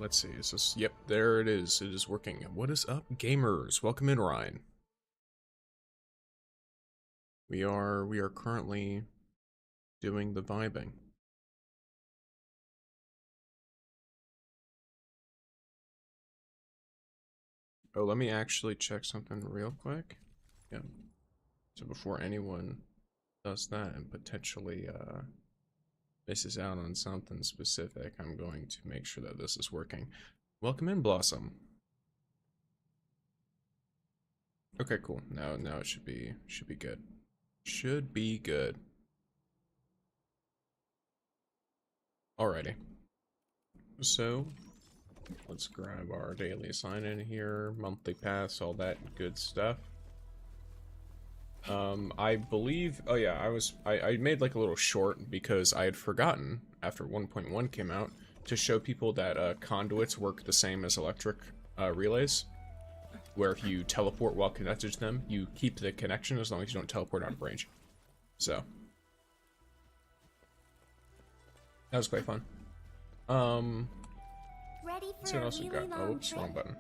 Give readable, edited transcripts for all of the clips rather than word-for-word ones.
let's see. Is this? Yep, there it is. It is working. What is up, gamers? Welcome in, Ryan. We are currently doing the vibing. Oh, let me actually check something real quick. Yeah. So before anyone does that and potentially misses out on something specific, I'm going to make sure that this is working. Welcome in, Blossom. Okay, cool. Now it should be good. Should be good. Alrighty. So let's grab our daily assign in here, monthly pass, all that good stuff. I believe, oh yeah, I made like a little short because I had forgotten after 1.1 came out to show people that conduits work the same as electric relays, where if you teleport while connected to them, you keep the connection as long as you don't teleport out of range. So that was quite fun. Ready Let's see for what a else we really got. Oh, long oops, trip? wrong button.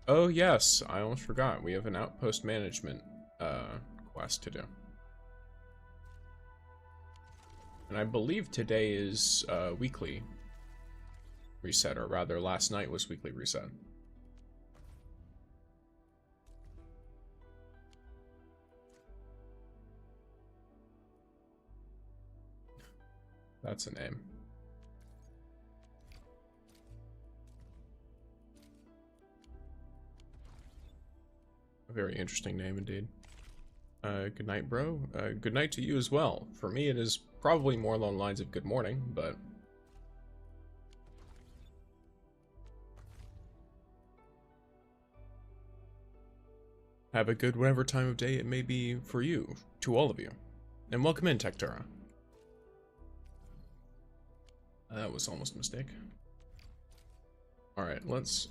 Oh yes, I almost forgot. We have an outpost management quest to do. And I believe today is weekly reset, or rather last night was weekly reset. That's a name. A very interesting name indeed. Good night, bro. Good night to you as well. For me, it is probably more along the lines of good morning, but have a good whatever time of day it may be for you, to all of you. And welcome in, Tektura. That was almost a mistake. Alright, let's...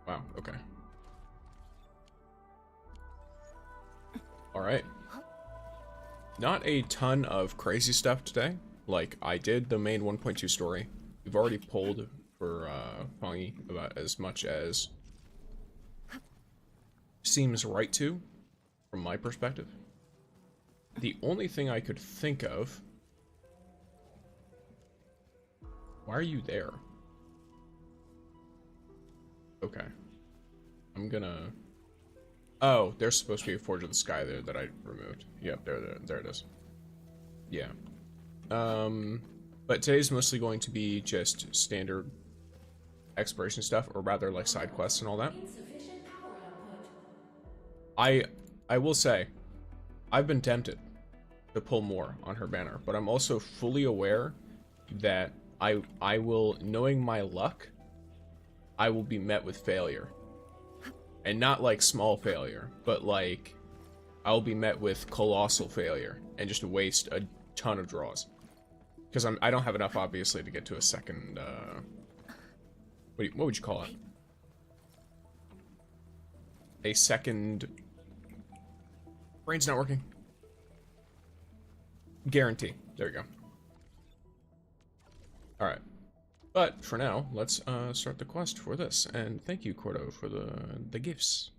Wow, okay. Alright. Not a ton of crazy stuff today. Like, I did the main 1.2 story. We've already pulled for Fangyi about as much as seems right to, from my perspective. The only thing I could think of... Why are you there? Okay. I'm gonna... Oh, there's supposed to be a Forge of the Sky there that I removed. Yep, there it is. Yeah. But today's mostly going to be just standard exploration stuff, or rather like side quests and all that. I will say, I've been tempted to pull more on her banner, but I'm also fully aware that I will, knowing my luck, I will be met with failure. And not like small failure, but like I'll be met with colossal failure and just waste a ton of draws. Because I don't have enough, obviously, to get to a second, what would you call it? A second... Brain's not working. Guarantee. There we go. Alright. But for now, let's start the quest for this. And thank you, Cordo, for the gifts.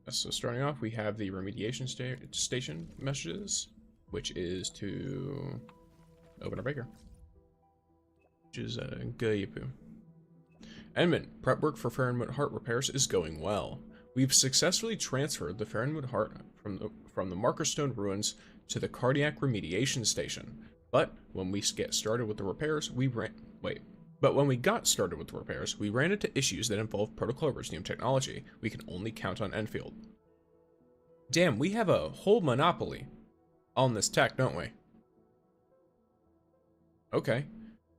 So starting off, we have the remediation station messages, which is to open our baker, which is Gayapu. Edmund, prep work for Fahrenwood Heart repairs is going well. We've successfully transferred the Fahrenwood Heart from the Markerstone ruins to the cardiac remediation station. But when we get started with the repairs, we ran into issues that involve protocol resume technology. We can only count on Endfield. Damn, we have a whole monopoly on this tech, don't we? Okay.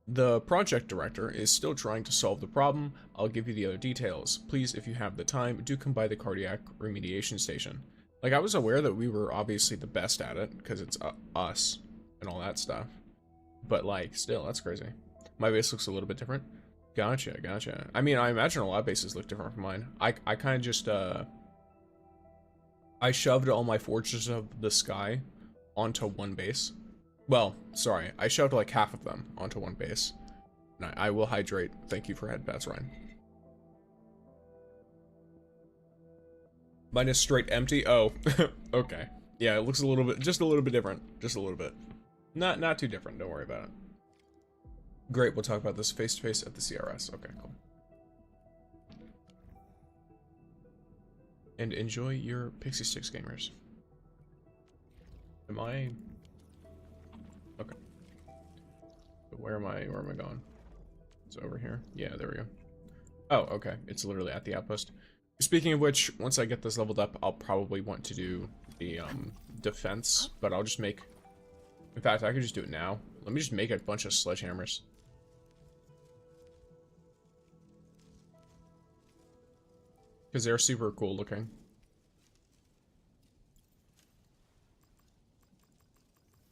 The project director is still trying to solve the problem. I'll give you the other details. Please, if you have the time, do come by the cardiac remediation station. Like, I was aware that we were obviously the best at it, because it's us and all that stuff. But, like, still, that's crazy. My base looks a little bit different. Gotcha. I mean, I imagine a lot of bases look different from mine. I kind of just, I shoved all my Forges of the Sky onto one base. Well, sorry, I shoved like half of them onto one base. And I will hydrate. Thank you for head pass, Ryan. Mine is straight empty. Oh, okay. Yeah, it looks a little bit, just a little bit different. Just a little bit. Not too different. Don't worry about it. Great. We'll talk about this face to face at the CRS. Okay, cool. And enjoy your Pixie Sticks, gamers. Am I? Okay. So where am I going? It's over here. Yeah, there we go. Oh, okay. It's literally at the outpost. Speaking of which, once I get this leveled up, I'll probably want to do the defense, but I'll just make... In fact, I could just do it now. Let me just make a bunch of sledgehammers. Because they're super cool looking.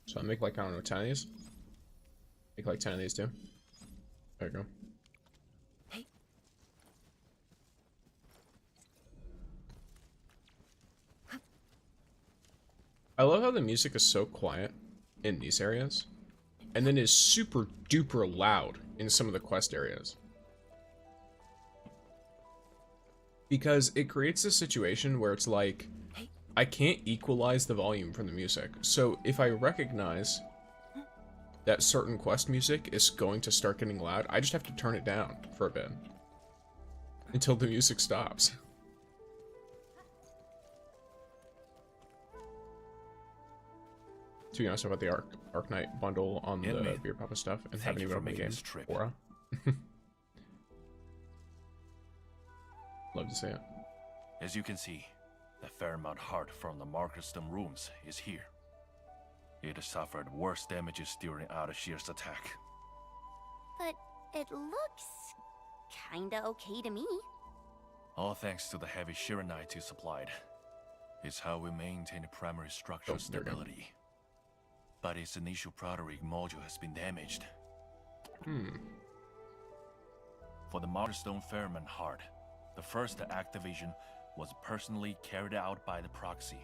So I make like, I don't know, 10 of these. Make like 10 of these too. There you go. I love how the music is so quiet in these areas, and then is super duper loud in some of the quest areas. Because it creates a situation where it's like, I can't equalize the volume from the music. So if I recognize that certain quest music is going to start getting loud, I just have to turn it down for a bit. Until the music stops. To be honest about the Arknight bundle on the Beer Papa stuff, and haven't even opened the game. Aura. Love to see it. As you can see, the Fairmount Heart from the Markerstone rooms is here. It has suffered worse damages during Ardashir's attack. But it looks kinda okay to me. All thanks to the heavy Shiranite you supplied. It's how we maintain the primary structural stability. But its initial protorig module has been damaged. For the Markerstone Fairmount Heart, the first activation was personally carried out by the proxy.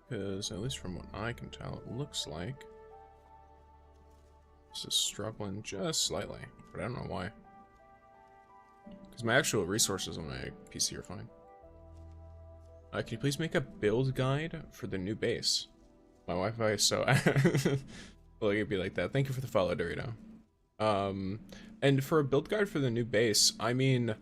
Because, at least from what I can tell, it looks like this is struggling just slightly, but I don't know why. Because my actual resources on my PC are fine. Can you please make a build guide for the new base? My Wi-Fi is so... well, it'd be like that. Thank you for the follow, Dorito. And for a build guide for the new base, I mean,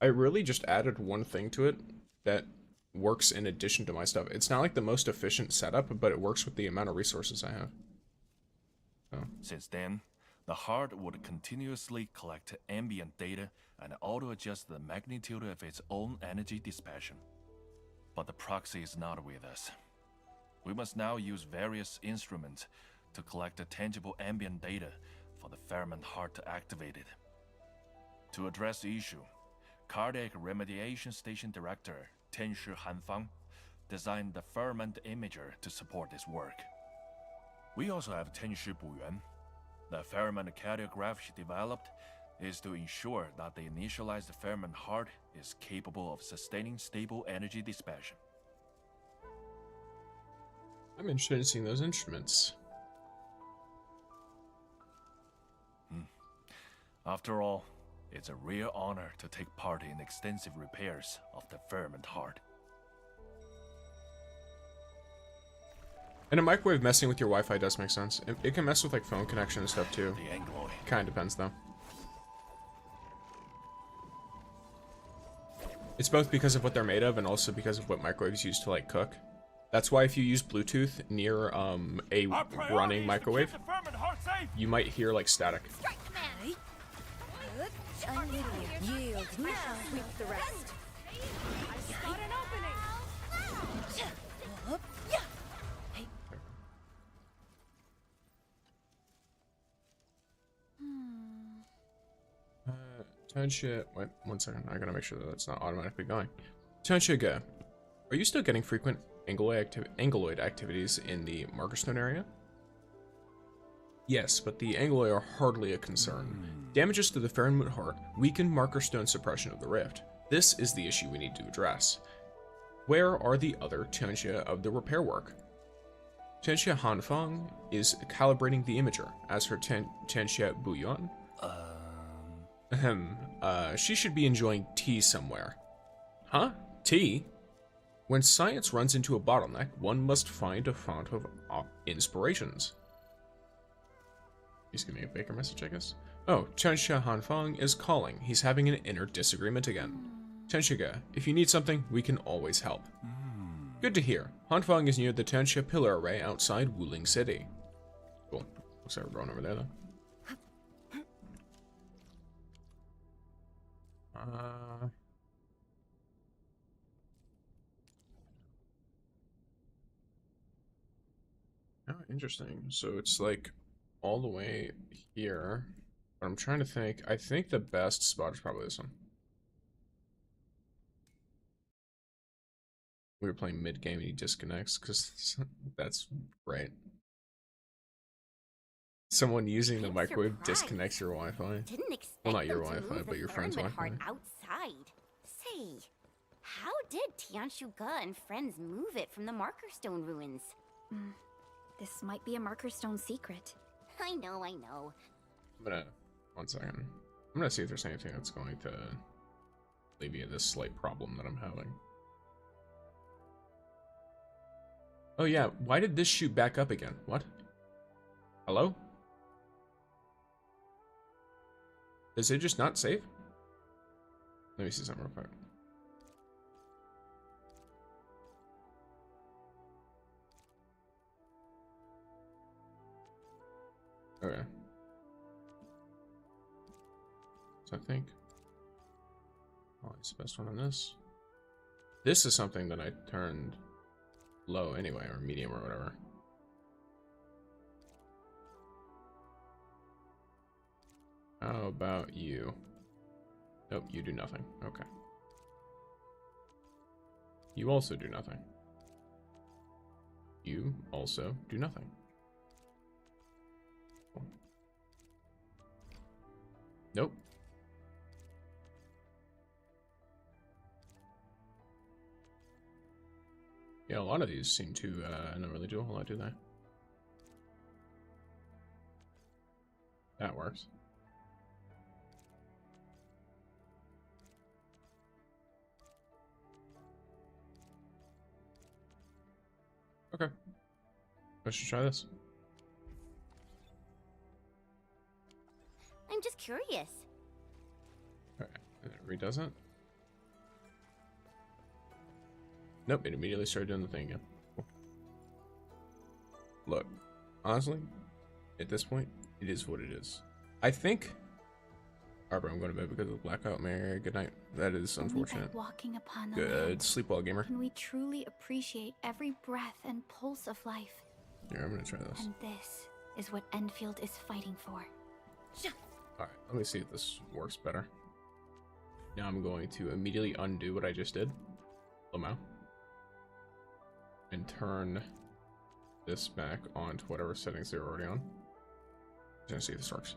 I really just added one thing to it that works in addition to my stuff. It's not like the most efficient setup, but it works with the amount of resources I have. So. Since then, the heart would continuously collect ambient data and auto-adjust the magnitude of its own energy dissipation. But the proxy is not with us. We must now use various instruments to collect the tangible ambient data for the Fairmount Heart to activate it. To address the issue, Cardiac Remediation Station Director Tenshi Hanfang designed the Fairmount Imager to support this work. We also have Tenshi Buyuan. The Fairmount cardiograph she developed is to ensure that the initialized Fairmount Heart is capable of sustaining stable energy dissipation. I'm interested in seeing those instruments. After all, it's a real honor to take part in extensive repairs of the Fairmount Heart. And a microwave messing with your Wi-Fi does make sense. It can mess with like phone connection and stuff too. The Angloy. Kind of depends though. It's both because of what they're made of and also because of what microwaves use to like cook. That's why if you use Bluetooth near a running microwave, you might hear like static. Yield now. Sweep the rest. I spot an opening. Tenshia, wait, 1 second. I gotta make sure that that's not automatically going. Tenshia, are you still getting frequent anguloid activities in the Markerstone area? Yes, but the Angoloi are hardly a concern. Damages to the Farenmut heart weaken Markerstone suppression of the rift. This is the issue we need to address. Where are the other Tenshia of the repair work? Tenshia Hanfang is calibrating the imager, as her Tenshia Buyuan. She should be enjoying tea somewhere. Huh? Tea? When science runs into a bottleneck, one must find a fount of inspirations. He's giving me a Baker message, I guess. Oh, Tenshia Hanfang is calling. He's having an inner disagreement again. Tenshia, if you need something, we can always help. Good to hear. Hanfang is near the Tenshia pillar array outside Wuling City. Cool. Looks like we're going over there, though. Oh, interesting. So it's like all the way here. But I'm trying to think. I think the best spot is probably this one. We were playing mid-game and he disconnects because that's right. Someone using the microwave disconnects your Wi-Fi. Didn't expect Well, not your them to Wi-Fi, move but the your friend's Farenmut Wi-Fi. heart outside. Say, how did Tianshuge and friends move it from the Markerstone ruins? This might be a Markerstone secret. I know, I know. I'm gonna, 1 second. I'm gonna see if there's anything that's going to alleviate this slight problem that I'm having. Oh yeah, why did this shoot back up again? What? Hello? Does it just not save? Let me see something real quick. Okay. So I think it's the best one on this. This is something that I turned low anyway, or medium or whatever. How about you? Nope, you do nothing. Okay. You also do nothing. You also do nothing. Cool. Nope. Yeah, a lot of these seem to not really do a whole lot, do they? That works. Okay. Let's just try this. I'm just curious. Okay. And it redoes it. Nope, it immediately started doing the thing again. Cool. Look, honestly, at this point, it is what it is. I think. Alright, bro, I'm going to bed because of the blackout. Mary, good night. That is unfortunate. Walking upon the Good land, sleep well, gamer. can we truly appreciate every breath and pulse of life? Here, I'm gonna try this. And this is what Endfield is fighting for. Alright, let me see if this works better. Now I'm going to immediately undo what I just did. Lamau. And turn this back onto whatever settings they're already on. Just gonna see if this works.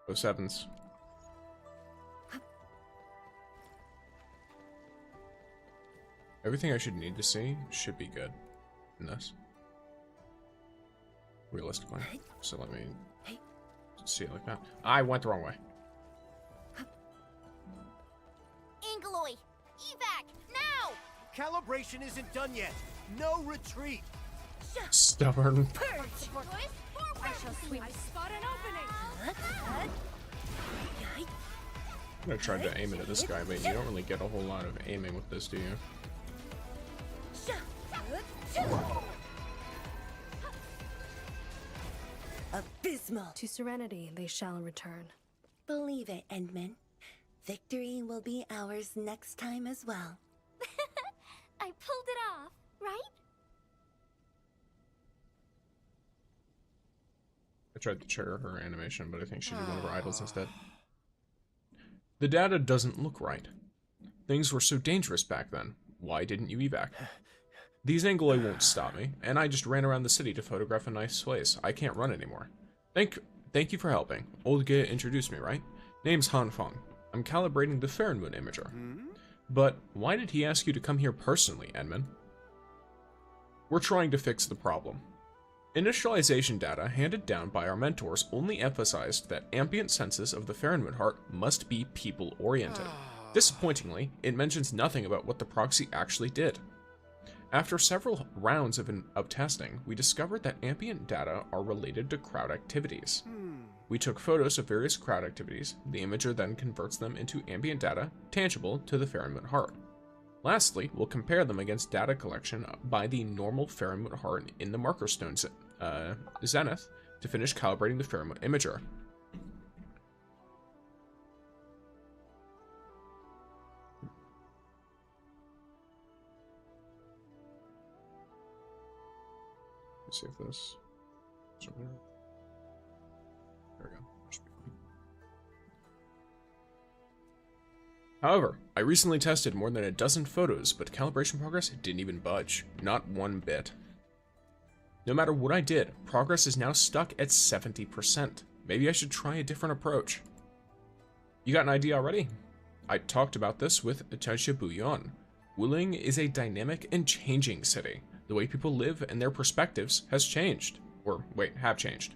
Those sevens. Everything I should need to see should be good in this. Realistically. So let me see it like that. I went the wrong way. Angoloi! Evac! Now! Calibration isn't done yet. No retreat. Stubborn. I shall sweep. I spot an opening. I'm gonna try to aim it at this guy, but you don't really get a whole lot of aiming with this, do you? Abysmal. To serenity they shall return. Believe it, Endman. Victory will be ours next time as well. I pulled it off, right? I tried to trigger her animation, but I think she did one of her idols instead. The data doesn't look right. Things were so dangerous back then. Why didn't you evac? These Angolai won't stop me, and I just ran around the city to photograph a nice place. I can't run anymore. Thank you for helping. Old Ge introduced me, right? Name's Han Feng. I'm calibrating the Farinmoon imager. But why did he ask you to come here personally, Edmund? We're trying to fix the problem. Initialization data handed down by our mentors only emphasized that ambient senses of the Farinmoon heart must be people-oriented. Disappointingly, it mentions nothing about what the proxy actually did. After several rounds of testing, we discovered that ambient data are related to crowd activities. We took photos of various crowd activities. The imager then converts them into ambient data, tangible to the Farinmoon heart. Lastly, we'll compare them against data collection by the normal Farinmoon heart in the marker stone zenith to finish calibrating the Farinmoon imager. Let's see if this. There we go. However, I recently tested more than a dozen photos, but calibration progress didn't even budge. Not one bit. No matter what I did, progress is now stuck at 70%. Maybe I should try a different approach. You got an idea already? I talked about this with Tianxia Buyuan. Wuling is a dynamic and changing city. The way people live and their perspectives has changed. Or, wait, have changed.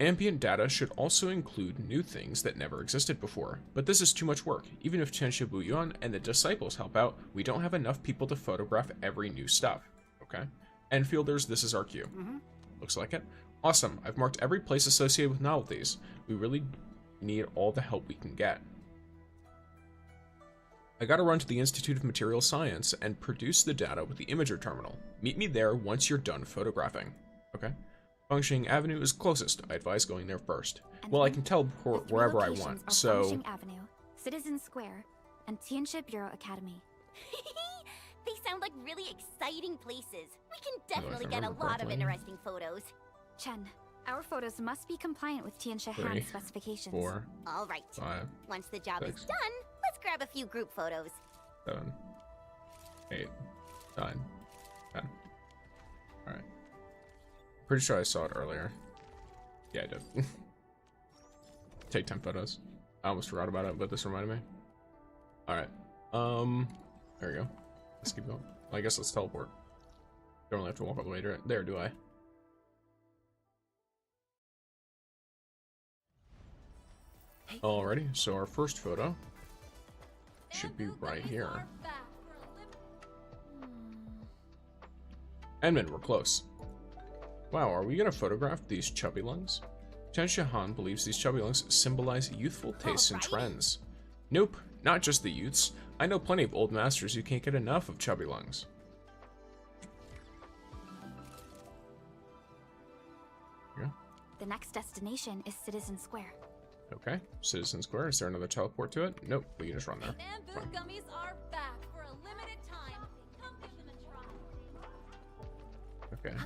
Ambient data should also include new things that never existed before, but this is too much work. Even if Tianxia Buyuan and the disciples help out, we don't have enough people to photograph every new stuff. Okay. Enfielders, this is our cue. Looks like it. Awesome. I've marked every place associated with novelties. We really need all the help we can get. I gotta run to the Institute of Material Science and produce the data with the imager terminal. Meet me there once you're done photographing. Okay. Functioning Avenue is closest. I advise going there first. Well, I can teleport wherever I want, so... Functioning Avenue, Citizen Square, and Tianxia Bureau Academy. They sound like really exciting places. We can definitely get a lot of interesting photos. Chen, our photos must be compliant with Tianxia Han specifications. 4, all right. 5, Once the job 6, is done, let's grab a few group photos. 7, 8, 9, 10. Alright. Pretty sure I saw it earlier. Yeah, I did. Take 10 photos. I almost forgot about it, but this reminded me. Alright. There we go. Let's keep going. I guess let's teleport. Don't really have to walk all the way there, do I? Alrighty, so our first photo should be right here. Edmund, we're close. Wow, are we gonna photograph these chubby lungs? Tianxia Han believes these chubby lungs symbolize youthful tastes and trends. Nope, not just the youths. I know plenty of old masters who can't get enough of chubby lungs. Yeah. The next destination is Citizen Square. Okay, Citizen Square. Is there another teleport to it? Nope, we can just run there. Bamboo gummies are back for a limited time. Come give them a try. Okay.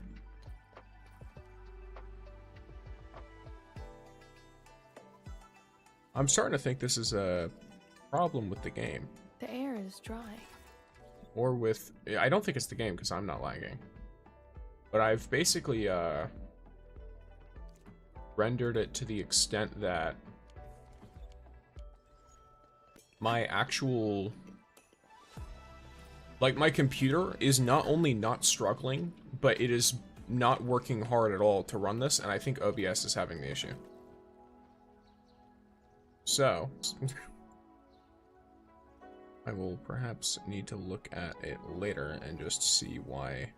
I'm starting to think this is a problem with the game. The air is dry. Or with... I don't think it's the game because I'm not lagging. But I've basically rendered it to the extent that my actual... Like, my computer is not only not struggling, but it is not working hard at all to run this, and I think OBS is having the issue. So, I will perhaps need to look at it later and just see why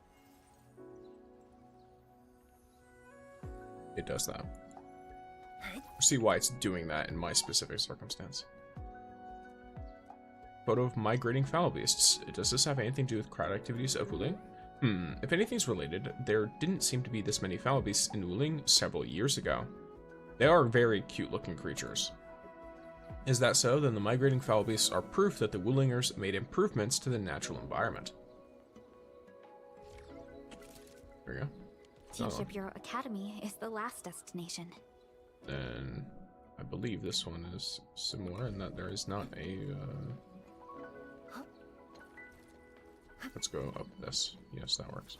it does that. See why it's doing that in my specific circumstance. Photo of migrating foul beasts. Does this have anything to do with crowd activities of Wuling? If anything's related, there didn't seem to be this many foul beasts in Wuling several years ago. They are very cute looking creatures. Is that so? Then the migrating foul beasts are proof that the Wulingers made improvements to the natural environment. There we go. Tianxia Bureau Academy is the last destination. Then I believe this one is similar in that there is not a... Let's go up this. Yes, that works.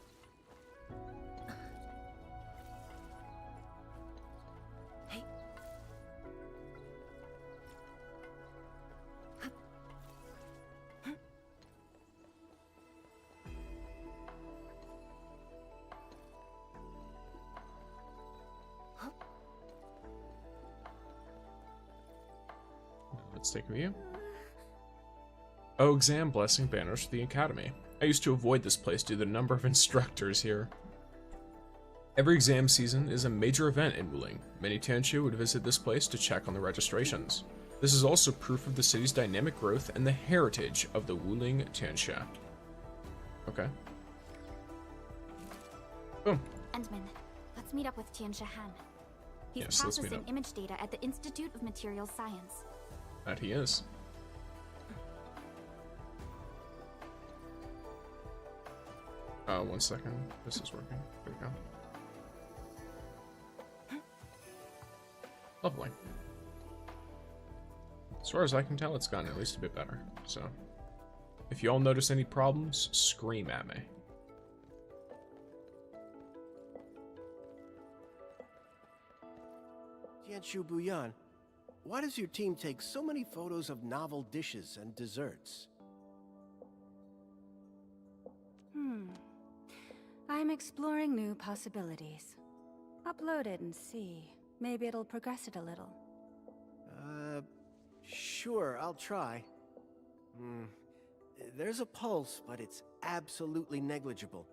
Let's take a view. Oh, exam blessing banners for the academy. I used to avoid this place due to the number of instructors here. Every exam season is a major event in Wuling. Many Tianqiu would visit this place to check on the registrations. This is also proof of the city's dynamic growth and the heritage of the Wuling Tianxia. Okay. Boom. Endman, let's meet up with Tianxia Han. He's Yes, let's meet processing up. image data at the Institute of Materials Science. That he is. One second. This is working. There we go. Lovely. As far as I can tell, it's gotten at least a bit better. So, if you all notice any problems, scream at me. Tianqiu Buyan, why does your team take so many photos of novel dishes and desserts? I'm exploring new possibilities. Upload it and see. Maybe it'll progress it a little. Sure, I'll try. There's a pulse, but it's absolutely negligible.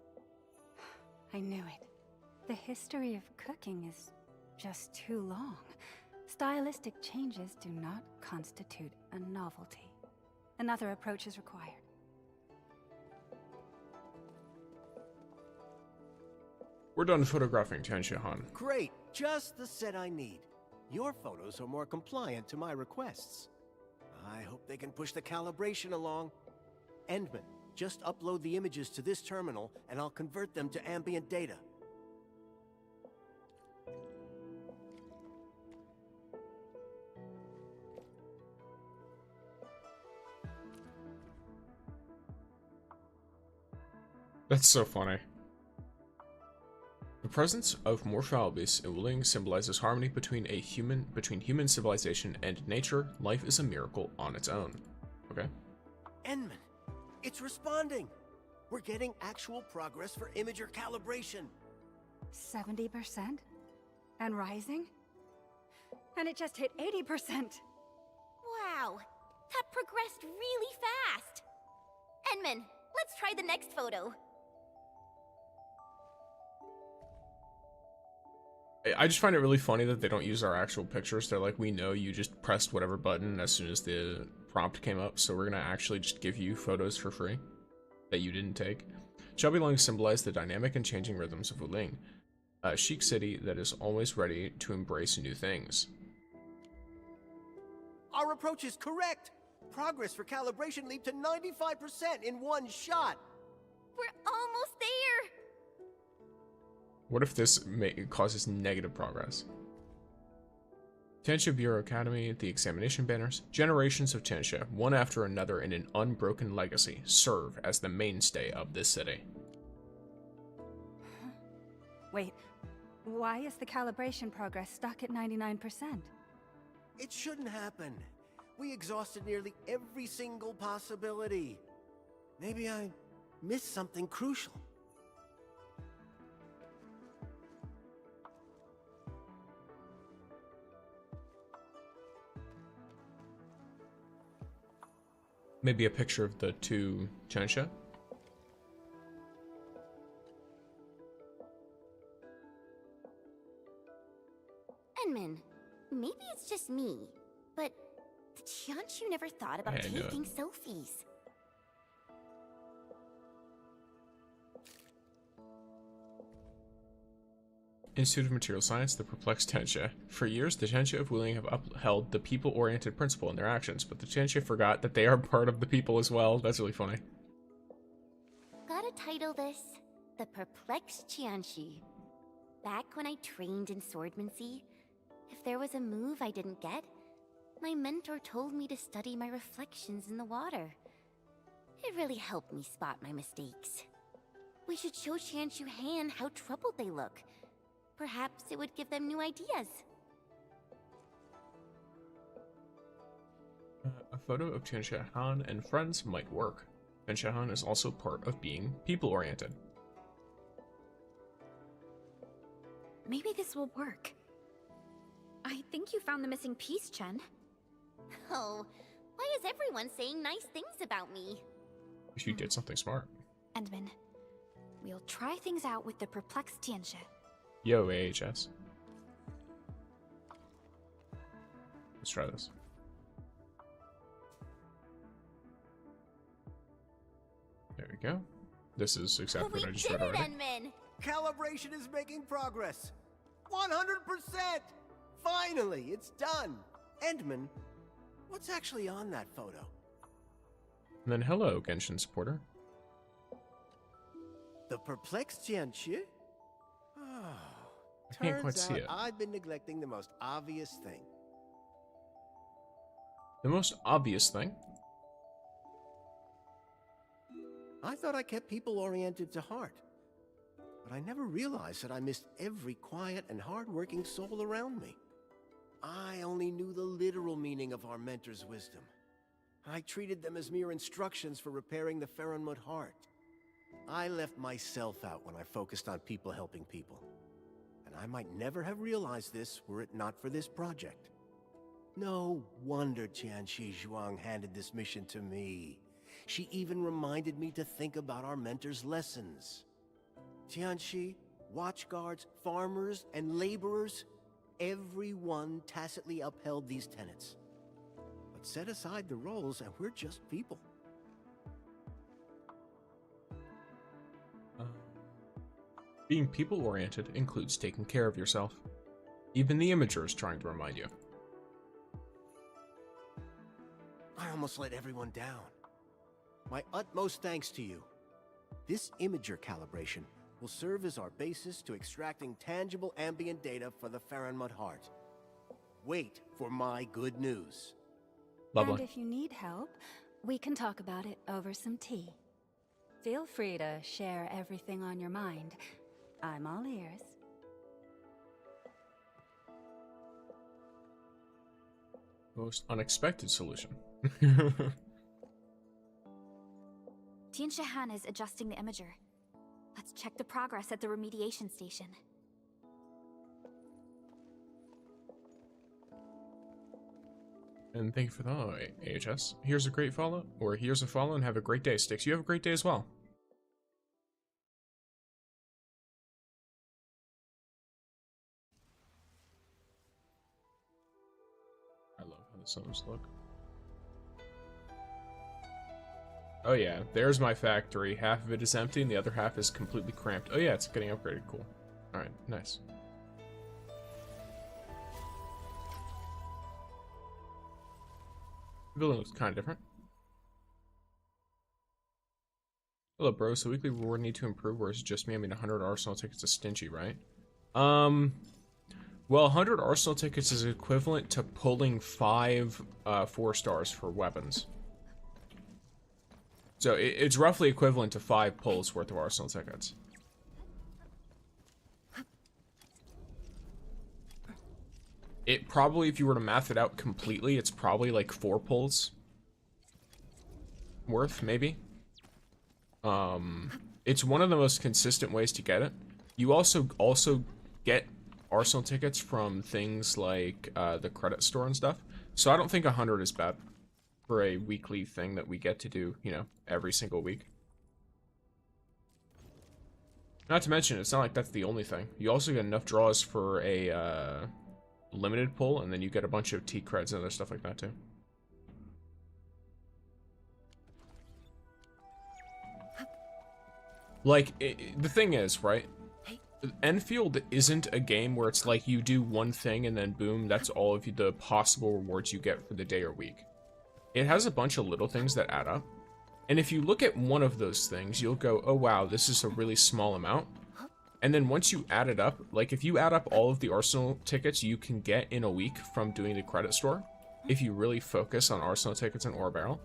I knew it. The history of cooking is just too long. Stylistic changes do not constitute a novelty. Another approach is required. We're done photographing Tianxia Han. Great, just the set I need. Your photos are more compliant to my requests. I hope they can push the calibration along. Endman, just upload the images to this terminal and I'll convert them to ambient data. That's so funny. The presence of morphalbeasts in Wuling symbolizes harmony between human civilization and nature. Life is a miracle on its own. Okay. Endman, it's responding. We're getting actual progress for imager calibration. 70%? And rising? And it just hit 80%! Wow, that progressed really fast. Endman, let's try the next photo. I just find it really funny that they don't use our actual pictures. They're like, we know you just pressed whatever button as soon as the prompt came up, so we're gonna actually just give you photos for free that you didn't take. Chubby symbolize the dynamic and changing rhythms of Wuling, a chic city that is always ready to embrace new things. Our approach is correct. Progress for calibration leaped to 95% in one shot. We're almost there. What if this causes negative progress? Tianxia Bureau Academy, the examination banners, generations of Tianxia, one after another in an unbroken legacy, serve as the mainstay of this city. Wait, why is the calibration progress stuck at 99%? It shouldn't happen. We exhausted nearly every single possibility. Maybe I missed something crucial. Maybe a picture of the two Tianxia? Endman, maybe it's just me, but the Tianqiu never thought about I knew it. taking selfies. Institute of Material Science, the perplexed Tianxia. For years, the Tianxia of Wuling have upheld the people-oriented principle in their actions, but the Tianxia forgot that they are part of the people as well. That's really funny. Gotta title this, The Perplexed Tianqi. Back when I trained in swordmancy, If there was a move I didn't get, my mentor told me to study my reflections in the water. It really helped me spot my mistakes. We should show Qianshu Han how troubled they look. Perhaps it would give them new ideas. A photo of Qianshu Han and friends might work. Qianshu Han is also part of being people-oriented. Maybe this will work. I think you found the missing piece, Chen. Oh, why is everyone saying nice things about me? She did something smart. Endman, we'll try things out with the perplexed Tianxia. Yo, AHS. Let's try this. There we go. This is exactly what I just read already. Endman! Calibration is making progress. 100%! Finally, it's done. Endman, what's actually on that photo? And then hello, Genshin supporter. The perplexed Qianxu? I can't quite see it. I've been neglecting the most obvious thing. The most obvious thing? I thought I kept people oriented to heart. But I never realized that I missed every quiet and hard-working soul around me. I only knew the literal meaning of our mentor's wisdom. I treated them as mere instructions for repairing the Faronmud heart. I left myself out when I focused on people helping people. And I might never have realized this were it not for this project. No wonder Qianxi Zhuang handed this mission to me. She even reminded me to think about our mentor's lessons. Tianxi, watchguards, farmers, and laborers, everyone tacitly upheld these tenets. But set aside the roles and we're just people. Being people-oriented includes taking care of yourself. Even the Imager is trying to remind you. I almost let everyone down. My utmost thanks to you. This Imager calibration will serve as our basis to extracting tangible ambient data for the Faronmud heart. Wait for my good news. Lovely. And if you need help, we can talk about it over some tea. Feel free to share everything on your mind. I'm all ears. Most unexpected solution. Tianxia Han is adjusting the Imager. Let's check the progress at the remediation station. And thank you for the AHS. Here's a great follow, or here's a follow, and have a great day. Sticks, you have a great day as well. I love how the summers look. Oh yeah, there's my factory. Half of it is empty and the other half is completely cramped. Oh yeah, it's getting upgraded. Cool. Alright, nice. The building looks kind of different. Hello, bro. So weekly reward need to improve, or is it just me? I mean, 100 Arsenal tickets is stingy, right? Well, 100 Arsenal tickets is equivalent to pulling 5 4 stars for weapons. So it's roughly equivalent to 5 pulls worth of Arsenal tickets. It probably, if you were to math it out completely, it's probably like 4 pulls worth, maybe. It's one of the most consistent ways to get it. You also get Arsenal tickets from things like the credit store and stuff. So I don't think 100 is bad for a weekly thing that we get to do, you know, every single week. Not to mention, it's not like that's the only thing. You also get enough draws for a limited pull, and then you get a bunch of T creds and other stuff like that too. Like, the thing is, right? Endfield isn't a game where it's like you do one thing and then boom, that's all of the possible rewards you get for the day or week. It has a bunch of little things that add up. And if you look at one of those things, you'll go, oh wow, this is a really small amount. And then once you add it up, like if you add up all of the arsenal tickets you can get in a week from doing the credit store, if you really focus on arsenal tickets and ore barrel,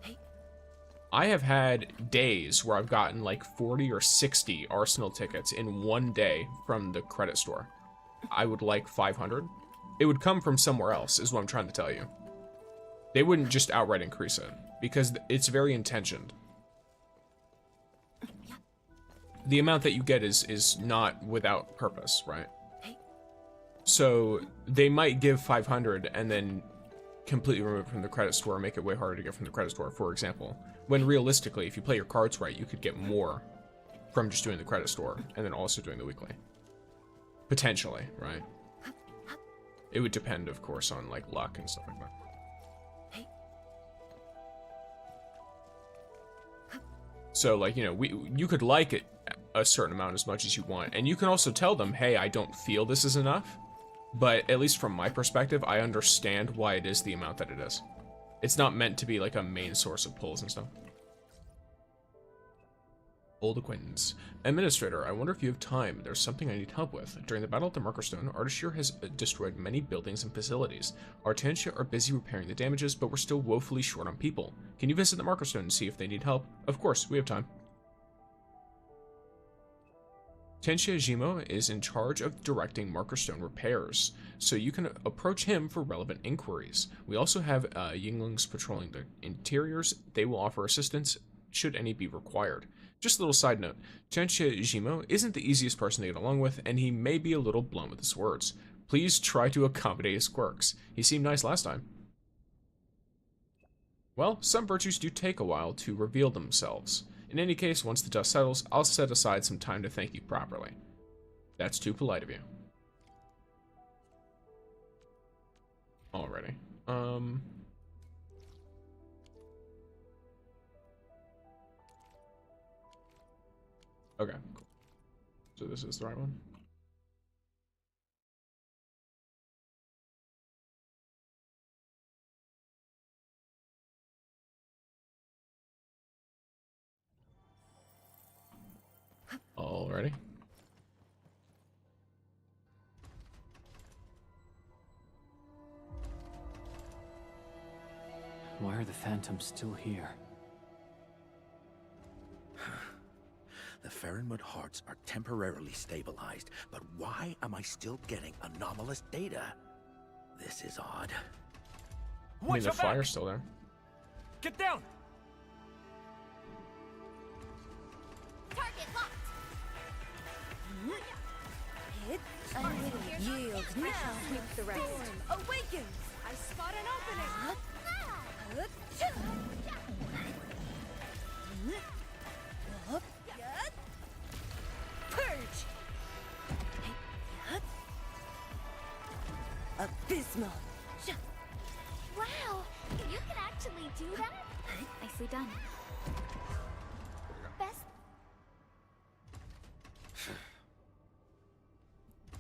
I have had days where I've gotten like 40 or 60 arsenal tickets in one day from the credit store. I would like 500. It would come from somewhere else, is what I'm trying to tell you. They wouldn't just outright increase it, because it's very intentioned. The amount that you get is not without purpose, right? So they might give 500 and then completely remove it from the credit store and make it way harder to get from the credit store, for example. When realistically, if you play your cards right, you could get more from just doing the credit store and then also doing the weekly. Potentially, right? It would depend, of course, on like luck and stuff like that. So, like, you know, you could like it a certain amount as much as you want. And you can also tell them, hey, I don't feel this is enough. But at least from my perspective, I understand why it is the amount that it is. It's not meant to be like a main source of pulls and stuff. Old acquaintance. Administrator, I wonder if you have time. There's something I need help with. During the battle at the Marker Stone, Ardashir has destroyed many buildings and facilities. Our Tansha are busy repairing the damages, but we're still woefully short on people. Can you visit the Marker Stone and see if they need help? Of course, we have time. Tansha Jimo is in charge of directing Marker Stone repairs, so you can approach him for relevant inquiries. We also have Yinglings patrolling the interiors. They will offer assistance should any be required. Just a little side note, Tansha Jimo isn't the easiest person to get along with, and he may be a little blunt with his words. Please try to accommodate his quirks. He seemed nice last time. Well, some virtues do take a while to reveal themselves. In any case, once the dust settles, I'll set aside some time to thank you properly. That's too polite of you. Alrighty. Okay, cool. So this is the right one? Alrighty. Why are the phantoms still here? The Farinmud hearts are temporarily stabilized, but why am I still getting anomalous data? This is odd. I mean, the fire's still there. Get down! Target locked. Hit and yield now. Sweep the rest. Storm awakens. I spot an opening. Purge. Abysmal. Wow, you can actually do that? Nicely done. Best.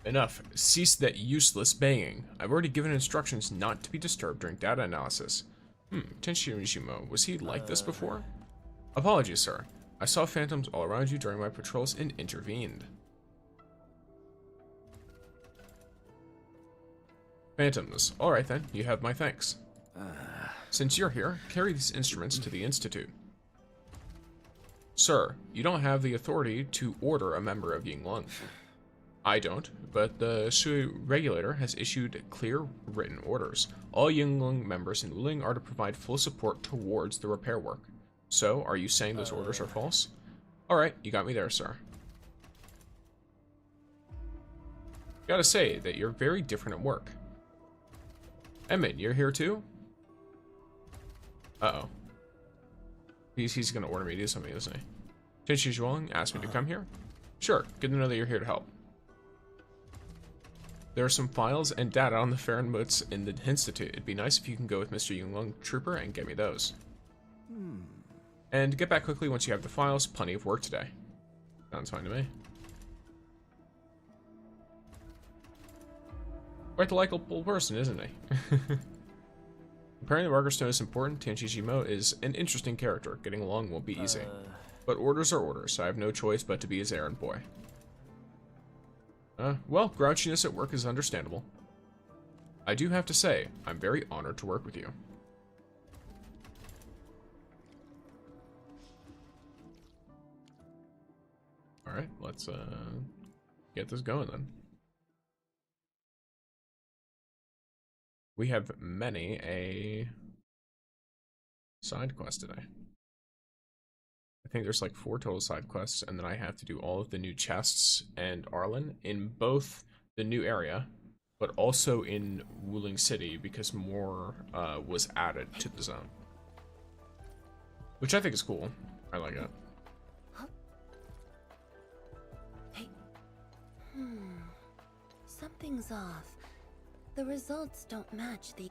Enough. Cease that useless banging. I've already given instructions not to be disturbed during data analysis. Tenshiro Nishimo, was he like this before? Apologies, sir. I saw phantoms all around you during my patrols and intervened. Phantoms. Alright then, you have my thanks. Since you're here, carry these instruments to the Institute. Sir, you don't have the authority to order a member of Yinglong. I don't, but the Sui regulator has issued clear written orders. All Yinglong members in Wuling are to provide full support towards the repair work. So, are you saying those orders are false? Alright, you got me there, sir. Gotta say that you're very different at work. Emmett, you're here too? Uh-oh. He's gonna order me to do something, isn't he? Zhuang asked me to come here? Sure, good to know that you're here to help. There are some files and data on the Farinmuds in the Institute. It'd be nice if you can go with Mr. Yinglong Trooper and get me those. And get back quickly once you have the files. Plenty of work today. Sounds fine to me. Quite the likable person, isn't he? Apparently the Marker Stone is important. Tansha is an interesting character. Getting along won't be easy. But orders are orders, so I have no choice but to be his errand boy. Well, grouchiness at work is understandable. I do have to say, I'm very honored to work with you. Alright, let's get this going then. We have many a side quest today. I think there's like 4 total side quests, and then I have to do all of the new chests and Arlen in both the new area, but also in Wuling City because more was added to the zone. Which I think is cool. I like it. Hey. Something's off. The results don't match the...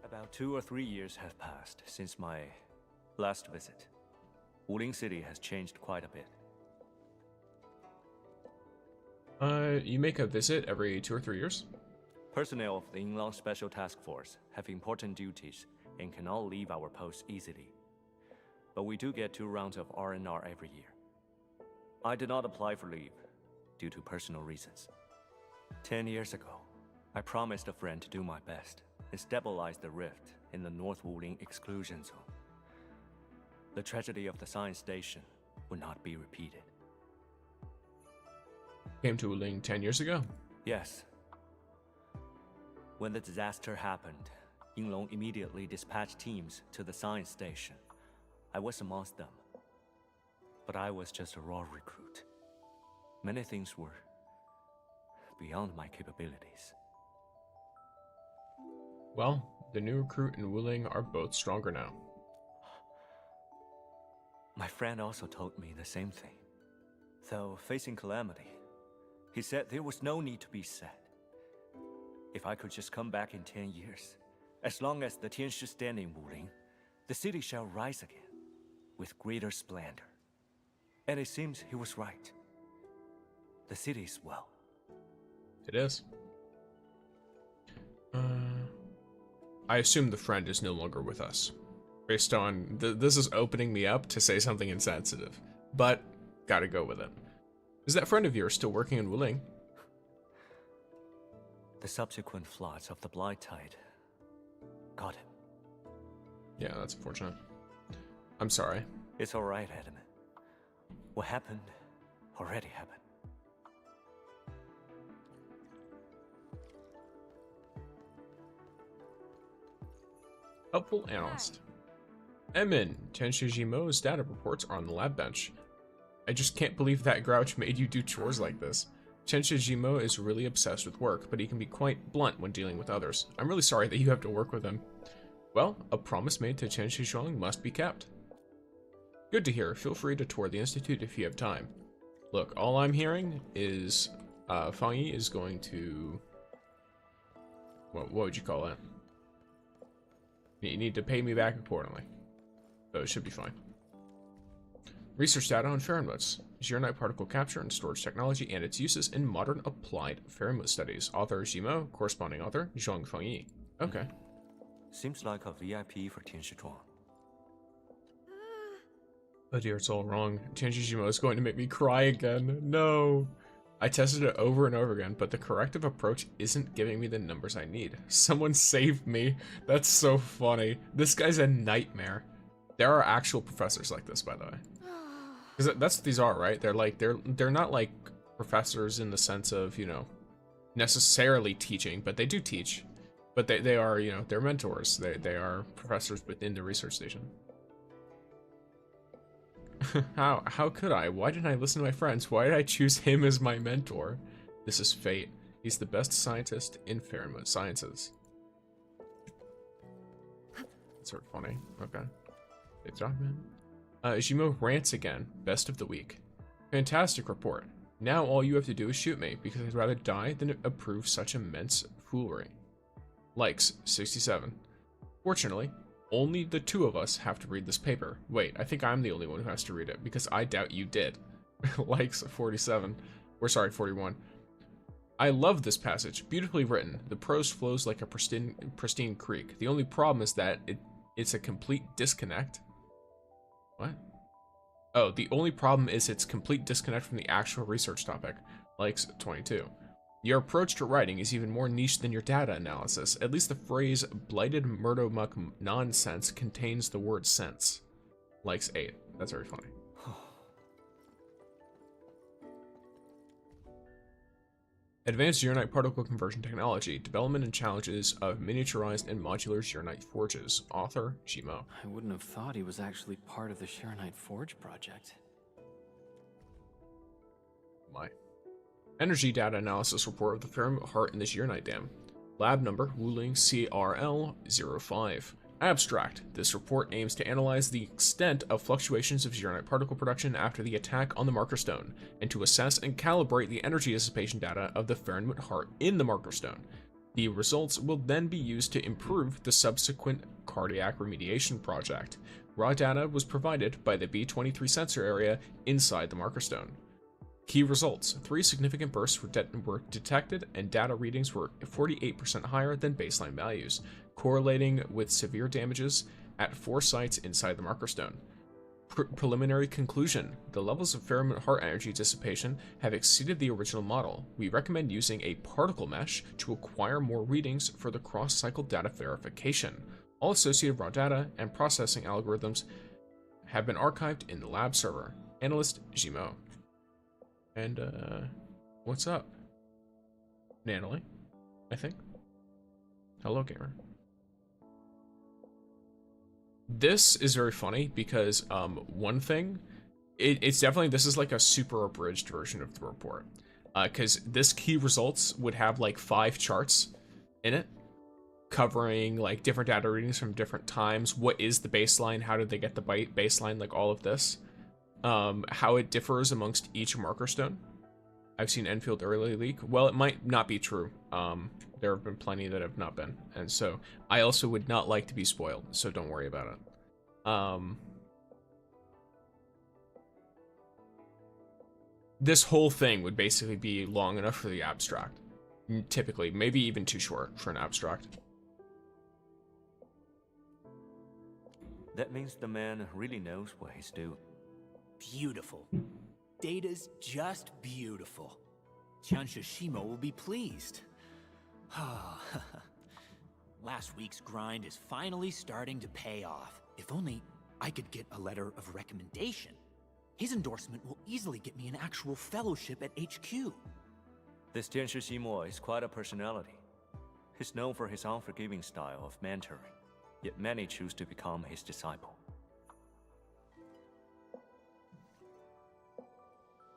About 2 or 3 years have passed since my last visit. Wuling City has changed quite a bit. You make a visit every 2 or 3 years? Personnel of the Inland Special Task Force have important duties and cannot leave our posts easily. But we do get 2 rounds of R&R every year. I did not apply for leave due to personal reasons. 10 years ago, I promised a friend to do my best and stabilize the rift in the North Wuling exclusion zone. The tragedy of the science station would not be repeated. Came to Wuling 10 years ago? Yes. When the disaster happened, Yinglong immediately dispatched teams to the science station. I was amongst them. But I was just a raw recruit. Many things were beyond my capabilities. Well, the new recruit and Wuling are both stronger now. My friend also told me the same thing. Though facing calamity, he said there was no need to be sad. If I could just come back in 10 years, as long as the Tianshi stand in Wuling, the city shall rise again, with greater splendor. And it seems he was right. The city is well. It is. I assume the friend is no longer with us. Based on... this is opening me up to say something insensitive. But, gotta go with it. Is that friend of yours still working in Wuling? The subsequent floods of the Blight Tide got him. Yeah, that's unfortunate. I'm sorry. It's alright, Edmund. What happened already happened. Helpful analyst. Emin, Tenshijimo's data reports are on the lab bench. I just can't believe that grouch made you do chores like this. Tenshijimo is really obsessed with work, but he can be quite blunt when dealing with others. I'm really sorry that you have to work with him. Well, a promise made to Tenshi Zhuang must be kept. Good to hear. Feel free to tour the Institute if you have time. Look, all I'm hearing is Fangyi is going to... what would you call that? You need to pay me back accordingly. So it should be fine. Research data on Fahrenmotes. Zeronite particle capture and storage technology and its uses in modern applied Fahrenmote studies. Author Zhimo, corresponding author Zhuang Fangyi. Okay. Seems like a VIP for Tianshi Zhuang. Oh dear, it's all wrong. Tenshijimo is going to make me cry again. No. I tested it over and over again, but the corrective approach isn't giving me the numbers I need. Someone save me. That's so funny. This guy's a nightmare. There are actual professors like this, by the way. Because that's what these are, right? They're not like professors in the sense of, you know, necessarily teaching, but they do teach. But they are, you know, they're mentors. They are professors within the research station. How could I? Why didn't I listen to my friends? Why did I choose him as my mentor? This is fate. He's the best scientist in Fahrenmote sciences. That's sort of funny. Okay. Good job, man. Zhimo rants again. Best of the week. Fantastic report. Now all you have to do is shoot me, because I'd rather die than approve such immense foolery. Likes, 67. Fortunately, only the 2 of us have to read this paper. Wait, I think I'm the only one who has to read it, because I doubt you did. Likes, 47. Or sorry, 41. I love this passage. Beautifully written. The prose flows like a pristine creek. The only problem is that it's a complete disconnect. What? Oh, the only problem is its complete disconnect from the actual research topic. Likes, 22. Your approach to writing is even more niche than your data analysis. At least the phrase blighted murdo-muck nonsense contains the word sense. Likes 8. That's very funny. Advanced Uranite particle conversion technology, development and challenges of miniaturized and modular Uranite forges. Author, Gmo. I wouldn't have thought he was actually part of the Uranite Forge project. My. Energy data analysis report of the Fairmont Heart in this Uranite dam. Lab number, Wuling CRL-05. Abstract. This report aims to analyze the extent of fluctuations of Uranite particle production after the attack on the marker stone, and to assess and calibrate the energy dissipation data of the Fahrenheit Heart in the marker stone. The results will then be used to improve the subsequent cardiac remediation project. Raw data was provided by the B23 sensor area inside the marker stone. Key results. 3 significant bursts were detected, and data readings were 48% higher than baseline values, correlating with severe damages at 4 sites inside the marker stone. Preliminary conclusion. The levels of Fairmont Heart energy dissipation have exceeded the original model. We recommend using a particle mesh to acquire more readings for the cross-cycle data verification. All associated raw data and processing algorithms have been archived in the lab server. Analyst, Gmo. And, what's up? Natalie, I think. Hello, gamer. This is very funny because, one thing, it's definitely, this is like a super abridged version of the report. Because this key results would have like 5 charts in it, covering like different data readings from different times. What is the baseline? How did they get the baseline? Like all of this. How it differs amongst each marker stone. I've seen Endfield early leak. Well, it might not be true. There have been plenty that have not been. And so I also would not like to be spoiled, so don't worry about it. This whole thing would basically be long enough for the abstract. Typically, maybe even too short for an abstract. That means the man really knows what he's doing. Beautiful. Data's just beautiful. Qianshi Shimo will be pleased. Last week's grind is finally starting to pay off. If only I could get a letter of recommendation. His endorsement will easily get me an actual fellowship at HQ. This Tianshi Ximo is quite a personality. He's known for his unforgiving style of mentoring, yet many choose to become his disciple.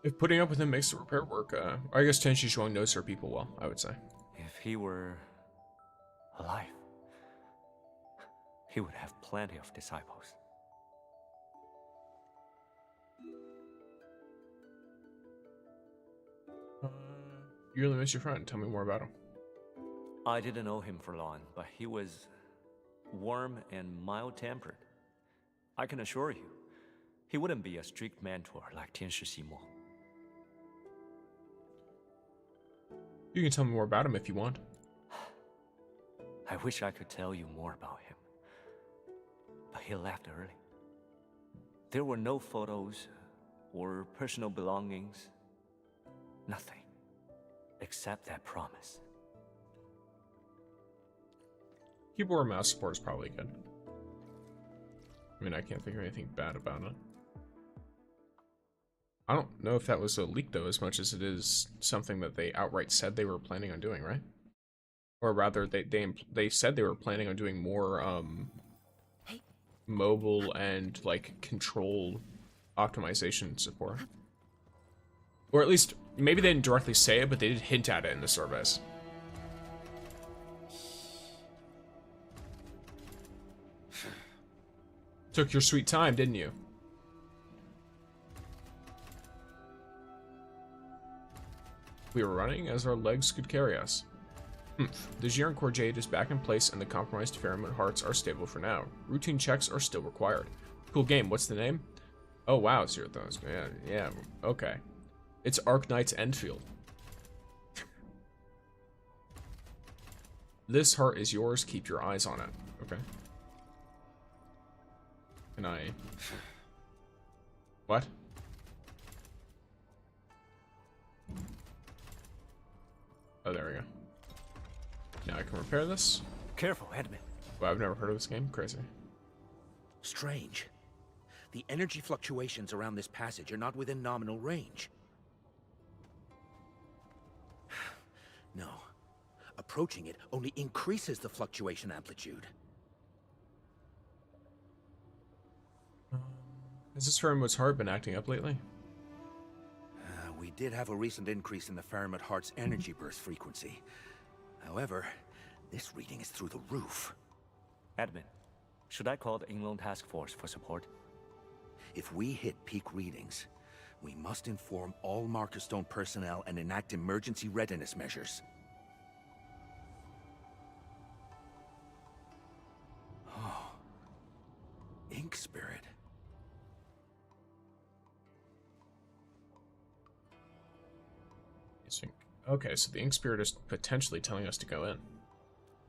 If putting up with him makes the repair work, I guess Tianshi Zhuang knows her people well, I would say. If he were alive, he would have plenty of disciples. You really miss your friend. Tell me more about him. I didn't know him for long, but he was warm and mild-tempered. I can assure you, he wouldn't be a strict mentor like Tianshi Ximo. You can tell me more about him if you want. I wish I could tell you more about him, but he left early. There were no photos or personal belongings, nothing, except that promise. Keyboard or mouse support is probably good. I mean, I can't think of anything bad about it. I don't know if that was a leak, though, as much as it is something that they outright said they were planning on doing, right? Or rather, they said they were planning on doing more mobile and, like, control optimization support. Or at least, maybe they didn't directly say it, but they did hint at it in the surveys. Took your sweet time, didn't you? We were running as our legs could carry us. The Jiren Core Jade is back in place and the compromised Fairmont Hearts are stable for now. Routine checks are still required. Cool game, what's the name? Oh wow, Zero Those. Yeah, okay. It's Arknights Endfield. This heart is yours, keep your eyes on it. Okay. Can I... What? there we go. Now I can repair this. Careful, Edmund. Well, I've never heard of this game. Crazy. Strange. The energy fluctuations around this passage are not within nominal range. No. Approaching it only increases the fluctuation amplitude. Has this Fahrenheit's heart been acting up lately? We did have a recent increase in the Fahrenheit heart's energy burst frequency. However, this reading is through the roof. Admin, should I call the Inland Task Force for support? If we hit peak readings, we must inform all Marker Stone personnel and enact emergency readiness measures. Oh. Ink Spirit. Okay, so the Ink Spirit is potentially telling us to go in.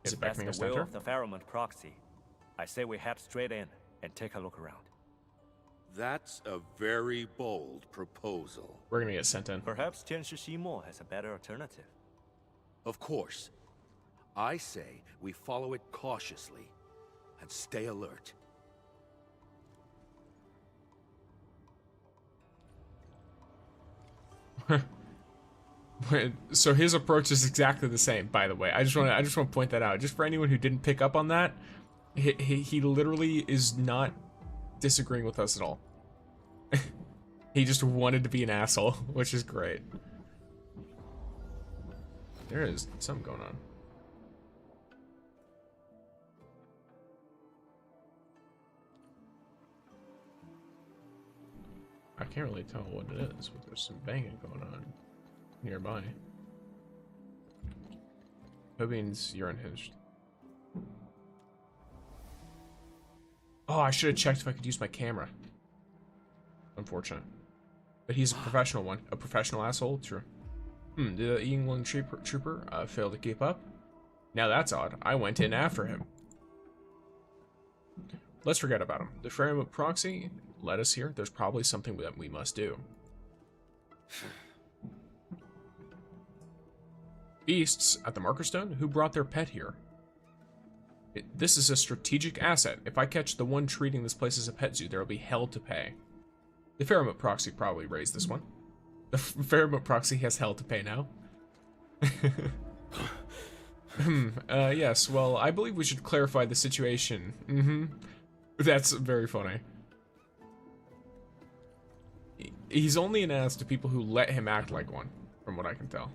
Is it beckoning us the will enter? of the Pheromone proxy, I say we head straight in and take a look around. That's a very bold proposal. We're gonna get sent in. Perhaps Tianshi Shimo has a better alternative. Of course. I say we follow it cautiously and stay alert. So his approach is exactly the same, by the way. I just want to point that out, just for anyone who didn't pick up on that. He literally is not disagreeing with us at all. He just wanted to be an asshole, which is great. There is something going on. I can't really tell what it is, but there's some banging going on nearby. That means you're unhinged. Oh, I should have checked if I could use my camera. Unfortunate. But he's a professional one. A professional asshole? True. The England trooper failed to keep up? Now that's odd. I went in after him. Let's forget about him. The Fahrenheit proxy led us here. There's probably something that we must do. Beasts at the Marker Stone? Who brought their pet here? This is a strategic asset. If I catch the one treating this place as a pet zoo, there will be hell to pay. The Pheromone proxy probably raised this one. The Pheromone proxy has hell to pay now. Yes, well, I believe we should clarify the situation. That's very funny. He's only an ass to people who let him act like one, from what I can tell.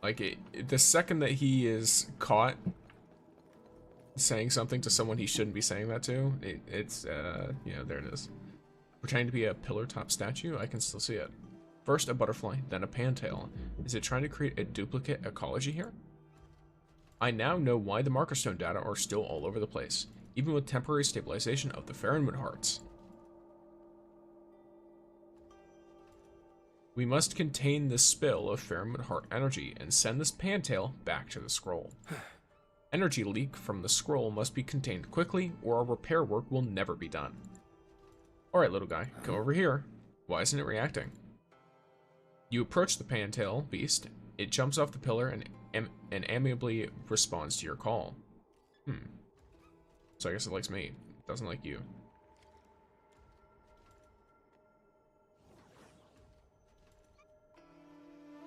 Like, the second that he is caught saying something to someone he shouldn't be saying that to, yeah, there it is. Pretending to be a pillar-top statue, I can still see it. First a butterfly, then a pantail. Is it trying to create a duplicate ecology here? I now know why the Marker Stone data are still all over the place, even with temporary stabilization of the Fahrenheit hearts. We must contain the spill of Fahrenheit heart energy and send this pantail back to the scroll. Energy leak from the scroll must be contained quickly, or our repair work will never be done. Alright, little guy, come over here. Why isn't it reacting? You approach the pantail beast, it jumps off the pillar and amiably responds to your call. So I guess it likes me, it doesn't like you.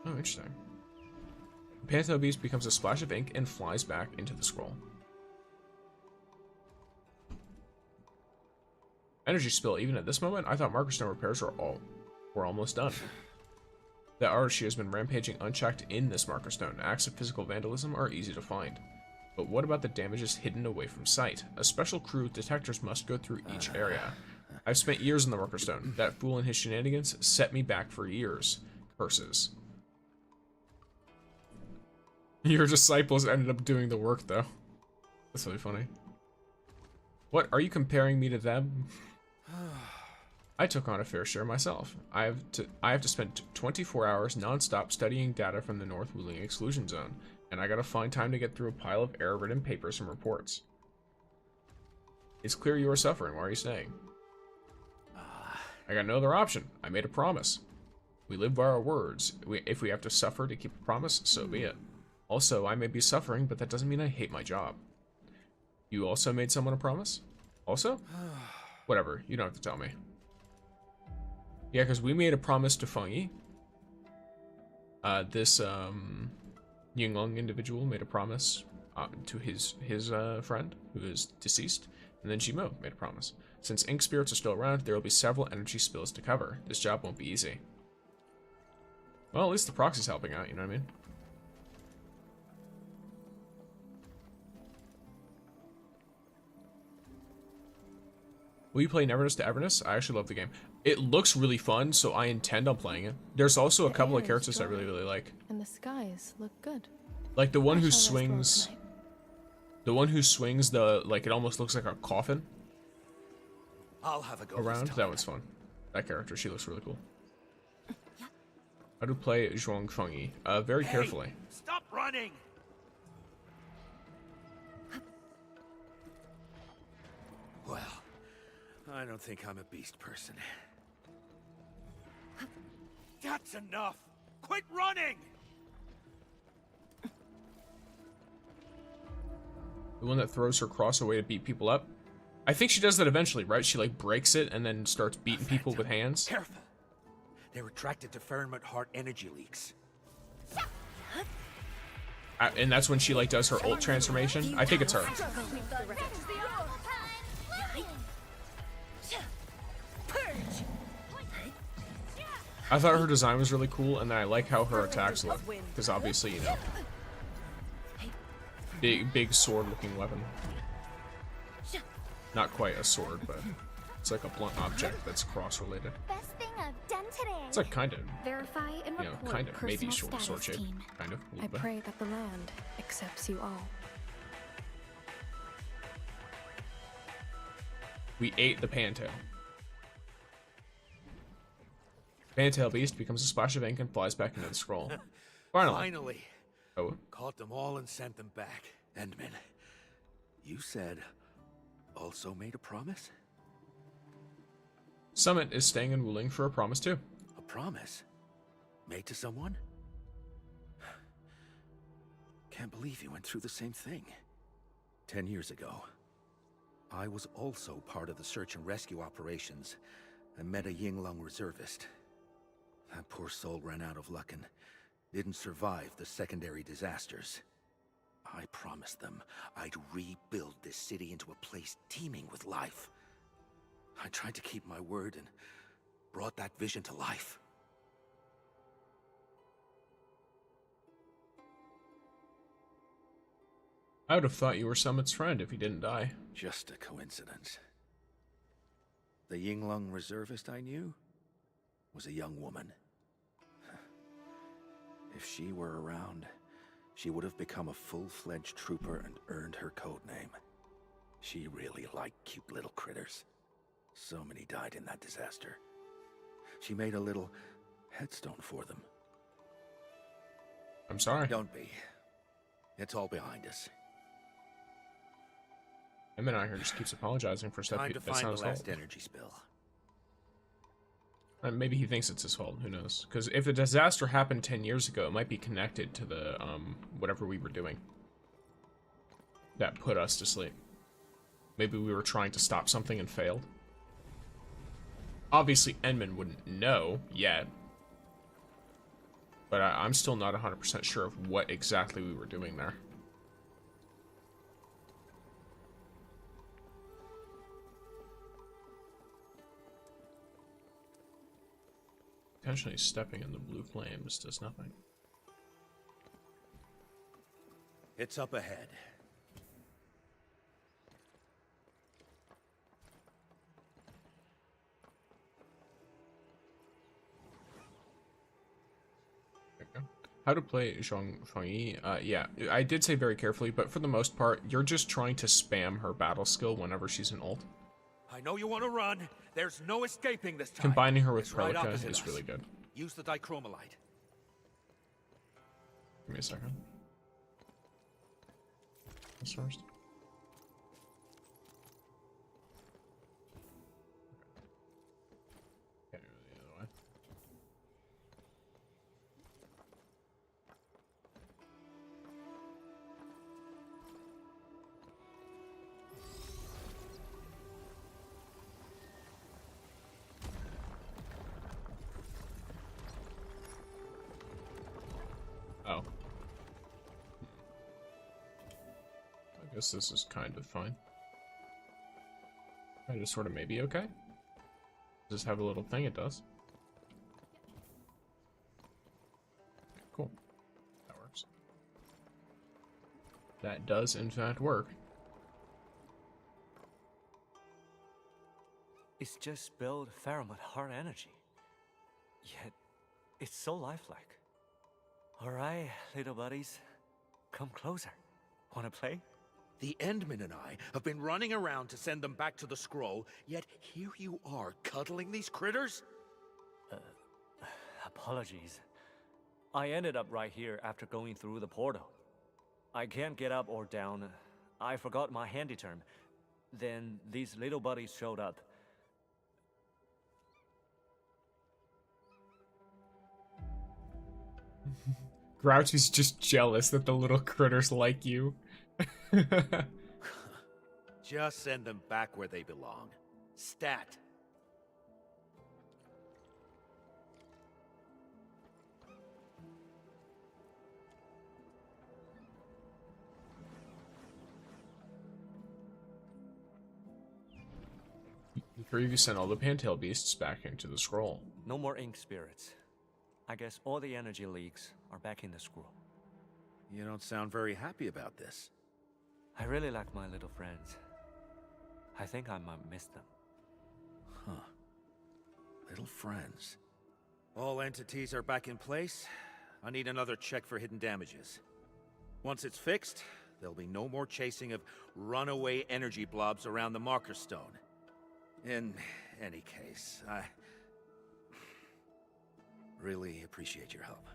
Oh, interesting. The pantail beast becomes a splash of ink and flies back into the scroll. Energy spill. Even at this moment, I thought Marker Stone repairs were almost done. The Arashi has been rampaging unchecked in this Marker Stone. Acts of physical vandalism are easy to find. But what about the damages hidden away from sight? A special crew of detectors must go through each area. I've spent years in the Marker Stone. That fool and his shenanigans set me back for years. Curses. Your disciples ended up doing the work, though. That's really funny. What, are you comparing me to them? I took on a fair share myself. I have to spend 24 hours non-stop studying data from the North Wuling exclusion zone, and I gotta find time to get through a pile of error-ridden papers and reports. It's clear you are suffering. Why are you staying? I got no other option. I made a promise. We live by our words. If we have to suffer to keep a promise, so be it. Also, I may be suffering, but that doesn't mean I hate my job. You also made someone a promise? Also? Whatever, you don't have to tell me. Yeah, because we made a promise to Fangyi. This Yinglong individual made a promise to his friend, who is deceased, and then Shimo made a promise. Since ink spirits are still around, there will be several energy spills to cover. This job won't be easy. Well, at least the proxy's helping out, you know what I mean? Will you play Neverness to Everness? I actually love the game. It looks really fun, so I intend on playing it. There's also a couple of characters I really, really like. And the skies look good. Like the one who swings... The one who swings the, like, it almost looks like a coffin. I'll have a go Around. That one's fun. That character, she looks really cool. How to play Zhuang Fangyi? Very carefully. Stop running! Well, I don't think I'm a beast person. That's enough! Quit running! The one that throws her cross away to beat people up? I think she does that eventually, right? She like breaks it and then starts beating people with hands. Careful! They're attracted to Fahrenheit heart energy leaks. And that's when she like does her ult transformation. I think it's her. I thought her design was really cool, and then I like how her attacks look, because obviously, you know, big sword-looking weapon. Not quite a sword, but it's like a blunt object that's cross-related. Best thing I've done today. It's like kind of, Verify and you know, report kind of, maybe personal sword status shape, team. kind of. A I little bit. pray that the land accepts you all. We ate the pantail. Pantail beast becomes a splash of ink and flies back into the scroll. Finally. Oh. Caught them all and sent them back. Endman, you said also made a promise? Summit is staying in Wuling for a promise too. A promise? Made to someone? Can't believe you went through the same thing. 10 years ago, I was also part of the search and rescue operations and met a Yinglong reservist. That poor soul ran out of luck and didn't survive the secondary disasters. I promised them I'd rebuild this city into a place teeming with life. I tried to keep my word and brought that vision to life. I would have thought you were Summit's friend if he didn't die. Just a coincidence. The Yinglong reservist I knew was a young woman. If she were around, she would have become a full-fledged trooper and earned her code name. She really liked cute little critters. So many died in that disaster. She made a little headstone for them. I'm sorry. Don't be. It's all behind us. Emma out here just keeps apologizing for stuff Time to that's find not the his fault. last energy spill. Maybe he thinks it's his fault. Who knows? Because if the disaster happened 10 years ago, it might be connected to the whatever we were doing that put us to sleep. Maybe we were trying to stop something and failed. Obviously, Endman wouldn't know yet, but I'm still not 100% sure of what exactly we were doing there. Potentially stepping in the blue flames does nothing. It's up ahead. How to play Zhuang Fangyi? Yeah, I did say very carefully, but for the most part, you're just trying to spam her battle skill whenever she's in ult. I know you want to run. There's no escaping this time. Combining her with It's right Prelica opposite is us. really good. Use the dichromolite. Give me a second. This first. Can't do it the other way. Oh. I guess this is kind of fine. Kind of sort of maybe okay. Just have a little thing it does. Cool. That works. That does in fact work. It's just spilled pheromone hard energy. Yet, it's so lifelike. Alright, little buddies. Come closer. Wanna play? The Endmen and I have been running around to send them back to the scroll, yet here you are cuddling these critters? Apologies. I ended up right here after going through the portal. I can't get up or down. I forgot my handy term. Then these little buddies showed up. Grouchy's just jealous that the little critters like you. Just send them back where they belong. Stat. The three of you sent all the Pantail beasts back into the scroll. No more ink spirits. I guess all the energy leaks are back in the scroll. You don't sound very happy about this. I really like my little friends. I think I might miss them. Huh. Little friends. All entities are back in place. I need another check for hidden damages. Once it's fixed, there'll be no more chasing of runaway energy blobs around the marker stone. In any case, I really appreciate your help.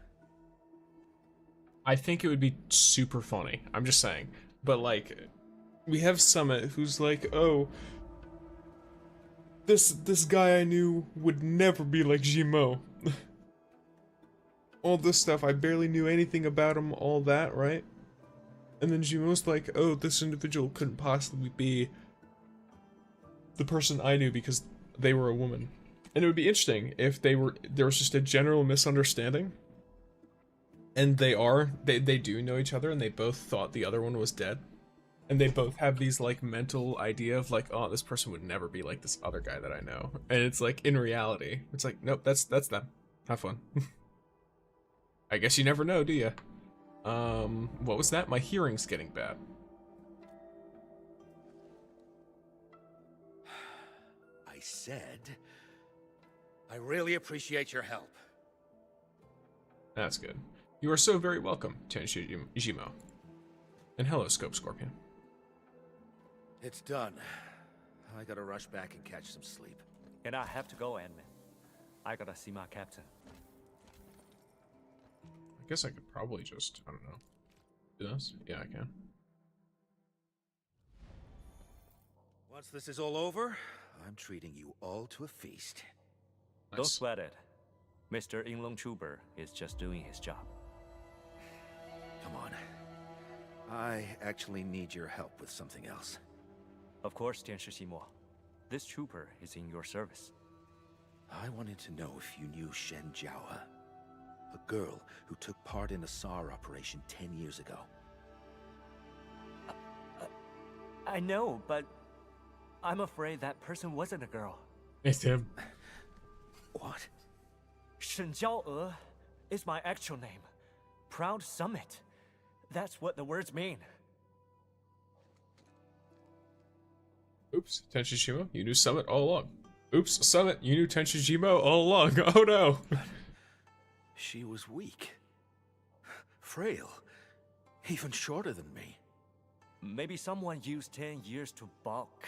I think it would be super funny. I'm just saying. But like, we have Summit who's like, oh, this guy I knew would never be like Jimo. All this stuff, I barely knew anything about him, all that, right? And then Jimo's like, oh, this individual couldn't possibly be the person I knew because they were a woman. And it would be interesting if there was just a general misunderstanding. And they do know each other and they both thought the other one was dead. And they both have these like mental idea of like, oh, this person would never be like this other guy that I know. And it's like, in reality, it's like, nope, that's them. Have fun. I guess you never know, do you? What was that? My hearing's getting bad. I said, I really appreciate your help. That's good. You are so very welcome, Tenshi Jimo. And hello, Scope Scorpion. It's done. I gotta rush back and catch some sleep. And I have to go, Admin. I gotta see my captain. I guess I could probably just, I don't know, do this? Yeah, I can. Once this is all over, I'm treating you all to a feast. Nice. Don't sweat it. Mr. vtuber is just doing his job. Come on. I actually need your help with something else. Of course, Tianshi. This trooper is in your service. I wanted to know if you knew Shen Jiaohe, a girl who took part in a SAR operation 10 years ago. I know, but I'm afraid that person wasn't a girl. It's him. What? Shen Jiaohe is my actual name. Proud Summit. That's what the words mean. Oops, Tenshi Jimo, you knew Summit all along. Oops, Summit, you knew Tenshi Jimo all along. Oh no. She was weak. Frail. Even shorter than me. Maybe someone used 10 years to bulk.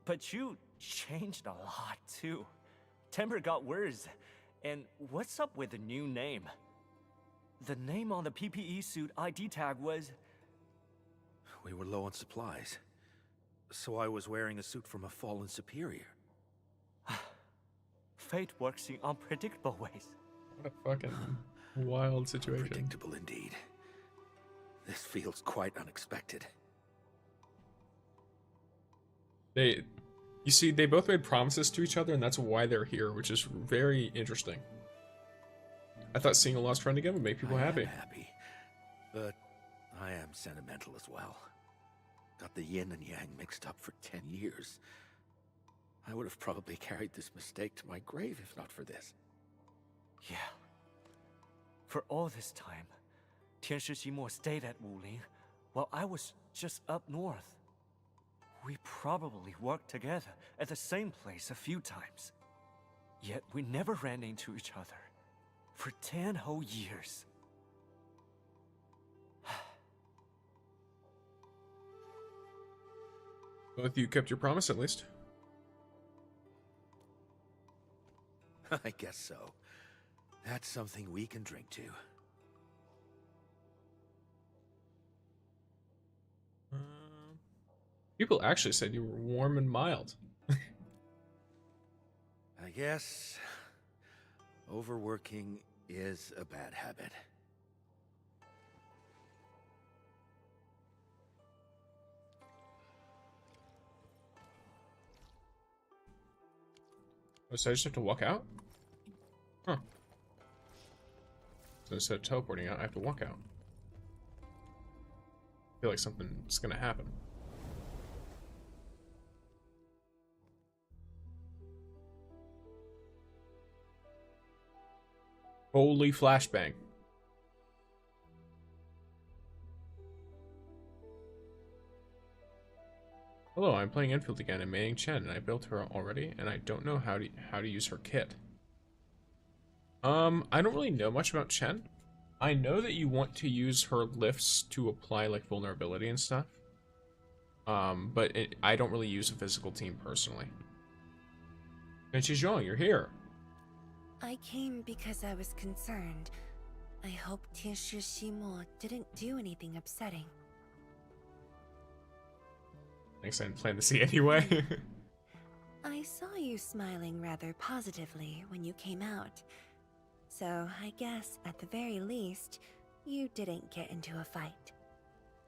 But you changed a lot too. Temper got worse. And what's up with the new name? The name on the PPE suit ID tag was... We were low on supplies. So I was wearing a suit from a fallen superior. Fate works in unpredictable ways. What a fucking wild situation. Predictable indeed. This feels quite unexpected. You see, they both made promises to each other, and that's why they're here, which is very interesting. I thought seeing a lost friend again would make people happy. I'm happy, but I am sentimental as well. Got the yin and yang mixed up for 10 years. I would have probably carried this mistake to my grave if not for this. Yeah. For all this time, Tianshi Ximo stayed at Wuling, while I was just up north. We probably worked together at the same place a few times. Yet we never ran into each other. For 10 whole years. Both of you kept your promise, at least. I guess so. That's something we can drink to. People actually said you were warm and mild. I guess overworking is a bad habit. Oh, so I just have to walk out? Huh. So instead of teleporting out, I have to walk out. I feel like something's gonna happen. Holy flashbang. Hello, I'm playing Endfield again and manning Chen, and I built her already, and I don't know how to use her kit. I don't really know much about Chen. I know that you want to use her lifts to apply like vulnerability and stuff. But I don't really use a physical team personally. And she's Zhuang, you're here. I came because I was concerned. I hope Tianshi Ximo didn't do anything upsetting. Thanks, I didn't plan to see anyway. I saw you smiling rather positively when you came out. So I guess, at the very least, you didn't get into a fight.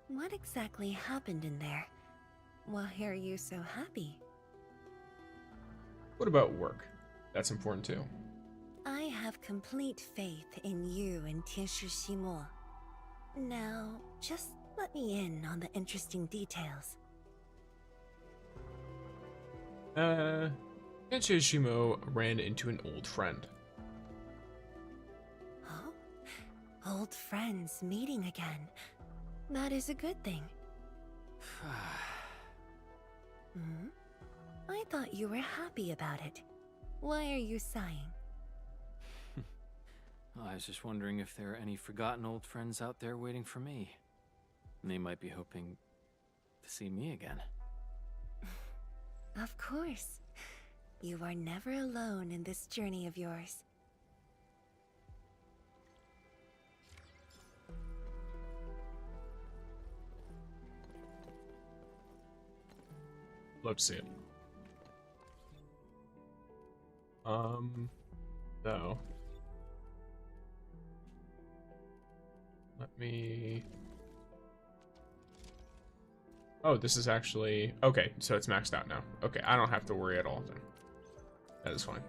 What exactly happened in there? Why are you so happy? What about work? That's important too. I have complete faith in you and Tianshi Ximo. Now, just let me in on the interesting details. Tianshi Ximo ran into an old friend. Oh? Old friends meeting again. That is a good thing. Hmm? I thought you were happy about it. Why are you sighing? I was just wondering if there are any forgotten old friends out there waiting for me. They might be hoping to see me again. Of course. You are never alone in this journey of yours. Love to see it. So. Let me... Oh, this is actually... Okay, so it's maxed out now. Okay, I don't have to worry at all then. That is fine.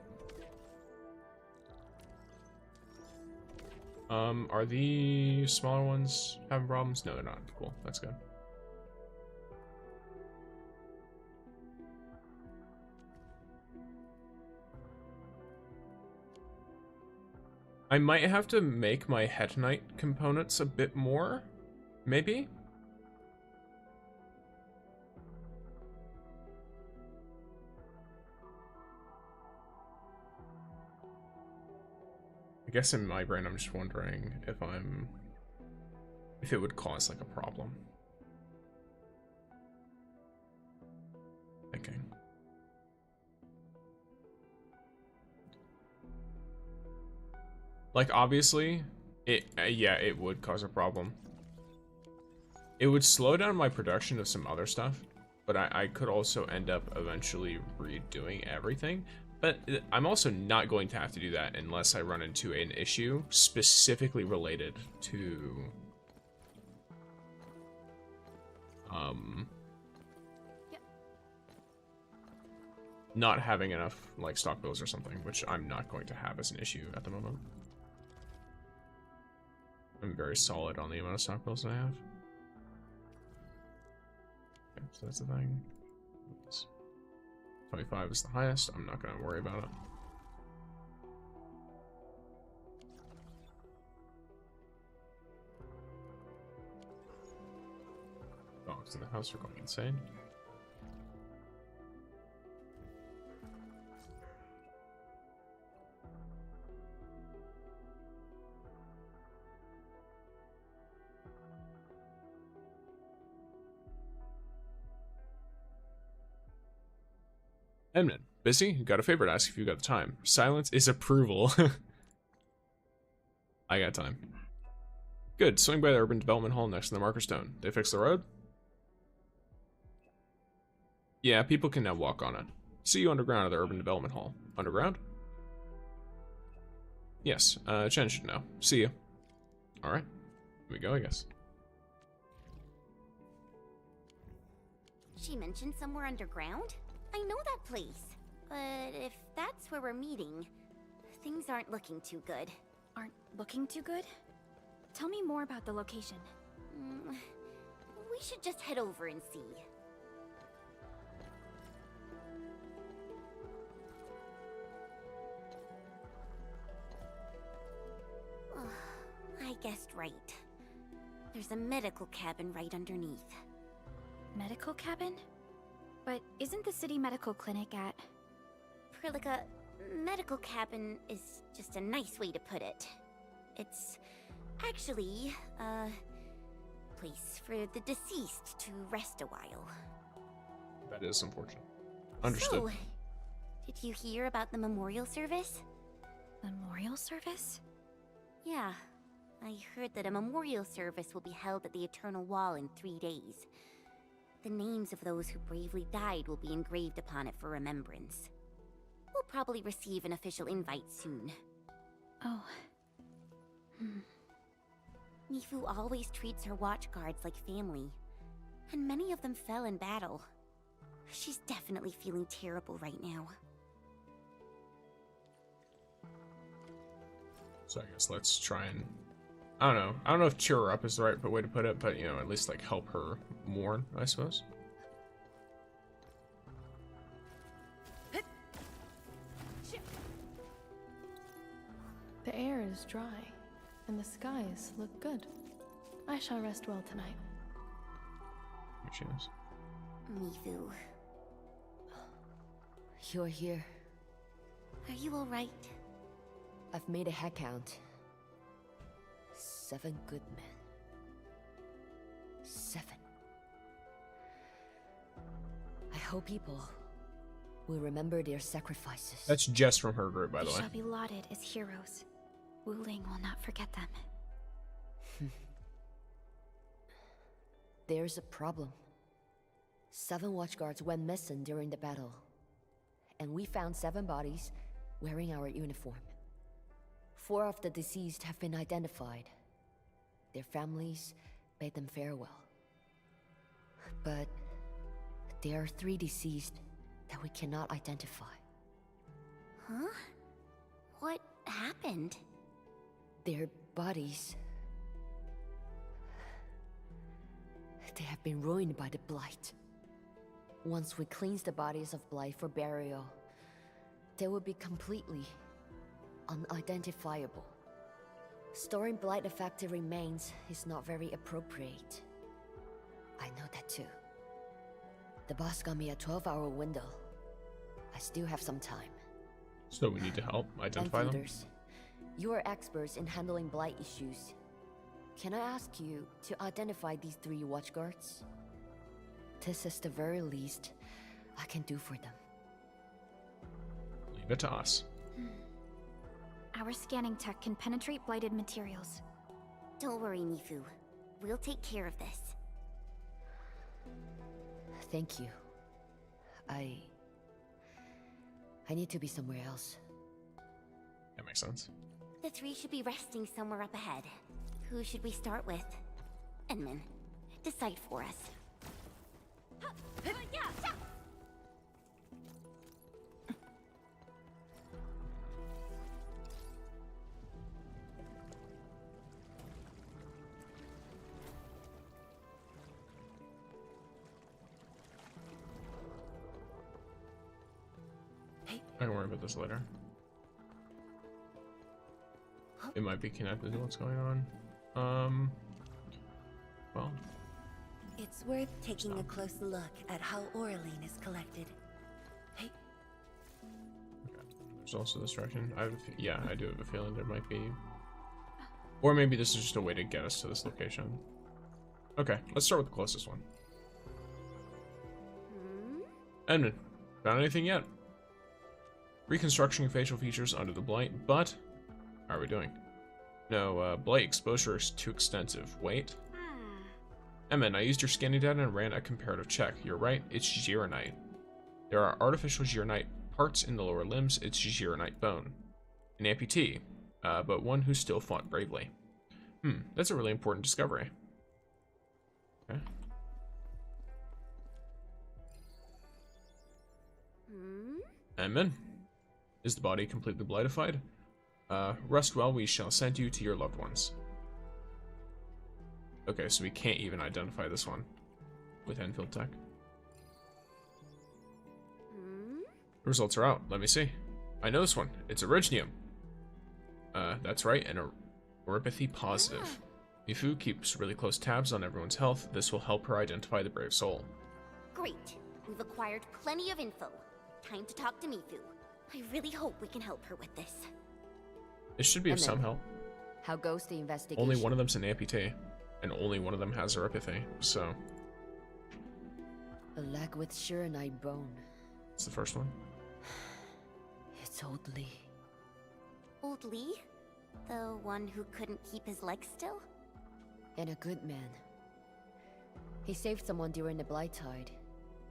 Are the smaller ones having problems? No, they're not. Cool, that's good. I might have to make my Head Knight components a bit more, maybe? I guess in my brain I'm just wondering if it would cause like a problem. Thinking. Like, obviously, yeah, it would cause a problem. It would slow down my production of some other stuff, but I could also end up eventually redoing everything. But I'm also not going to have to do that unless I run into an issue specifically related to... not having enough, like, stock bills or something, which I'm not going to have as an issue at the moment. I'm very solid on the amount of stockpiles I have. Okay, so that's the thing. 25 is the highest. I'm not gonna worry about it. Dogs in the house are going insane. Edmund, busy? Got a favor to ask if you got the time. Silence is approval. I got time. Good. Swing by the Urban Development Hall next to the marker stone. They fixed the road? Yeah, people can now walk on it. See you underground at the Urban Development Hall. Underground? Yes, Chen should know. See you. Alright. Here we go, I guess. She mentioned somewhere underground? I know that place. But if that's where we're meeting, things aren't looking too good. Aren't looking too good? Tell me more about the location. We should just head over and see. I guessed right. There's a medical cabin right underneath. Medical cabin? But isn't the city medical clinic at... Prilika, medical cabin is just a nice way to put it. It's actually a place for the deceased to rest a while. That is unfortunate. Understood. So, did you hear about the memorial service? Memorial service? Yeah. I heard that a memorial service will be held at the Eternal Wall in 3 days. The names of those who bravely died will be engraved upon it for remembrance. We'll probably receive an official invite soon. Oh. Mifu always treats her watch guards like family, and many of them fell in battle. She's definitely feeling terrible right now. So I guess let's try and... I don't know if cheer her up is the right way to put it, but, you know, at least, like, help her mourn, I suppose. The air is dry, and the skies look good. I shall rest well tonight. Here she is. Mifu. You're here. Are you alright? I've made a head count. 7 good men. 7. I hope people will remember their sacrifices. That's just from her group, by the They way. shall be lauded as heroes. Wu Ling will not forget them. There's a problem. 7 watchguards went missing during the battle. And we found 7 bodies wearing our uniform. 4 of the deceased have been identified. Their families bade them farewell. But there are 3 deceased that we cannot identify. Huh? What happened? Their bodies... they have been ruined by the Blight. Once we cleanse the bodies of Blight for burial, they will be completely unidentifiable. Storing Blight-affected remains is not very appropriate. I know that too. The boss got me a 12-hour window. I still have some time. So we need to help identify them? Endfielders, you are experts in handling Blight issues. Can I ask you to identify these 3 watchguards? This is the very least I can do for them. Leave it to us. Our scanning tech can penetrate blighted materials. Don't worry, Mifu. We'll take care of this. Thank you. I need to be somewhere else. That makes sense. The 3 should be resting somewhere up ahead. Who should we start with? Edmund, decide for us. I can worry about this later. It might be connected to what's going on. Well. It's worth taking a close look at how Oraline is collected. Hey. Okay. There's also this direction. Yeah, I do have a feeling there might be. Or maybe this is just a way to get us to this location. Okay, let's start with the closest one. Edmund, found anything yet? Reconstructing facial features under the blight, but how are we doing? No, blight exposure is too extensive. Wait. Edmund, I used your scanning data and ran a comparative check. You're right, it's Gironite. There are artificial Gironite parts in the lower limbs. It's Gironite bone. An amputee, but one who still fought bravely. That's a really important discovery. Okay. Edmund, is the body completely blightified? Rest well, we shall send you to your loved ones. Okay, so we can't even identify this one with Endfield tech. The results are out. Let me see. I know this one. It's Originium. That's right, and a Oripathy positive. Mifu keeps really close tabs on everyone's health. This will help her identify the brave soul. Great. We've acquired plenty of info. Time to talk to Mifu. I really hope we can help her with this. It should be of some help. How goes the investigation? Only one of them's an amputee, and only one of them has Oripathy, so... A leg with Gironite bone. It's the first one. It's Old Lee. Old Lee? The one who couldn't keep his legs still? And a good man. He saved someone during the blight tide,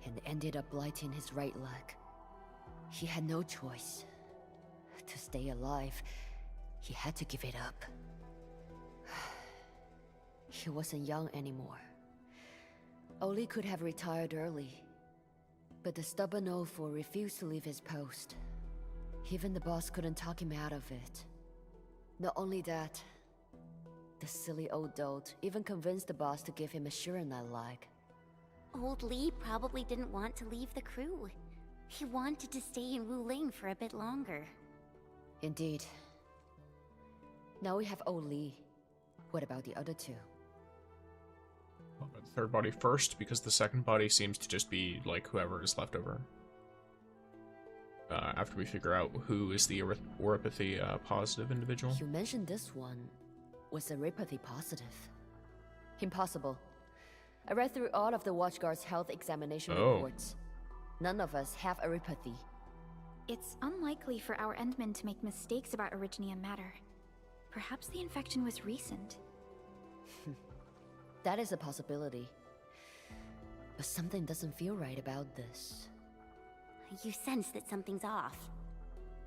and ended up blighting his right leg. He had no choice. To stay alive, he had to give it up. He wasn't young anymore. Oli could have retired early, but the stubborn Ofu refused to leave his post. Even the boss couldn't talk him out of it. Not only that, the silly old dolt even convinced the boss to give him a Gironite leg. Old Lee probably didn't want to leave the crew. He wanted to stay in Wuling for a bit longer. Indeed. Now we have Old Lee. What about the other two? I'll put the third body first, because the second body seems to just be, like, whoever is left over. After we figure out who is the Oripathy positive individual. You mentioned this one was Oripathy positive. Impossible. I read through all of the Watchguard's health examination reports. None of us have Oripathy. It's unlikely for our Endmen to make mistakes about Originium matter. Perhaps the infection was recent. That is a possibility. But something doesn't feel right about this. You sense that something's off.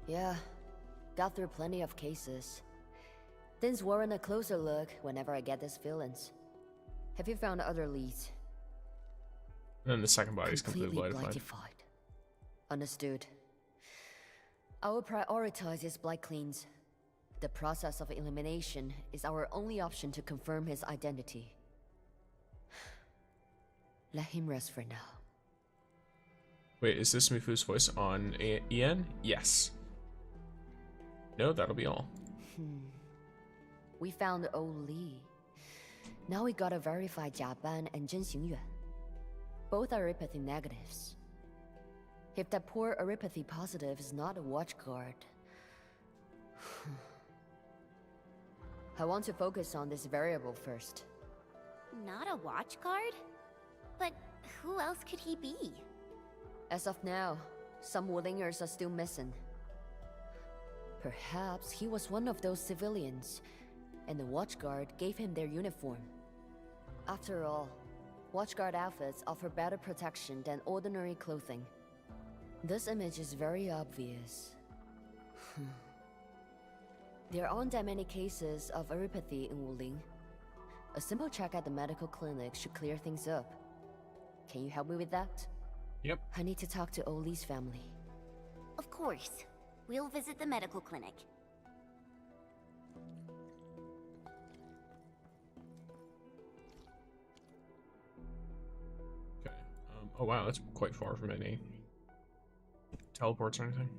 Yeah, got through plenty of cases. Things warrant a closer look whenever I get these feelings. Have you found other leads? And then the second body is completely blightified. Understood. I will prioritize his blight cleans. The process of elimination is our only option to confirm his identity. Let him rest for now. Wait, is this Mifu's voice on EN? Yes. No, that'll be all. We found Old Lee. Now we gotta verify Jia Ban and Zhen Xingyuan. Both are Oripathy negatives. If that poor Oripathy positive is not a Watchguard... I want to focus on this variable first. Not a Watchguard? But who else could he be? As of now, some Wulingers are still missing. Perhaps he was one of those civilians, and the Watchguard gave him their uniform. After all, Watchguard outfits offer better protection than ordinary clothing. This image is very obvious. There aren't that many cases of Oripathy in Wuling. A simple check at the medical clinic should clear things up. Can you help me with that? Yep. I need to talk to Oli's family. Of course. We'll visit the medical clinic. Okay. Oh wow, that's quite far from any teleports or anything.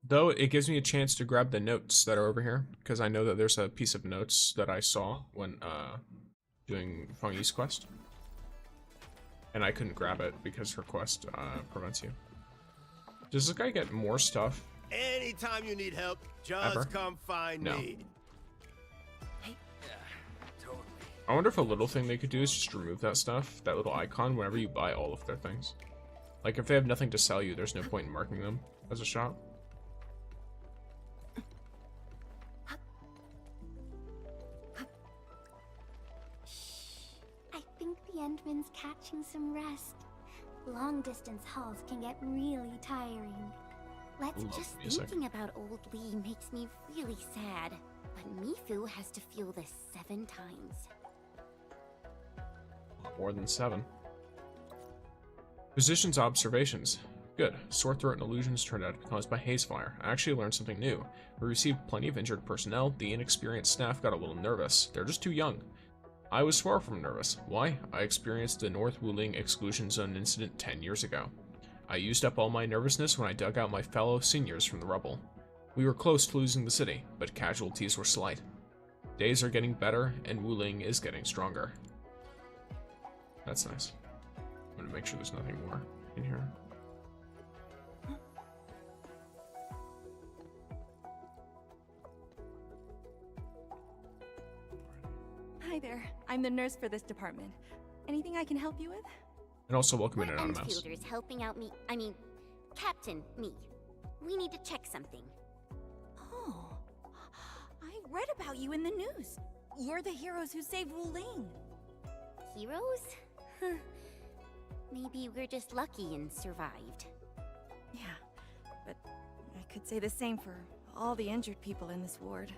Though it gives me a chance to grab the notes that are over here, because I know that there's a piece of notes that I saw when doing Fangyi's quest. And I couldn't grab it because her quest prevents you. Does this guy get more stuff? Anytime you need help, just come find me. I wonder if a little thing they could do is just remove that stuff, that little icon, whenever you buy all of their things. Like, if they have nothing to sell you, there's no point in marking them as a shop. I think the Endman's catching some rest. Long-distance hauls can get really tiring. Thinking about old Lee makes me really sad. But Mifu has to feel this 7 times. More than 7. Physician's observations. Good. Sore throat and illusions turned out to be caused by haze fire. I actually learned something new. We received plenty of injured personnel. The inexperienced staff got a little nervous. They're just too young. I was far from nervous. Why? I experienced the North Wuling exclusion zone incident 10 years ago. I used up all my nervousness when I dug out my fellow seniors from the rubble. We were close to losing the city, but casualties were slight. Days are getting better, and Wuling is getting stronger. That's nice. I'm gonna make sure there's nothing more in here. Hi there. I'm the nurse for this department. Anything I can help you with? And also welcome in Anonymous. Enfielders helping out me. I mean, Captain, me. We need to check something. Oh, I read about you in the news. You're the heroes who saved Wuling. Heroes? Maybe we're just lucky and survived. Yeah, but I could say the same for all the injured people in this ward.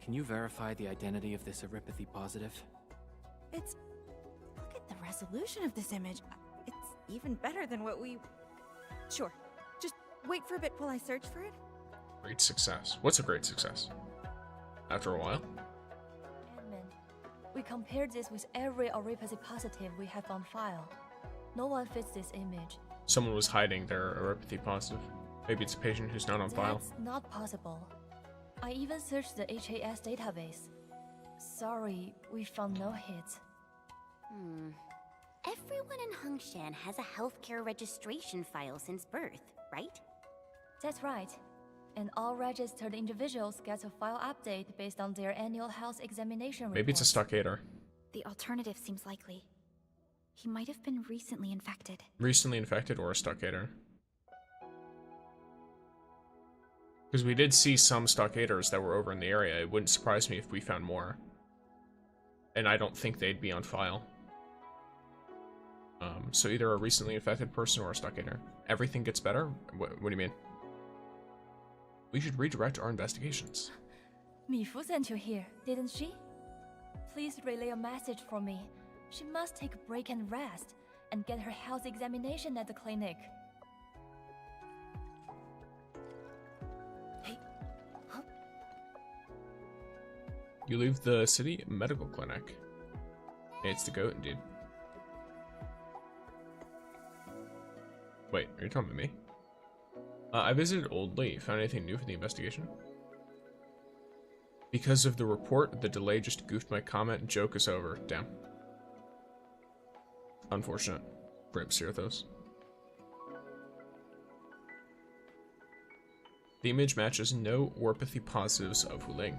Can you verify the identity of this Aripathy positive? It's... Look at the resolution of this image. It's even better than what we... Sure. Just wait for a bit while I search for it. Great success. What's a great success? After a while? We compared this with every Aripathy positive we have on file. No one fits this image. Someone was hiding their Aripathy positive. Maybe it's a patient who's not on file. That's not possible. I even searched the HAS database. Sorry, we found no hits. Everyone in Hengshan has a healthcare registration file since birth, right? That's right. And all registered individuals get a file update based on their annual health examination report. Maybe it's a stockader. The alternative seems likely. He might have been recently infected. Recently infected or a stockader? Because we did see some stockaders that were over in the area. It wouldn't surprise me if we found more. And I don't think they'd be on file. So either a recently infected person or a stockader. Everything gets better? What do you mean? We should redirect our investigations. Mifu sent you here, didn't she? Please relay a message for me. She must take a break and rest, and get her health examination at the clinic. Hey. Huh? You leave the city medical clinic. It's the goat, indeed. Wait, are you talking about me? I visited Old Lee. Found anything new for the investigation? Because of the report, the delay just goofed my comment. Joke is over. Damn. Unfortunate. Rip Sirthos. The image matches no Warpathy positives of Wuling.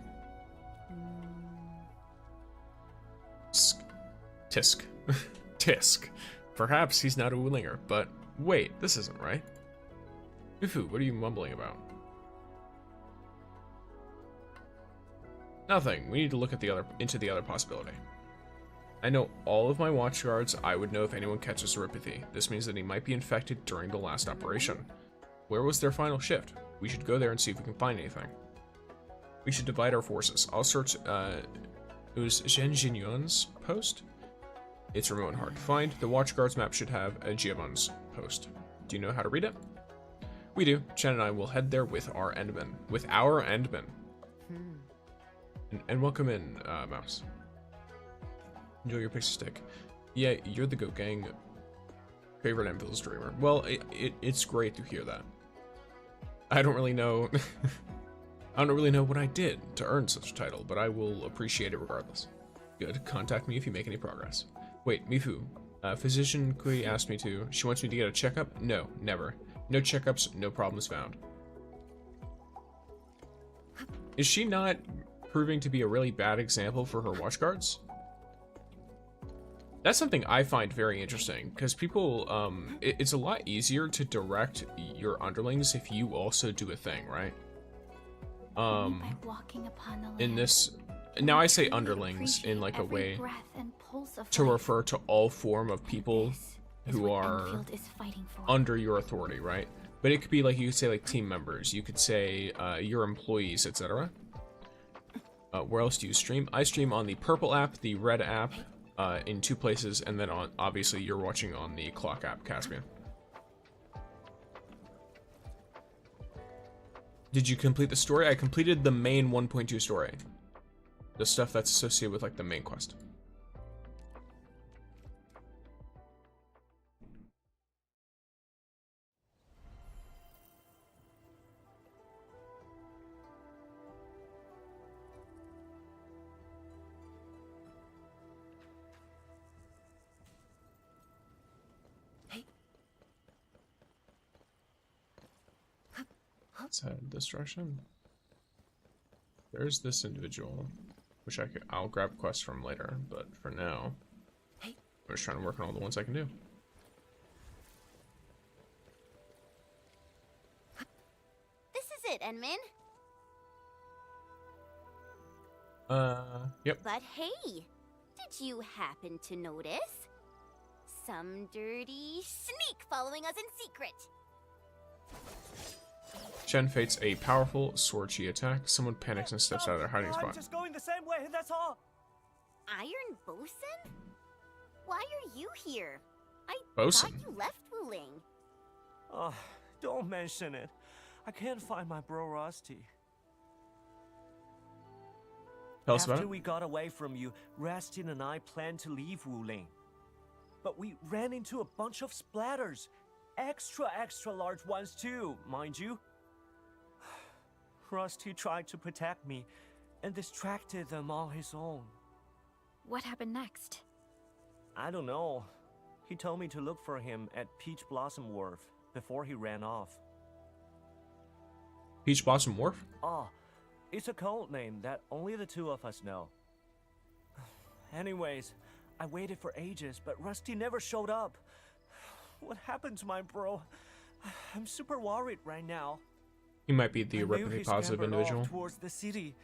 Tisk. Tisk. Perhaps he's not a Wulinger, but wait, this isn't right. Mifu, what are you mumbling about? Nothing. We need to look at into the other possibility. I know all of my watchguards. I would know if anyone catches Aripathy. This means that he might be infected during the last operation. Where was their final shift? We should go there and see if we can find anything. We should divide our forces. I'll search it was Zhen Jinyuan's post. It's remote and hard to find. The watchguards map should have a Jiabon's post. Do you know how to read it? We do. Chen and I will head there with our Endman. With our Endman. And welcome in, Mouse. Enjoy your pixie stick. Yeah, you're the Goat Gang favorite Endville's dreamer. Well, it's great to hear that. I don't really know. I don't really know what I did to earn such a title, but I will appreciate it regardless. Good. Contact me if you make any progress. Wait, Mifu. Physician Kui asked me to. She wants me to get a checkup? No, never. No checkups, no problems found. Is she not proving to be a really bad example for her watchguards? That's something I find very interesting, because people, it's a lot easier to direct your underlings if you also do a thing, right? In this, now I say underlings in like a way to refer to all form of people who are under your authority, right? But it could be like, you could say like team members, you could say your employees, etc. Where else do you stream? I stream on the purple app, the red app, in 2 places, and then on, obviously you're watching on the clock app, Caspian. Did you complete the story? I completed the main 1.2 story. The stuff that's associated with like the main quest. Let's head this direction. There's this individual, which I'll grab quests from later, but for now, I'm just trying to work on all the ones I can do. This is it, Enmin. Yep. But hey, did you happen to notice some dirty sneak following us in secret? Chen fates a powerful sword chi attack. Someone panics and steps out of their hiding spot. I'm just going the same way, that's all. Iron Bosun? Why are you here? I Bosun? thought you left Wuling. Oh, don't mention it. I can't find my bro Rusty. Tell us about After it. we got away from you, Rastin and I planned to leave Wuling. But we ran into a bunch of splatters. Extra large ones too, mind you. Rusty tried to protect me and distracted them on his own. What happened next? I don't know. He told me to look for him at Peach Blossom Wharf before he ran off. Peach Blossom Wharf? Oh, it's a code name that only the 2 of us know. Anyways, I waited for ages, but Rusty never showed up. What happened to my bro? I'm super worried right now. He might be the I knew irreparably he positive scampered individual. off towards the city.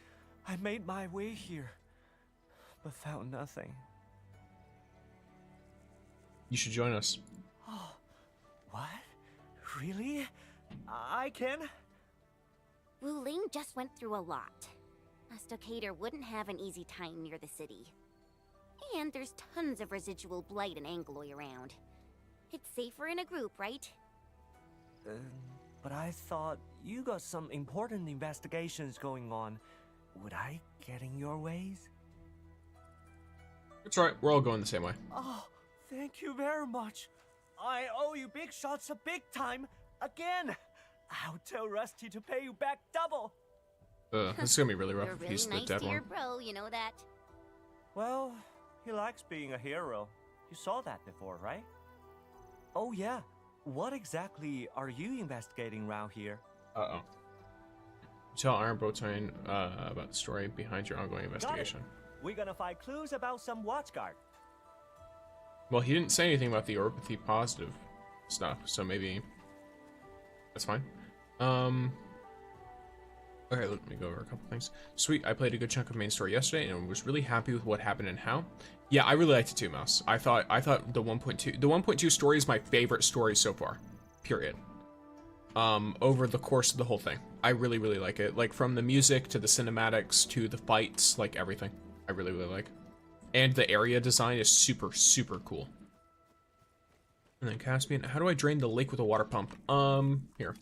I made my way here, but found nothing. You should join us. Oh, what? Really? I can? Wuling just went through a lot. A stockader wouldn't have an easy time near the city. And there's tons of residual blight and Angloy around. It's safer in a group, right? But I thought you got some important investigations going on. Would I get in your ways? That's right, we're all going the same way. Oh, thank you very much. I owe you big shots a big time again. I'll tell Rusty to pay you back double. This is gonna be really rough You're if really he's the nice dead to your one. bro, you know that? Well, he likes being a hero. You saw that before, right? Oh yeah. What exactly are you investigating around here? Uh-oh. Tell Iron Bowtine about the story behind your ongoing investigation. We're gonna find clues about some watchguard. Well, he didn't say anything about the orpathy positive stuff, so maybe that's fine. Okay, let me go over a couple things. Sweet, I played a good chunk of main story yesterday and was really happy with what happened and how. Yeah, I really liked it too, Mouse. I thought the 1.2 story is my favorite story so far. Period. Over the course of the whole thing. I really like it. Like from the music to the cinematics to the fights, like everything. I really like. And the area design is super cool. And then Caspian, how do I drain the lake with a water pump? Here.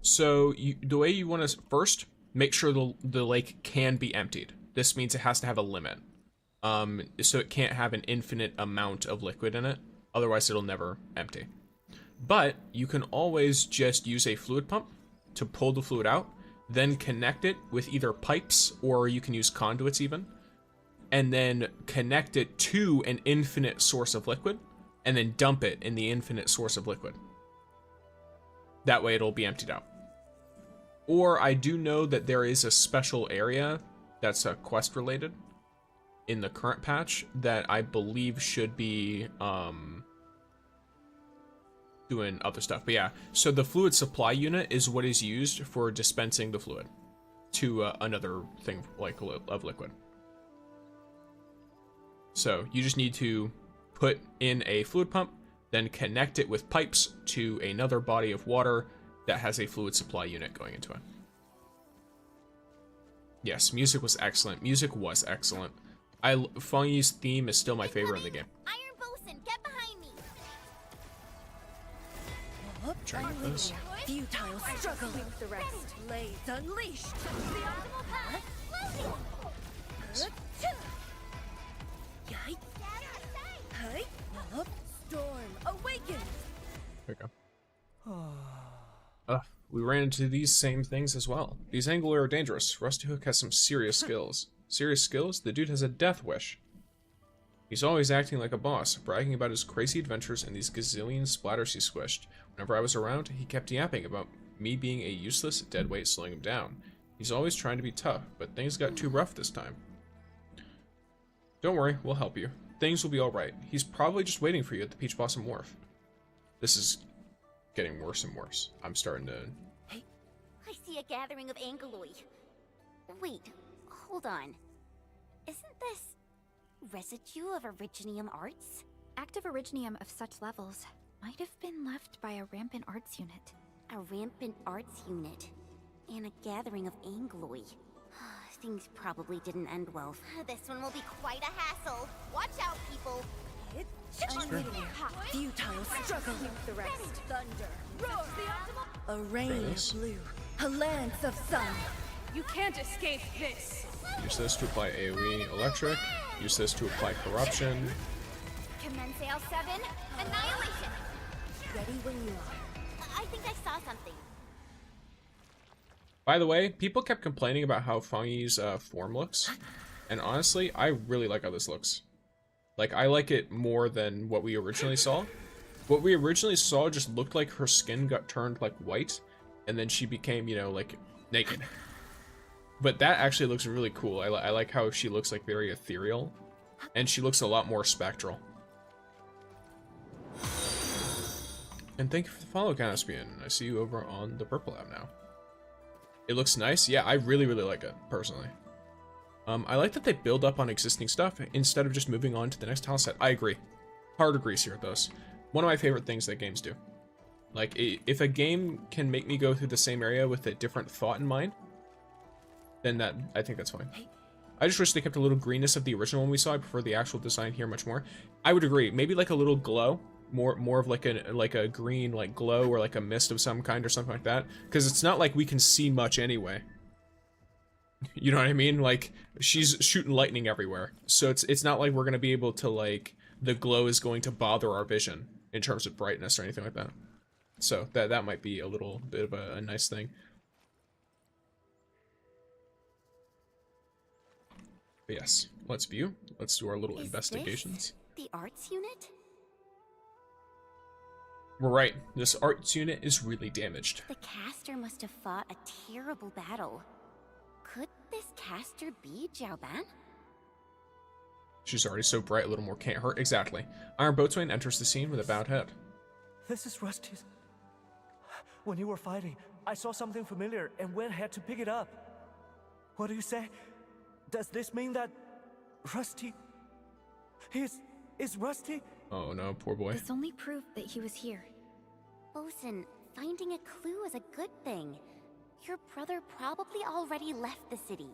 So the way you want to first make sure the lake can be emptied. This means it has to have a limit. So it can't have an infinite amount of liquid in it. Otherwise it'll never empty. But you can always just use a fluid pump to pull the fluid out, then connect it with either pipes or you can use conduits even, and then connect it to an infinite source of liquid, and then dump it in the infinite source of liquid. That way it'll be emptied out. Or I do know that there is a special area that's quest related in the current patch that I believe should be doing other stuff. But yeah, so the fluid supply unit is what is used for dispensing the fluid to another thing like of liquid. So you just need to put in a fluid pump, then connect it with pipes to another body of water that has a fluid supply unit going into it. Yes, music was excellent. Music was excellent. Fangyi's theme is still my favorite in the game. Iron Bosun, get behind me. Try to get this. Futile struggle. The rest. Blades unleashed. The optimal path. Yikes. Hey. Storm awakens. There we go. We ran into these same things as well. These Angler are dangerous. Rusty Hook has some serious skills. Serious skills? The dude has a death wish. He's always acting like a boss, bragging about his crazy adventures and these gazillion splatters he squished. Whenever I was around, he kept yapping about me being a useless deadweight slowing him down. He's always trying to be tough, but things got too rough this time. Don't worry, we'll help you. Things will be alright. He's probably just waiting for you at the Peach Blossom Wharf. This is getting worse and worse. I'm starting to... I see a gathering of Angeloi. Wait, hold on. Isn't this residue of Originium arts? Active Originium of such levels might have been left by a rampant arts unit. A rampant arts unit. And a gathering of Angeloi. Things probably didn't end well. This one will be quite a hassle. Watch out, people. Futile struggle. The rest. Thunder. Roar. A rain of blue. A lance of sun. You can't escape this. Use this to apply AoE electric. Use this to apply corruption. Commence L7. Annihilation. Ready when you are. I think I saw something. By the way, people kept complaining about how Fangyi's form looks. And honestly, I really like how this looks. Like, I like it more than what we originally saw. What we originally saw just looked like her skin got turned, like, white. And then she became, you know, like, naked. But that actually looks really cool. I like how she looks, like, very ethereal. And she looks a lot more spectral. And thank you for the follow, Caspian. I see you over on the Purple app now. It looks nice. Yeah, I really, really like it, personally. I like that they build up on existing stuff instead of just moving on to the next tile set. I agree. Hard agrees here, those. One of my favorite things that games do. Like, if a game can make me go through the same area with a different thought in mind, then I think that's fine. I just wish they kept a little greenness of the original one we saw. I prefer the actual design here much more. I would agree. Maybe like a little glow. More of like a green like glow or like a mist of some kind or something like that, because it's not like we can see much anyway. You know what I mean? Like, she's shooting lightning everywhere, so it's not like we're gonna be able to, like, the glow is going to bother our vision in terms of brightness or anything like that. So that might be a little bit of a nice thing. But yes, let's view. Let's do our little investigations. This the arts unit? We're right. This arts unit is really damaged. The caster must have fought a terrible battle. Could this caster be Zhaoban? She's already so bright, a little more can't hurt. Exactly. Iron Boatswain enters the scene with a bowed head. This is Rusty's. When you were fighting, I saw something familiar and went ahead to pick it up. What do you say? Does this mean that Rusty is Rusty? Oh no, poor boy. This only proved that he was here. Bosun, finding a clue is a good thing. Your brother probably already left the city.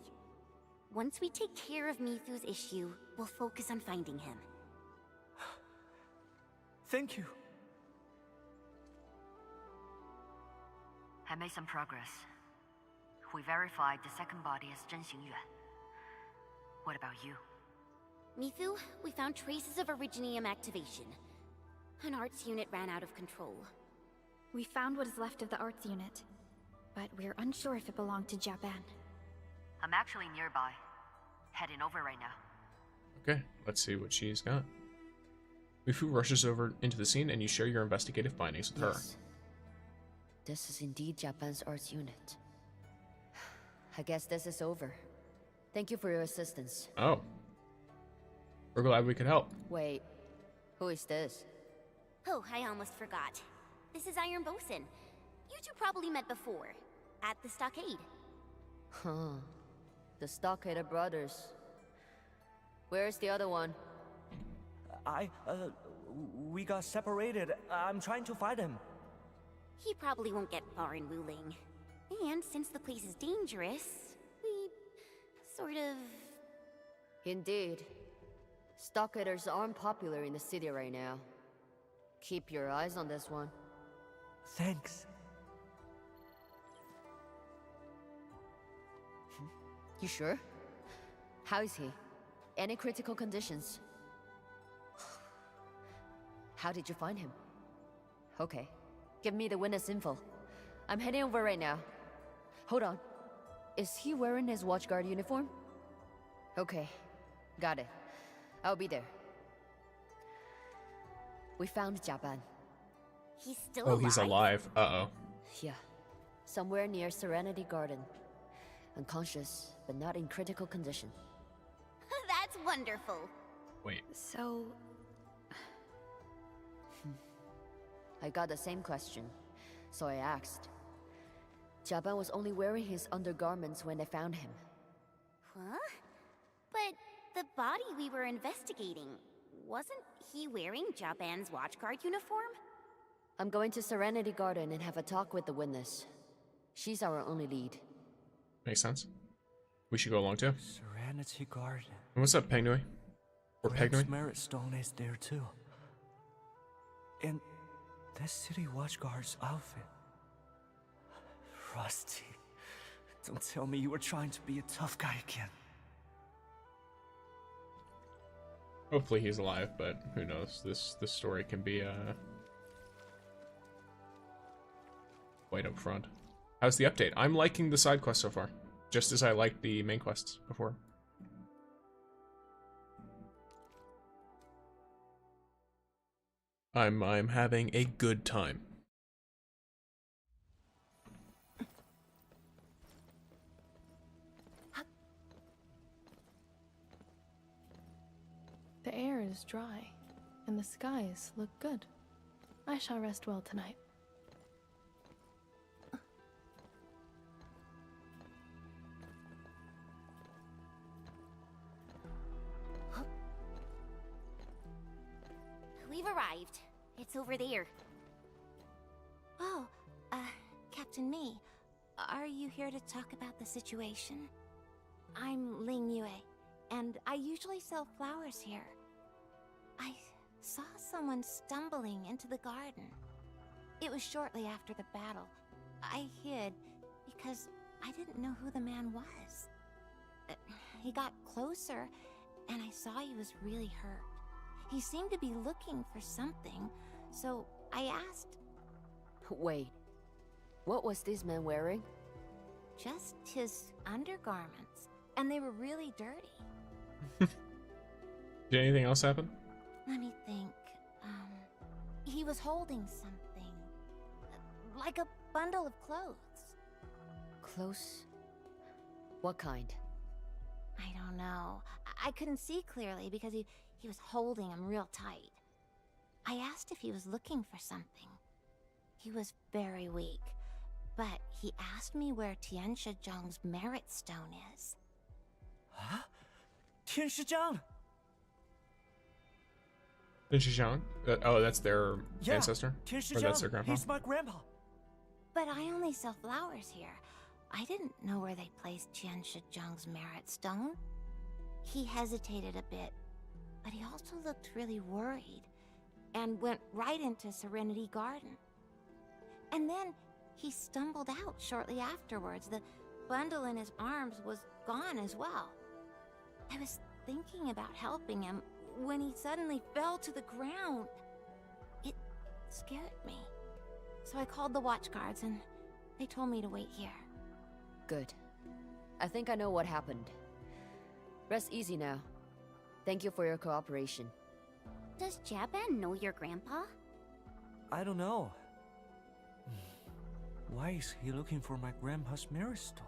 Once we take care of Mithu's issue, we'll focus on finding him. Thank you. I made some progress. We verified the second body as Zhen Xingyuan. What about you? Mithu, we found traces of Originium activation. An arts unit ran out of control. We found what is left of the arts unit. but we're unsure if it belonged to Japan. I'm actually nearby. Heading over right now. Okay, let's see what she's got. Mifu rushes over into the scene and you share your investigative findings with her. Yes. This is indeed Japan's arts unit. I guess this is over. Thank you for your assistance. Oh. We're glad we could help. Wait, who is this? Oh, I almost forgot. This is Iron Bosun. You two probably met before, at the stockade. Huh. The Stockade brothers. Where's the other one? We got separated. I'm trying to find him. He probably won't get far in Wuling. And since the place is dangerous, we sort of... Indeed. Stockaders aren't popular in the city right now. Keep your eyes on this one. Thanks. You sure? How is he? Any critical conditions? How did you find him? Okay. Give me the witness info. I'm heading over right now. Hold on. Is he wearing his watchguard uniform? Okay. Got it. I'll be there. We found Japan. He's still alive? Oh, he's alive. Uh-oh. Yeah. Somewhere near Serenity Garden. Unconscious, but not in critical condition. That's wonderful. Wait. So... I got the same question, so I asked. Japan was only wearing his undergarments when they found him. Huh? But the body we were investigating, wasn't he wearing Japan's watchguard uniform? I'm going to Serenity Garden and have a talk with the witness. She's our only lead. Makes sense. We should go along too. Serenity Garden. And what's up, Pengnui? Or Pengnui? Merit Stone is there too. And this city watchguard's outfit. Rusty, don't tell me you were trying to be a tough guy again. Hopefully he's alive, but who knows? This story can be quite up front. How's the update? I'm liking the side quests so far, just as I liked the main quests before. I'm having a good time. The air is dry, and the skies look good. I shall rest well tonight. We've arrived. It's over there. Oh, Captain Mei, are you here to talk about the situation? I'm Ling Yue, and I usually sell flowers here. I saw someone stumbling into the garden. It was shortly after the battle. I hid because I didn't know who the man was. He got closer, and I saw he was really hurt. He seemed to be looking for something, so I asked. Wait, what was this man wearing? Just his undergarments, and they were really dirty. Did anything else happen? Let me think. He was holding something, like a bundle of clothes. Clothes? What kind? I don't know. I couldn't see clearly because he was holding them real tight. I asked if he was looking for something. He was very weak, but he asked me where Tianshi Zhang's merit stone is. Huh? Tianshi Zhang? Tianshi Zhang? Oh, that's their Yeah, ancestor? Tianshi Or that's Zhang. their grandpa? He's my grandpa. But I only sell flowers here. I didn't know where they placed Tianshi Zhang's merit stone. He hesitated a bit, but he also looked really worried and went right into Serenity Garden. And then he stumbled out shortly afterwards. The bundle in his arms was gone as well. I was thinking about helping him when he suddenly fell to the ground. It scared me. So I called the watch guards and They told me to wait here. Good. I think I know what happened. Rest easy now. Thank you for your cooperation. Does Jaban know your grandpa? I don't know. Why is he looking for my grandpa's mirror stone?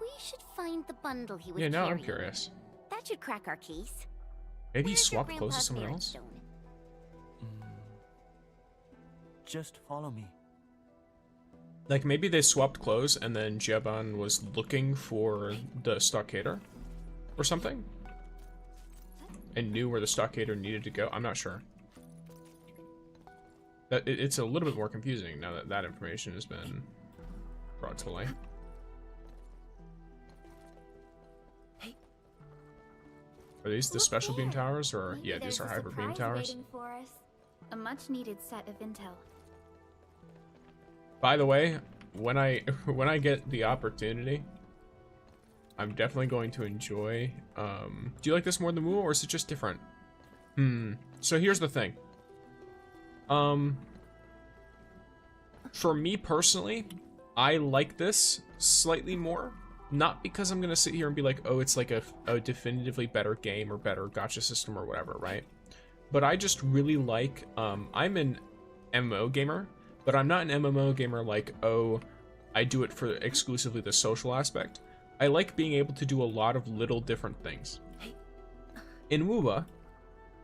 We should find the bundle he was Yeah, now carrying. I'm curious. That should crack our case. Maybe he Where's your swapped clothes with grandpa's someone mirror else? stone? Just follow me. Like, maybe they swapped clothes and then Jaban was looking for the stockader or something? And knew where the stockader needed to go? I'm not sure. It's a little bit more confusing now that that information has been brought to light. Are these the special beam towers, or yeah, these are hyper beam towers? Waiting for us. A much-needed set of intel. By the way, when I get the opportunity, I'm definitely going to enjoy. Do you like this more than Wu, or is it just different? So here's the thing. For me personally, I like this slightly more. Not because I'm gonna sit here and be like, oh, it's like a definitively better game or better gacha system or whatever, right? But I just really like, I'm an MMO gamer, but I'm not an MMO gamer like, oh, I do it for exclusively the social aspect. I like being able to do a lot of little different things. In WoWa,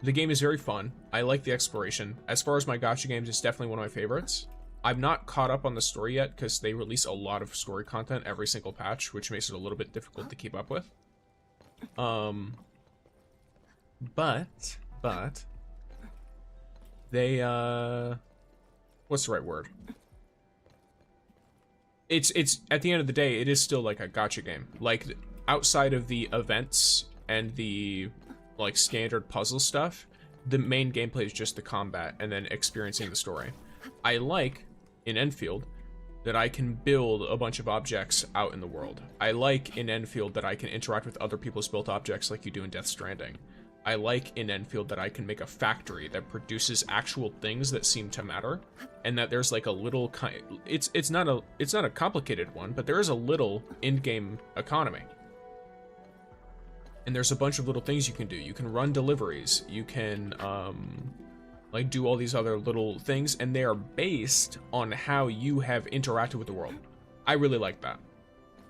the game is very fun. I like the exploration. As far as my gacha games, it's definitely one of my favorites. I'm not caught up on the story yet because they release a lot of story content every single patch, which makes it a little bit difficult to keep up with. But they what's the right word? It's at the end of the day, it is still like a gacha game. Like, outside of the events and the like standard puzzle stuff, the main gameplay is just the combat and then experiencing the story. I like in Endfield that I can build a bunch of objects out in the world. I like in Endfield that I can interact with other people's built objects like you do in Death Stranding. I like in Endfield that I can make a factory that produces actual things that seem to matter, and that there's like a little kind. It's not a complicated one, but there is a little in-game economy. And there's a bunch of little things you can do. You can run deliveries. You can like do all these other little things, and they are based on how you have interacted with the world. I really like that.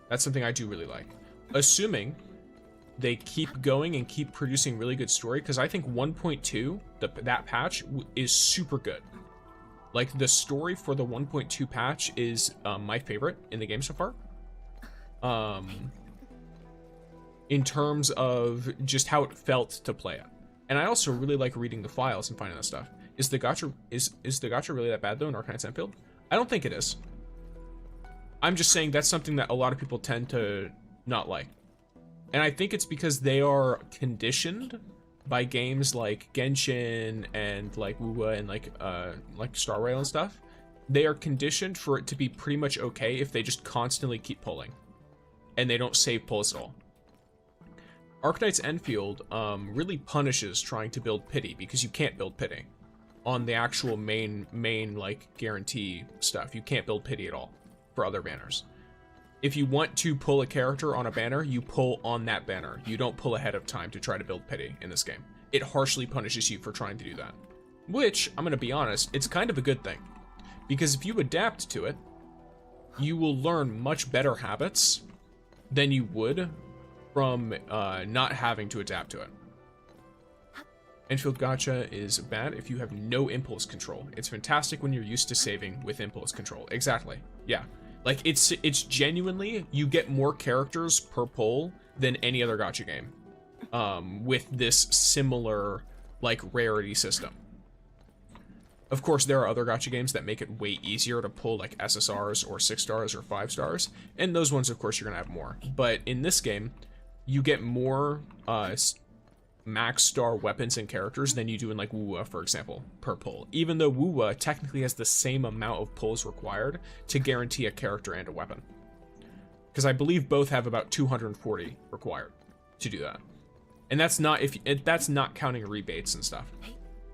That's something I do really like. Assuming they keep going and keep producing really good story, because I think 1.2, that patch, is super good. Like, the story for the 1.2 patch is my favorite in the game so far. In terms of just how it felt to play it. And I also really like reading the files and finding that stuff. Is the gacha really that bad though in Arknights Endfield? I don't think it is. I'm just saying that's something that a lot of people tend to not like. And I think it's because they are conditioned by games like Genshin and like WoWa and like Star Rail and stuff. They are conditioned for it to be pretty much okay if they just constantly keep pulling. And they don't save pulls at all. Arknights Endfield really punishes trying to build pity, because you can't build pity on the actual main like guarantee stuff. You can't build pity at all for other banners. If you want to pull a character on a banner, you pull on that banner. You don't pull ahead of time to try to build pity in this game. It harshly punishes you for trying to do that. Which, I'm gonna be honest, it's kind of a good thing. Because if you adapt to it, you will learn much better habits than you would from not having to adapt to it. Endfield gacha is bad if you have no impulse control. It's fantastic when you're used to saving with impulse control. Exactly. Yeah. Like, it's genuinely, you get more characters per pull than any other gacha game. With this similar, like, rarity system. Of course, there are other gacha games that make it way easier to pull, like, SSRs or 6 stars or 5 stars. And those ones, of course, you're gonna have more. But in this game, you get more max star weapons and characters than you do in like WoWa, for example, per pull. Even though WoWa technically has the same amount of pulls required to guarantee a character and a weapon. Because I believe both have about 240 required to do that. And that's not that's not counting rebates and stuff.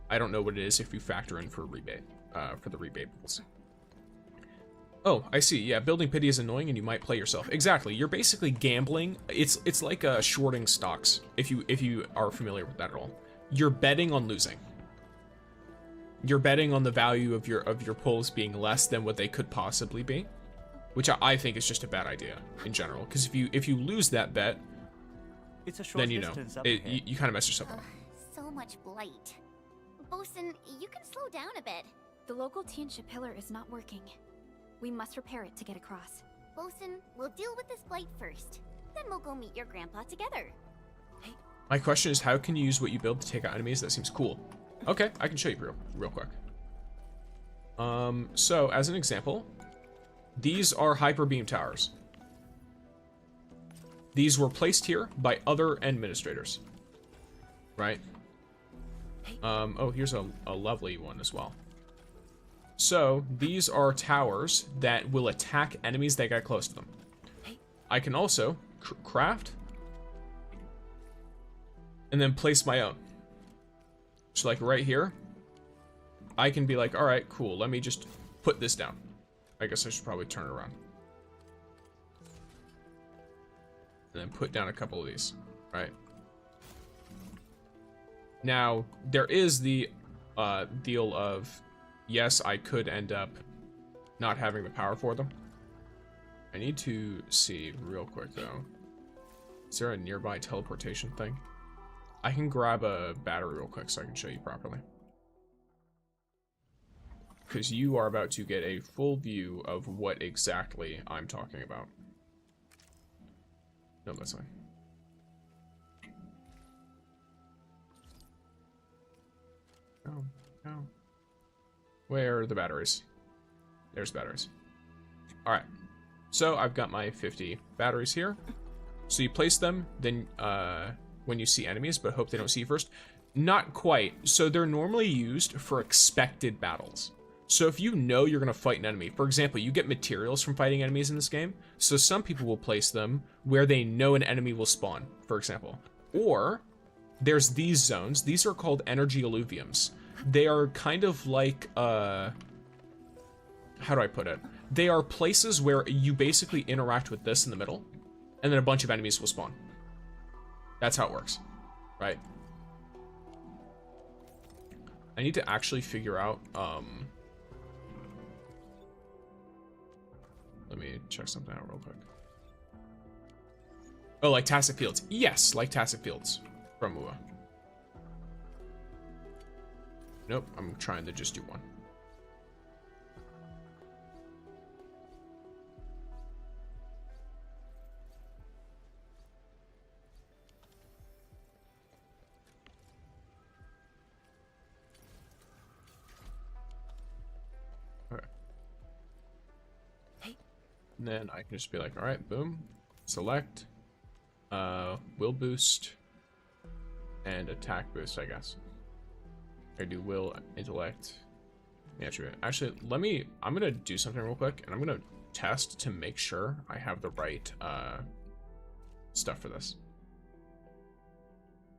I don't know what it is if you factor in for rebate, for the rebate pulls. Oh, I see. Yeah, building pity is annoying and you might play yourself. Exactly. You're basically gambling. It's like shorting stocks, if you are familiar with that at all. You're betting on losing. You're betting on the value of your pulls being less than what they could possibly be, which I think is just a bad idea in general, because if you lose that bet, it's a short then you know you kind of mess yourself up. So much blight. Bosun, you can slow down a bit. The local Tianxia pillar is not working. We must repair it to get across. Bosun, we'll deal with this blight first. Then we'll go meet your grandpa together. My question is, how can you use what you build to take out enemies? That seems cool. Okay, I can show you real quick. So as an example, these are hyper beam towers. These were placed here by other administrators, right? Oh, here's a lovely one as well. So these are towers that will attack enemies that get close to them. I can also craft and then place my own. So like right here, I can be like, all right, cool. Let me just put this down. I guess I should probably turn it around. And then put down a couple of these, right? Now, there is the deal of, yes, I could end up not having the power for them. I need to see real quick, though. Is there a nearby teleportation thing? I can grab a battery real quick so I can show you properly. Because you are about to get a full view of what exactly I'm talking about. No, that's fine. Oh, no. Where are the batteries? There's batteries. Alright. So I've got my 50 batteries here. So you place them, then when you see enemies, but hope they don't see you first. Not quite. So they're normally used for expected battles. So if you know you're going to fight an enemy, for example, you get materials from fighting enemies in this game. So some people will place them where they know an enemy will spawn, for example. Or there's these zones. These are called energy alluviums. They are kind of like, how do I put it? They are places where you basically interact with this in the middle, and then a bunch of enemies will spawn. That's how it works, right? I need to actually figure out, let me check something out real quick. Oh, like Tacit Fields. Yes, like Tacit Fields from Mua. Nope, I'm trying to just do one. Okay. And then I can just be like, all right, boom, select, will boost, and attack boost, I guess. I do will, intellect, attribute. Actually, I'm gonna do something real quick, and I'm gonna test to make sure I have the right stuff for this.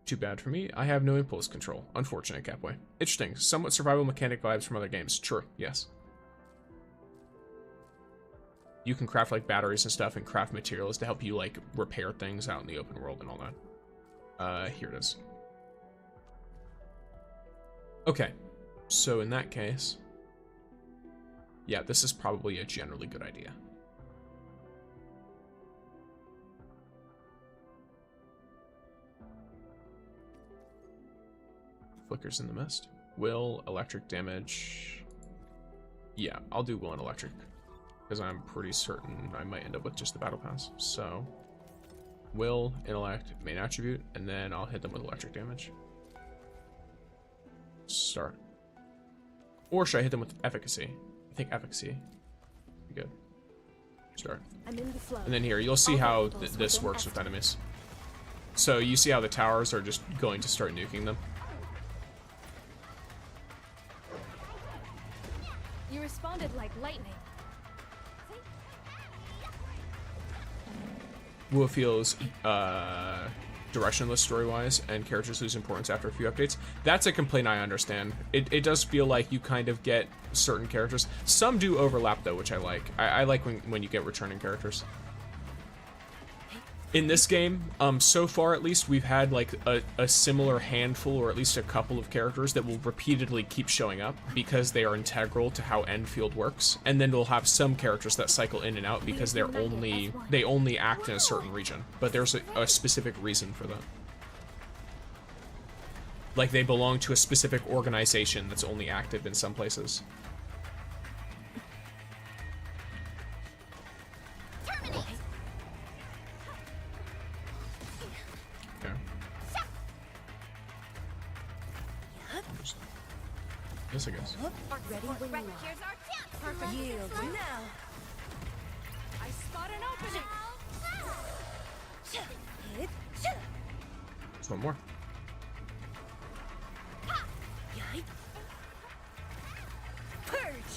Too bad for me, I have no impulse control. Unfortunate, Capway. Interesting, somewhat survival mechanic vibes from other games. True, yes. You can craft like batteries and stuff and craft materials to help you like repair things out in the open world and all that. Here it is. Okay, so in that case, yeah, this is probably a generally good idea. Flickers in the mist. Will, electric damage. Yeah, I'll do will and electric, because I'm pretty certain I might end up with just the battle pass. So, will, intellect, main attribute, and then I'll hit them with electric damage. Start. Or should I hit them with efficacy? I think efficacy. Be good. Start. I'm in the flow. And then here, you'll see how this works with enemies. So you see how the towers are just going to start nuking them. You responded like lightning. Wu feels directionless story-wise, and characters lose importance after a few updates. That's a complaint I understand. It does feel like you kind of get certain characters. Some do overlap though, which I like. I like when you get returning characters. In this game, so far at least, we've had like a similar handful, or at least a couple of characters that will repeatedly keep showing up because they are integral to how Endfield works, and then we'll have some characters that cycle in and out because they only act in a certain region, but there's a specific reason for that. Like they belong to a specific organization that's only active in some places. Yes, I guess. Ready when you are. Perfect. Yield now. I spot an opening. There's one more. Purge.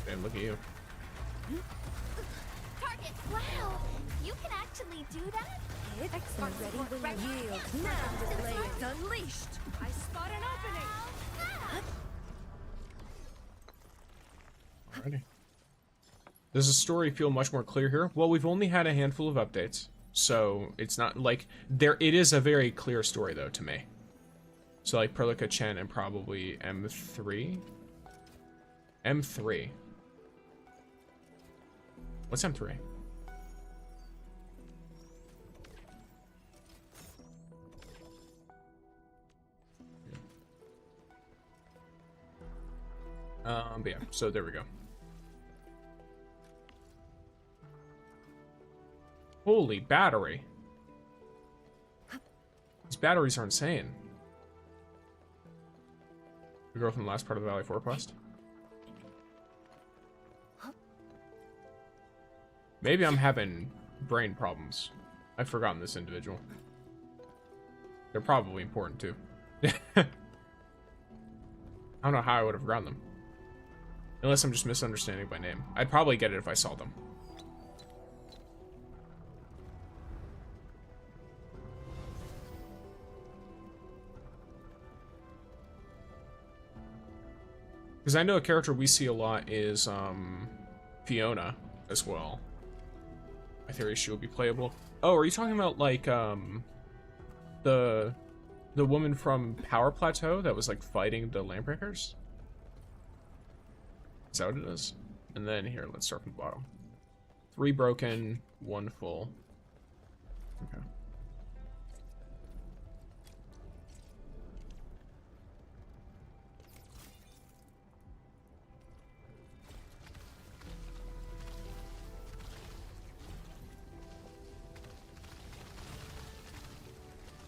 Damn, look at you. Target. Wow, you can actually do that? Excellent. Ready when you yield. Now delay is unleashed. I spot an opening. Alrighty. Does the story feel much more clear here? Well, we've only had a handful of updates, so it's not like it is a very clear story though to me. So like Perlica Chen and probably M3. M3. What's M3? But yeah, so there we go. Holy battery. These batteries are insane. The girl from the last part of the Valley 4 quest. Maybe I'm having brain problems. I've forgotten this individual. They're probably important too. I don't know how I would have forgotten them. Unless I'm just misunderstanding by name. I'd probably get it if I saw them. Because I know a character we see a lot is Fiona as well. I theory she will be playable. Oh, are you talking about like the woman from Power Plateau that was like fighting the Landbreakers? Is that what it is? And then here, let's start from the bottom. 3 broken, 1 full. Okay.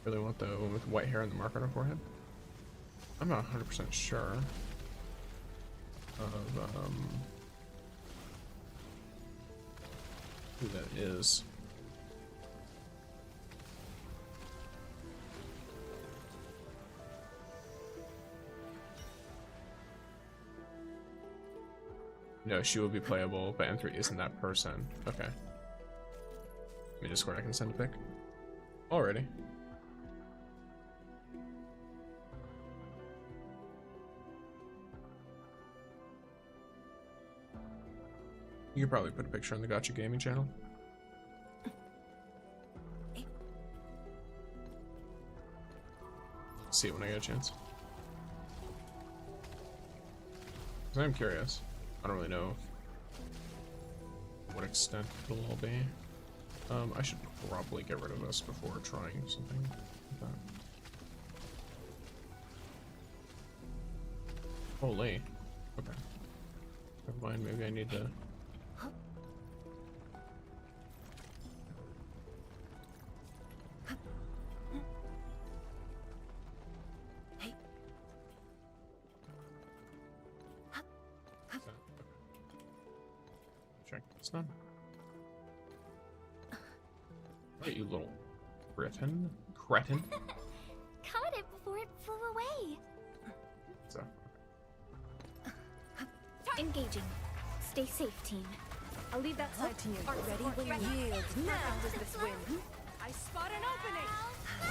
Really want the one with white hair and the mark on her forehead? I'm not 100% sure of who that is. No, she will be playable, but M3 isn't that person. Okay. Let me Discord, I can send a pic. Already. You could probably put a picture on the Gacha Gaming channel. See it when I get a chance. Because I'm curious. I don't really know what extent it'll all be. I should probably get rid of this before trying something like that. Holy. Okay. Never mind, maybe I need to... Check this done. Right, you little cretin. Cretin? Caught it before it flew away. So. Engaging. Stay safe, team. I'll leave that side to you. Ready when you yield. Now does this win? I spot an opening.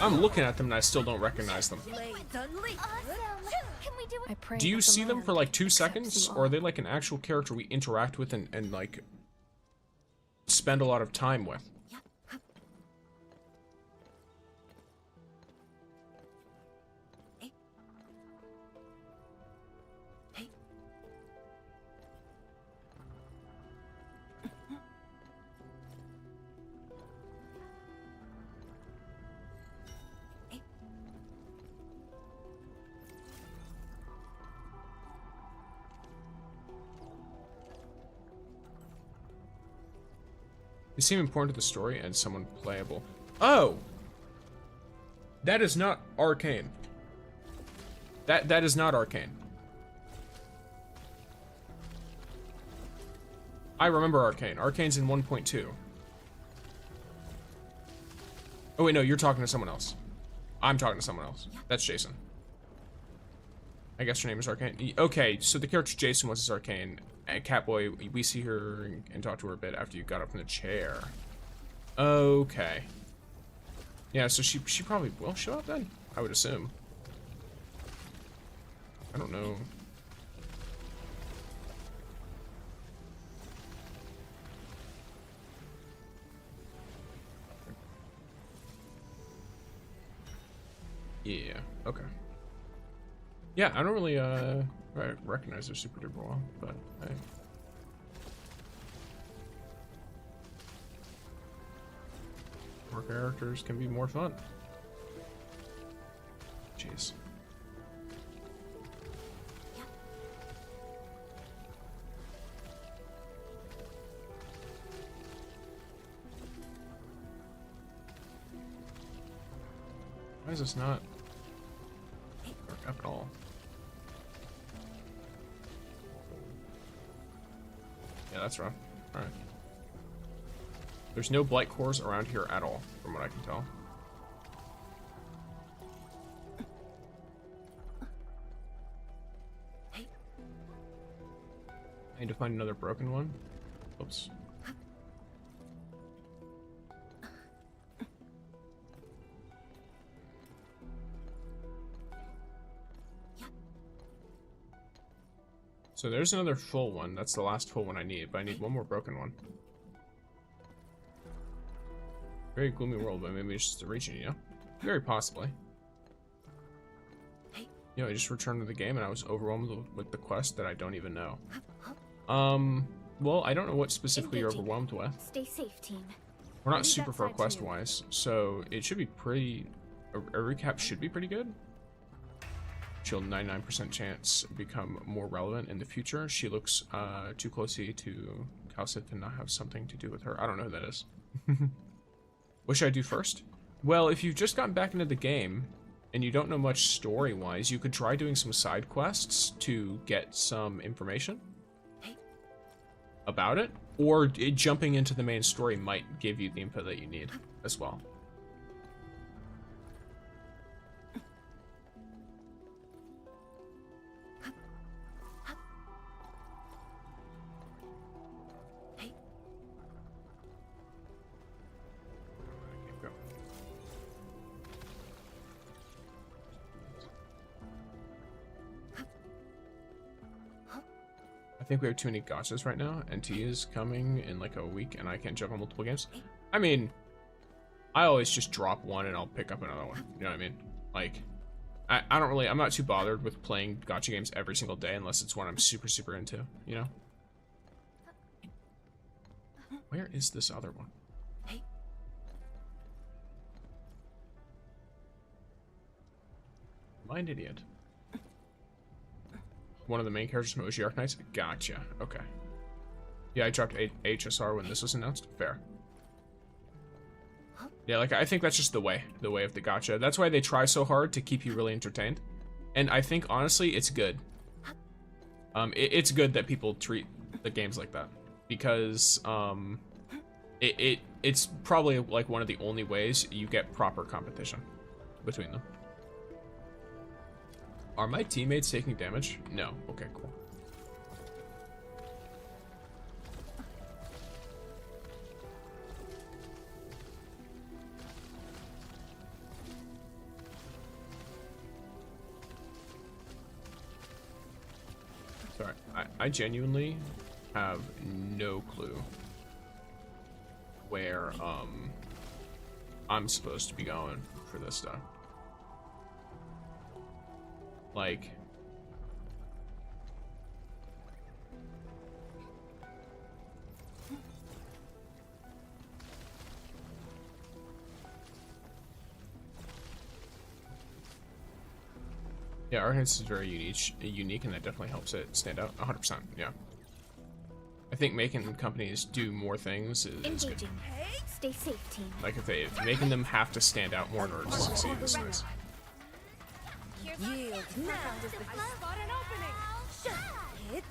I'm looking at them and I still don't recognize them. Blades unleashed. Can we do it? I pray Do you that the see them land for like 2 accepts seconds? you Or all. are they like an actual character we interact with and like spend a lot of time with? They seem important to the story and someone playable. Oh! That is not arcane. That is not arcane. I remember arcane. Arcane's in 1.2. Oh wait, no, you're talking to someone else. I'm talking to someone else. That's Jason. I guess her name is Arcane. Okay, so the character Jason was Arcane. And Catboy, we see her and talk to her a bit after you got up from the chair. Okay. Yeah, so she probably will show up then, I would assume. I don't know. Yeah, okay. Yeah, I don't really recognize her super duper well, but hey. More characters can be more fun. Jeez. Why is this not work up at all? Yeah, that's rough. Alright. There's no blight cores around here at all, from what I can tell. I need to find another broken one. Oops. So there's another full one. That's the last full one I need, but I need one more broken one. Very gloomy world, but maybe it's just a region, you know? Very possibly. You know, I just returned to the game and I was overwhelmed with the quest that I don't even know. Well, I don't know what specifically you're overwhelmed with. Stay safe, team. We're not super far quest-wise, so it should be pretty... A recap should be pretty good. She'll 99% chance become more relevant in the future. She looks too closely to Calcit to not have something to do with her. I don't know who that is. What should I do first? Well, if you've just gotten back into the game and you don't know much story-wise, you could try doing some side quests to get some information about it, or jumping into the main story might give you the info that you need as well. I think we have too many gachas right now, and T is coming in like a week, and I can't juggle multiple games. I mean, I always just drop one and I'll pick up another one. You know what I mean? Like, I don't really, I'm not too bothered with playing gacha games every single day unless it's one I'm super, super into, you know? Where is this other one? Am I an idiot? One of the main characters from OG Arknights? Gotcha. Okay. Yeah, I dropped HSR when this was announced. Fair. Yeah, like, I think that's just the way of the gacha. That's why they try so hard to keep you really entertained. And I think, honestly, it's good. It's good that people treat the games like that. Because, it's probably, like, one of the only ways you get proper competition between them. Are my teammates taking damage? No. Okay, cool. Sorry, I genuinely have no clue where I'm supposed to be going for this stuff. Like, yeah, Arknights is very unique, and that definitely helps it stand out. 100%, yeah. I think making companies do more things is good. Engaging. Stay safe, team. Like, if making them have to stand out more in order to succeed is nice. Yield now. I spot an opening. Hit.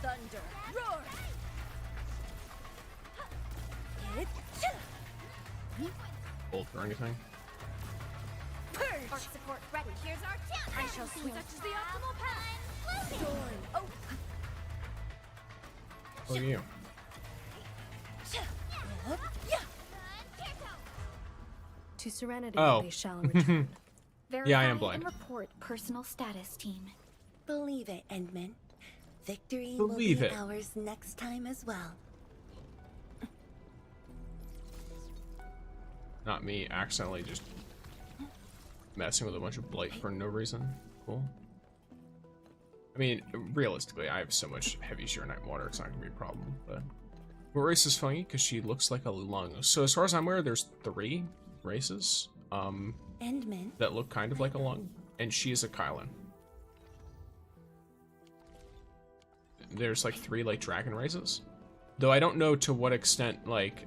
Thunder. Roar. Hit. Ult or anything. Purge. Arc support ready. Here's our chance. I shall swing. Such is the optimal path. Storm. Oh. Look at you. To Serenity Oh. they shall return. Yeah, I am Verify blind. and report personal status, team. Believe it, Endman. Victory Believe will be it. ours next time as well. Not me accidentally just messing with a bunch of blight for no reason. Cool. I mean, realistically, I have so much heavy Sheer-Night water, it's not gonna be a problem, but... What race is Fangyi? Because she looks like a lung. So as far as I'm aware, there's 3 races, Endman. that look kind of like a lung, and she is a Kylan. There's like 3 like dragon races, though I don't know to what extent like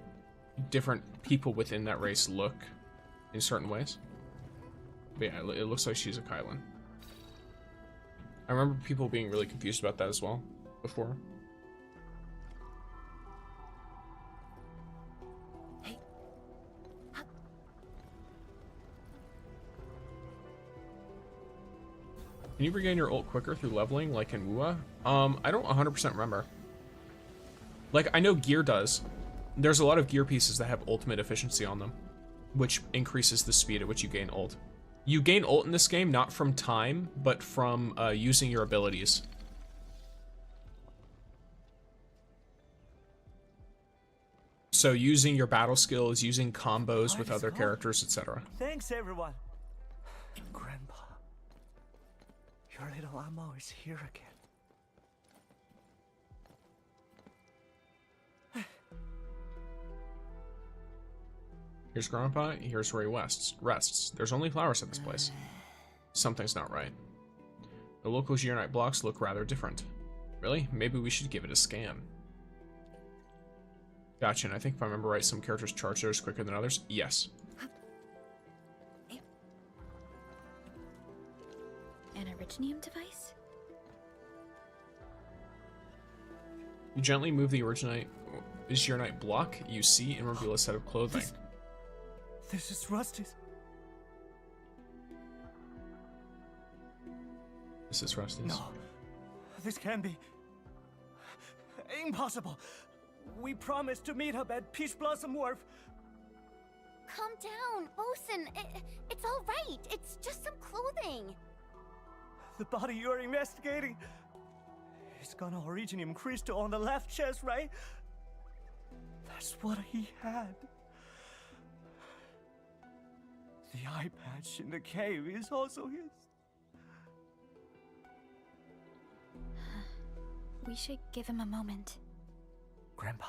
different people within that race look in certain ways. But yeah, it looks like she's a Kylan. I remember people being really confused about that as well before. Can you regain your ult quicker through leveling, like in Wua? I don't 100% remember. Like, I know gear does. There's a lot of gear pieces that have ultimate efficiency on them, which increases the speed at which you gain ult. You gain ult in this game, not from time, but from using your abilities. So using your battle skills, using combos with other characters, etc. Thanks, everyone. Grandpa, your little Amo is here again. Here's Grandpa, here's where he rests. There's only flowers at this place. Something's not right. The local Geonite blocks look rather different. Really? Maybe we should give it a scan. Gotcha, and I think if I remember right, some characters charge theirs quicker than others. Yes. An Originium device? You gently move the Geonite block you see and reveal a set of clothing. This is Rusty's. This is Rusty's. No, this can't be. Impossible. We promised to meet up at Peach Blossom Wharf. Calm down, Bosun. It's all right. It's just some clothing. The body you're investigating. It's got an Originium crystal on the left chest, right? That's what he had. The eye patch in the cave is also his. We should give him a moment. Grandpa.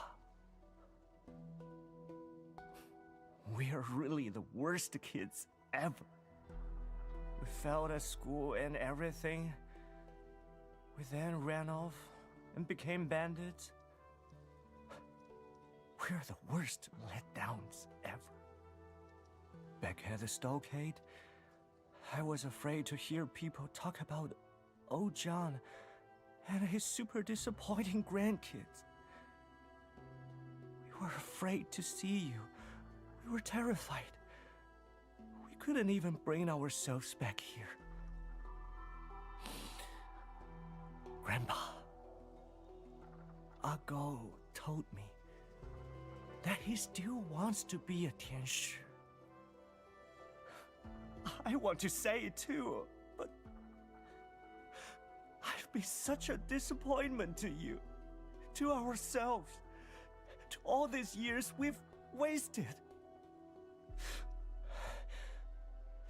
We are really the worst kids ever. We failed at school and everything. We then ran off and became bandits. We're the worst letdowns ever. Back at the stockade, I was afraid to hear people talk about old John and his super disappointing grandkids. We were afraid to see you. We were terrified. We couldn't even bring ourselves back here. Grandpa, Ago told me that he still wants to be a Tianshi. I want to say it too, but I've been such a disappointment to you, to ourselves, to all these years we've wasted.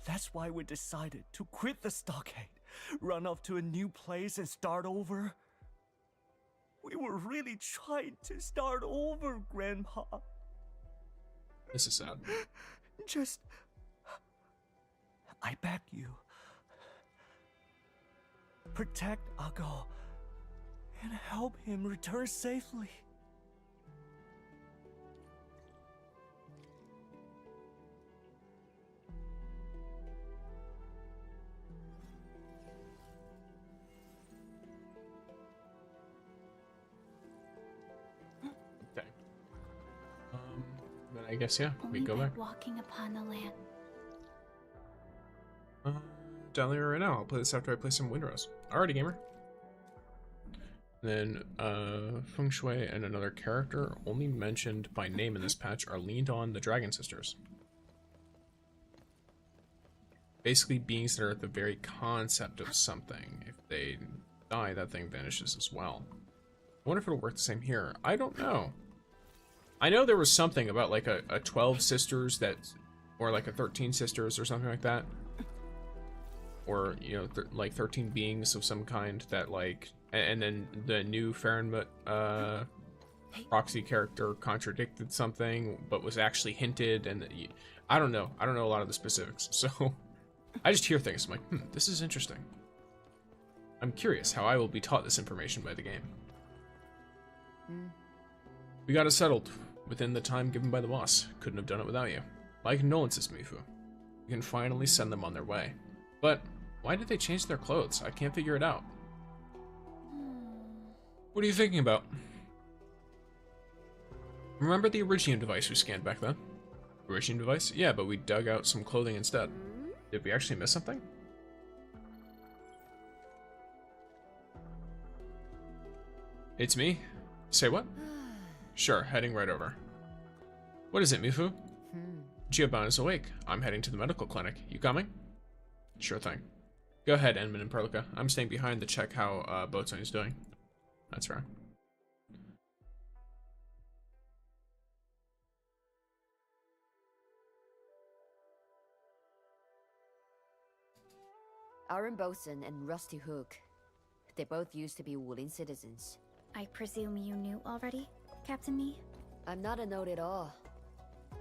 That's why we decided to quit the stockade, run off to a new place and start over. We were really trying to start over, Grandpa. This is sad. Just... I beg you. Protect Ago and help him return safely. Okay. Then I guess, yeah, we go back. Walking upon the land. Down there right now. I'll play this after I play some Windrose. Alrighty, gamer. Then, Feng Shui and another character only mentioned by name in this patch are leaned on the Dragon Sisters. Basically, beings that are at the very concept of something. If they die, that thing vanishes as well. I wonder if it'll work the same here. I don't know. I know there was something about like a 12 sisters that, or like a 13 sisters or something like that. Or, you know, like 13 beings of some kind that like, and then the new Fahrenmut proxy character contradicted something, but was actually hinted, and I don't know. I don't know a lot of the specifics, so I just hear things. I'm like, this is interesting. I'm curious how I will be taught this information by the game. We got it settled within the time given by the boss. Couldn't have done it without you. My condolences, Mifu. You can finally send them on their way. But why did they change their clothes? I can't figure it out. What are you thinking about? Remember the Iridium device we scanned back then? Iridium device? Yeah, but we dug out some clothing instead. Did we actually miss something? It's me? Say what? Sure, heading right over. What is it, Mifu? Giovanni is awake. I'm heading to the medical clinic. You coming? Sure thing. Go ahead, Endman and Perlica. I'm staying behind to check how Boatswain is doing. That's fair. Aaron Bosun and Rusty Hook. They both used to be Wulin citizens. I presume you knew already, Captain Me? I'm not a note at all.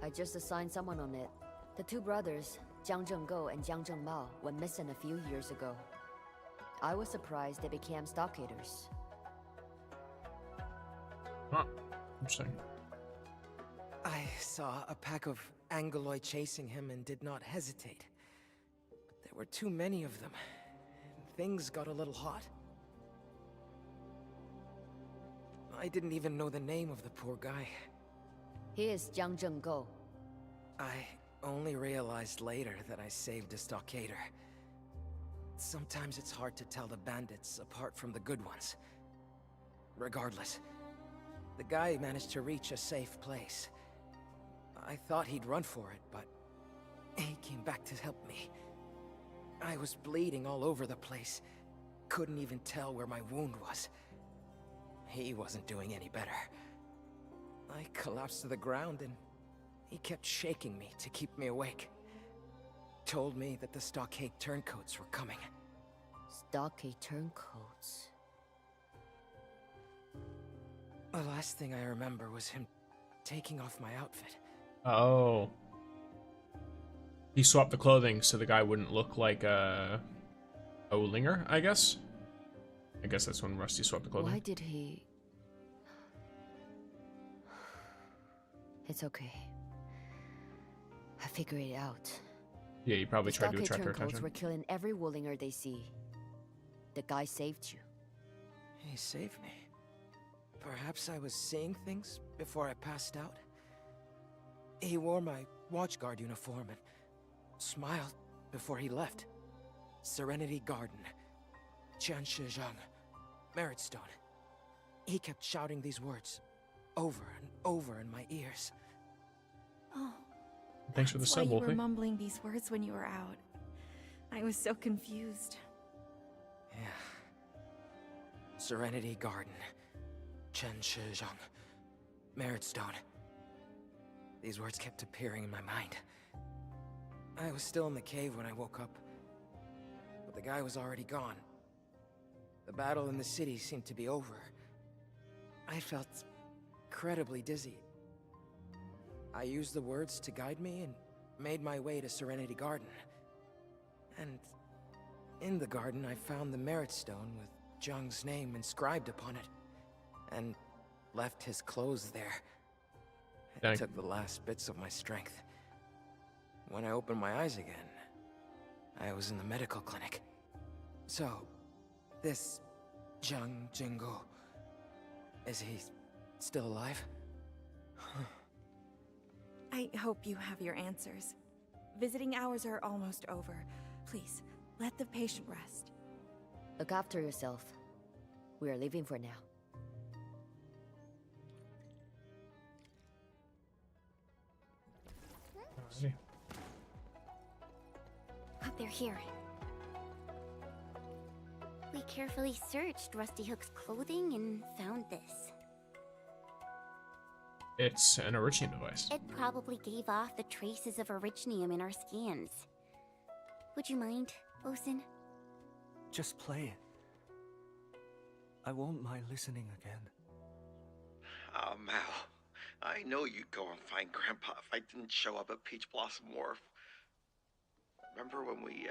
I just assigned someone on it. The two brothers, Jiang Zhenggou and Jiang Zhengmao, went missing a few years ago. I was surprised they became stockaders. Huh. Interesting. I saw a pack of Angoloi chasing him and did not hesitate. There were too many of them. Things got a little hot. I didn't even know the name of the poor guy. He is Jiang Zhenggou. I only realized later that I saved a stockader. Sometimes it's hard to tell the bandits apart from the good ones. Regardless, the guy managed to reach a safe place. I thought he'd run for it, but he came back to help me. I was bleeding all over the place. Couldn't even tell where my wound was. He wasn't doing any better. I collapsed to the ground and he kept shaking me to keep me awake. Told me that the stockade turncoats were coming. Stockade turncoats? The last thing I remember was him taking off my outfit. Oh. He swapped the clothing so the guy wouldn't look like a Wulinger, I guess? I guess that's when Rusty swapped the clothing. Why did he... It's okay. I figured it out. Yeah, you probably tried to attract their attention. attention. Were killing every Wulinger they see. The guy saved you. He saved me. Perhaps I was seeing things before I passed out. He wore my watchguard uniform and smiled before he left. Serenity Garden. Qianshi Zhang. Merit Stone. He kept shouting these words over and over in my ears. Oh. Thanks for the That's sub, why you were Wolfie. mumbling these words when you were out. I was so confused. Yeah. Serenity Garden. Chen Zhuang. Merit Stone. These words kept appearing in my mind. I was still in the cave when I woke up, but the guy was already gone. The battle in the city seemed to be over. I felt incredibly dizzy. I used the words to guide me and made my way to Serenity Garden. And in the garden, I found the Merit Stone with Zhuang's name inscribed upon it, and left his clothes there. It took the last bits of my strength. When I opened my eyes again, I was in the medical clinic. So, this Zhuang Jinggu, is he still alive? I hope you have your answers. Visiting hours are almost over. Please, let the patient rest. Look after yourself. We are leaving for now. Alrighty. Oh, they're here. We carefully searched Rusty Hook's clothing and found this. It's an Originium device. It probably gave off the traces of Originium in our scans. Would you mind, Osin? Just play it. I won't mind listening again. Oh, Mal. I know you'd go and find Grandpa if I didn't show up at Peach Blossom Wharf. Remember when we,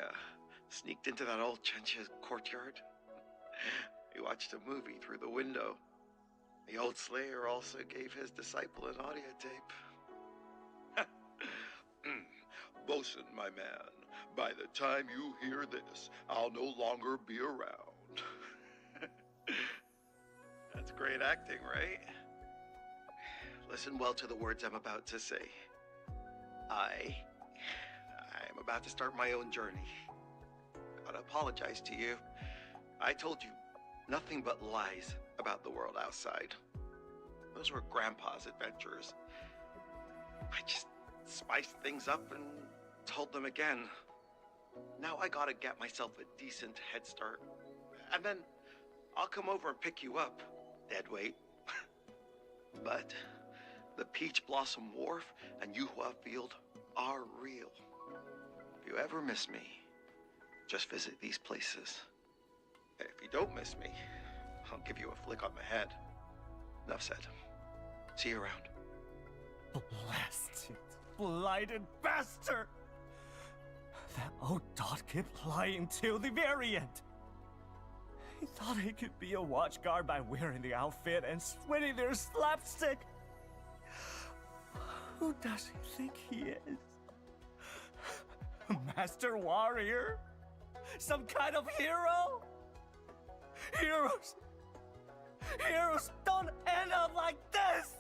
sneaked into that old Chencha's courtyard? We watched a movie through the window. The old Slayer also gave his disciple an audio tape. Bosun, my man, by the time you hear this, I'll no longer be around. That's great acting, right? Listen well to the words I'm about to say. I'm about to start my own journey. Gotta apologize to you. I told you nothing but lies about the world outside. Those were Grandpa's adventures. I just spiced things up and told them again. Now I gotta get myself a decent head start. And then I'll come over and pick you up, deadweight. But the Peach Blossom Wharf and Yuhua Field are real. If you ever miss me, just visit these places. If you don't miss me, I'll give you a flick on the head. Enough said. See you around. Blasted, blighted bastard! That old dog kept lying till the very end. He thought he could be a watchguard by wearing the outfit and swinging their slapstick. Who does he think he is? A master warrior? Some kind of hero? Heroes don't end up like this!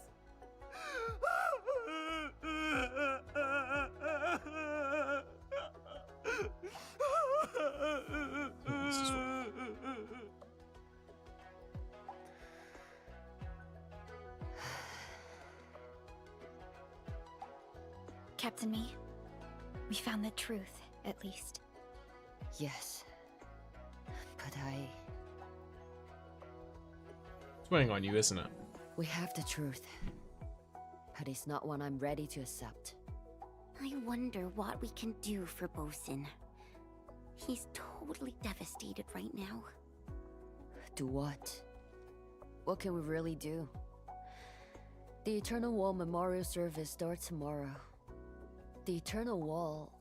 Captain Me, we found the truth, at least. Yes. But It's weighing on you, isn't it? we have the truth. But it's not one I'm ready to accept. I wonder what we can do for Bosun. He's totally devastated right now. Do what? What can we really do? The Eternal Wall Memorial Service starts tomorrow. The Eternal Wall...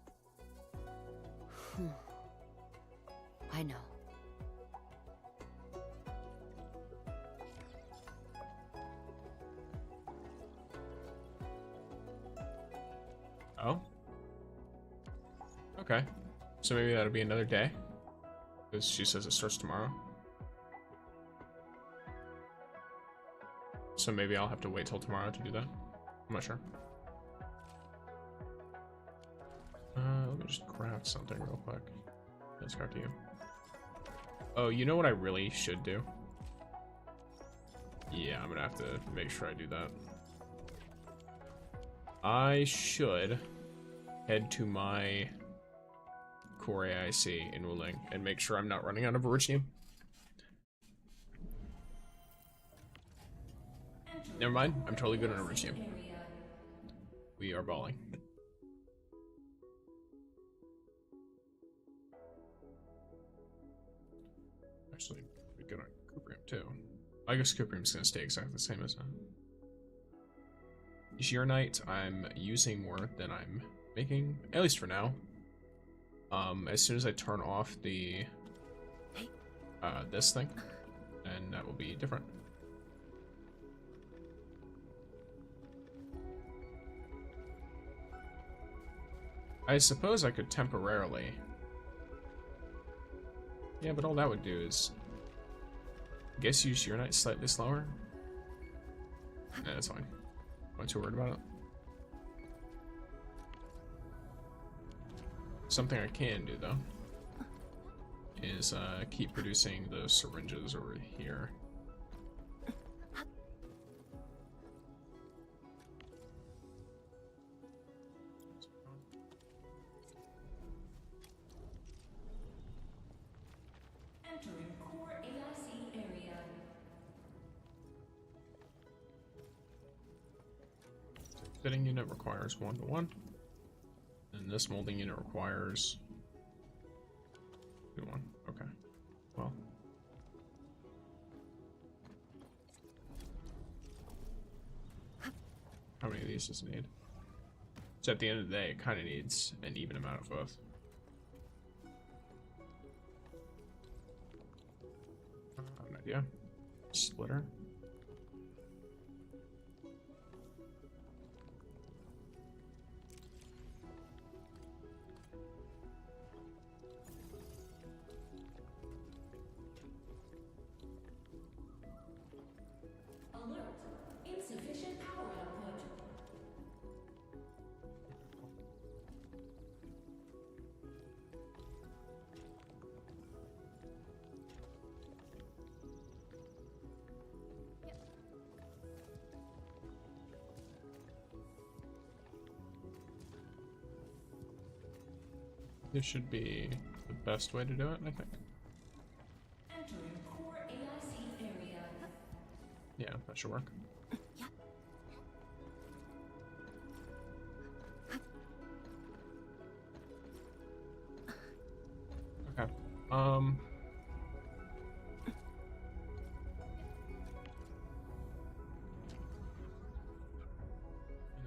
I know. Oh? Okay. So maybe that'll be another day. Because she says it starts tomorrow. So maybe I'll have to wait till tomorrow to do that. I'm not sure. Let me just craft something real quick. Let's craft you. Oh, you know what I really should do? Yeah, I'm gonna have to make sure I do that. I should head to my core AIC in Wuling and make sure I'm not running out of Originium. Never mind, I'm totally good on Originium. We are balling. Actually, we good on Cuprium too. I guess Cuprium's gonna stay exactly the same as that. Arknights I'm using more than I'm making, at least for now. As soon as I turn off the this thing, and that will be different. I suppose I could temporarily. Yeah, but all that would do is, I guess, use Arknights slightly slower. Yeah, that's fine. I'm not too worried about it. Something I can do though is keep producing those syringes over here. Entering core AIC area. Fitting unit requires 1-to-1, and this molding unit requires 2-to-1. Okay, well. How many of these does it need? So at the end of the day, it kind of needs an even amount of both. I have an idea. Splitter. Alert. Insufficient power output. This should be the best way to do it, I think. Entering core AIC area. Yeah, that should work. Okay. And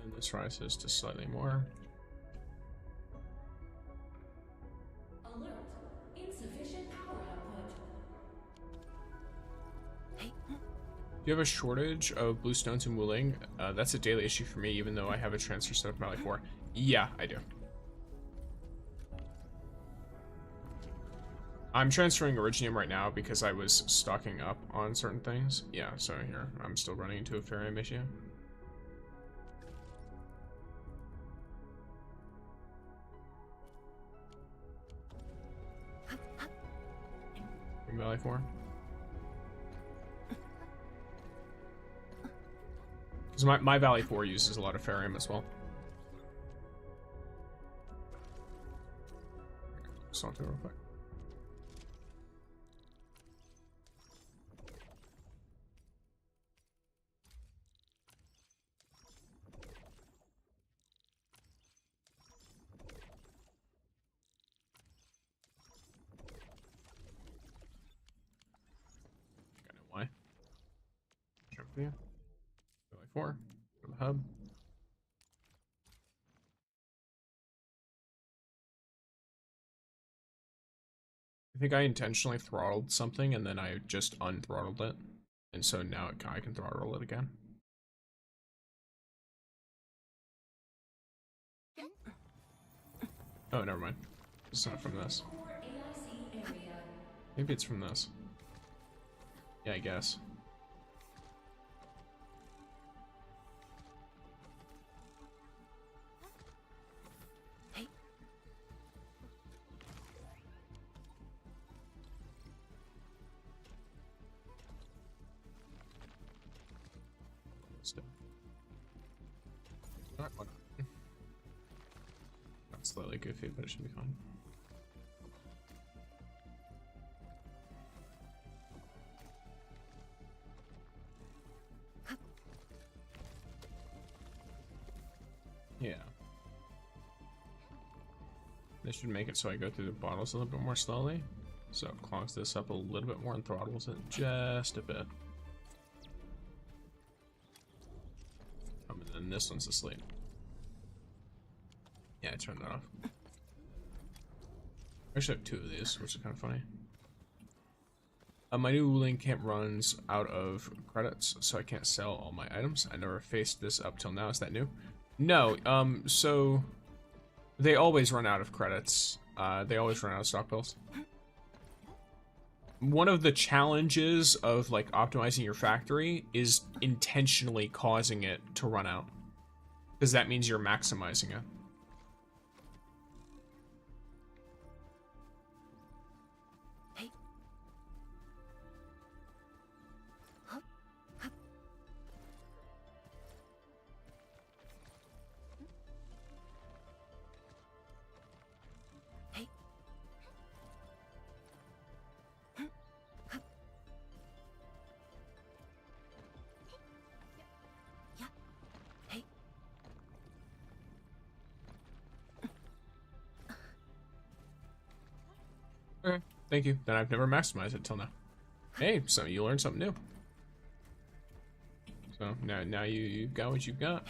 then this rises to slightly more. Alert. Insufficient power output. Do you have a shortage of blue stones in Wuling? That's a daily issue for me, even though I have a transfer set up for Valley 4. Yeah, I do. I'm transferring Originium right now because I was stocking up on certain things. Yeah, so here, I'm still running into a Farium issue. From Valley 4. Because my Valley 4 uses a lot of Farium as well. Just want to real quick. I know why. Jump for you. Valley 4. Go to the hub. I think I intentionally throttled something and then I just unthrottled it. And so now I can throttle it again. Oh, never mind. It's not from this. Maybe it's from this. Yeah, I guess. Still. Not one. Not slightly goofy, but it should be fine. Yeah. This should make it so I go through the bottles a little bit more slowly. So it clogs this up a little bit more and throttles it just a bit. Oh, and then this one's asleep. Yeah, I turned that off. I actually have 2 of these, which is kind of funny. My new link camp runs out of credits, so I can't sell all my items. I never faced this up till now. Is that new? No, so they always run out of credits. They always run out of stock bills. One of the challenges of like optimizing your factory is intentionally causing it to run out, because that means you're maximizing it. Okay, thank you. Then I've never maximized it till now. Hey, so you learned something new. So now you got what you got.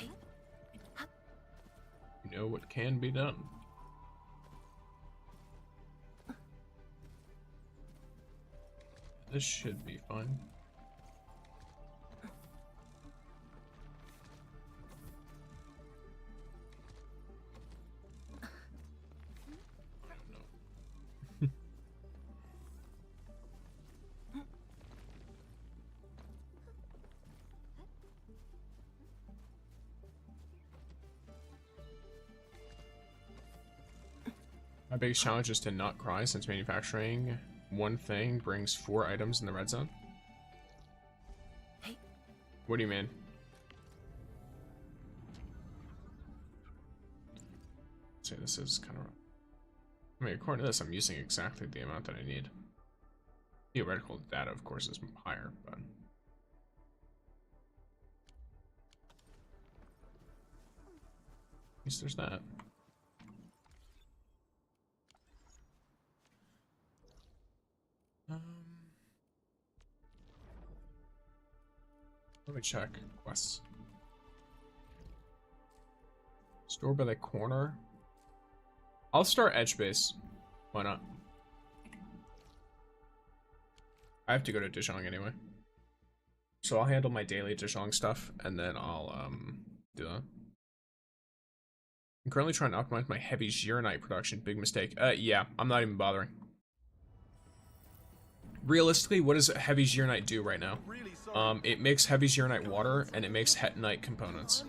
You know what can be done. This should be fine. My biggest challenge is to not cry, since manufacturing one thing brings 4 items in the red zone. What do you mean? Say this is kind of... I mean, according to this, I'm using exactly the amount that I need. Theoretical data, of course, is higher, but... At least there's that. Let me check quests. Store by the corner. I'll start edge base. Why not? I have to go to Zhuang anyway, so I'll handle my daily Zhuang stuff and then I'll do that. I'm currently trying to optimize my heavy Zhuang production. Big mistake. Yeah, I'm not even bothering. Realistically, what does heavy Zhuang do right now? It makes heavy Zhuang water, and it makes hetonite components.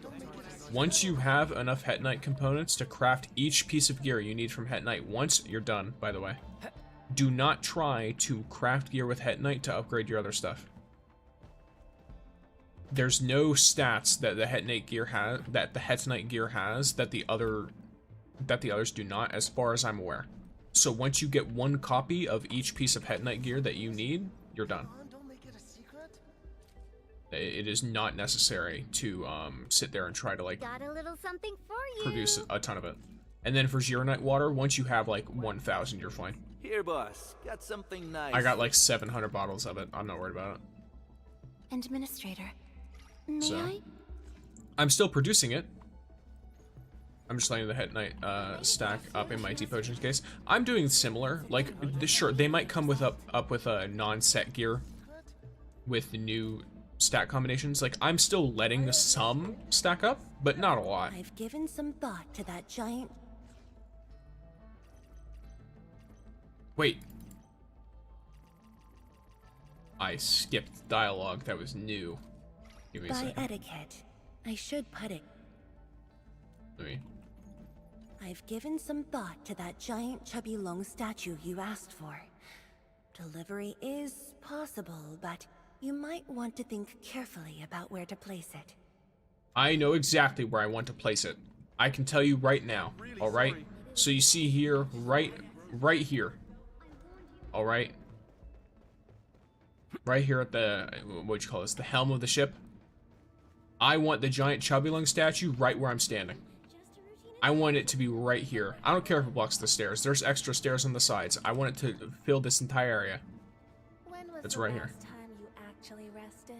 Once you have enough hetonite components to craft each piece of gear you need from hetonite, once you're done, by the way, do not try to craft gear with hetonite to upgrade your other stuff. There's no stats that the hetonite gear has, that the others do not, as far as I'm aware. So once you get 1 copy of each piece of hetonite gear that you need, you're done. It is not necessary to sit there and try to like got a little something for you. Produce a ton of it. And then for Zhuang water, once you have like 1,000, you're fine. Here, boss, got something nice. I got like 700 bottles of it. I'm not worried about it. Administrator, may I? I'm still producing it. I'm just letting the hetonite stack up in my depotions case. I'm doing similar. Like, sure, they might come with up with a non-set gear with the new stack combinations. Like, I'm still letting some stack up, but not a lot. I've given some thought to that giant... Wait. I skipped dialogue that was new. Give me a second. By etiquette, I should put it. Let me... I've given some thought to that giant chubby long statue you asked for. Delivery is possible, but you might want to think carefully about where to place it. I know exactly where I want to place it. I can tell you right now, alright? So you see here, right here. Alright? Right here at the, what'd you call this? The helm of the ship. I want the giant chubby lung statue right where I'm standing. I want it to be right here. I don't care if it blocks the stairs. There's extra stairs on the sides. I want it to fill this entire area. It's right here. Time you actually rested?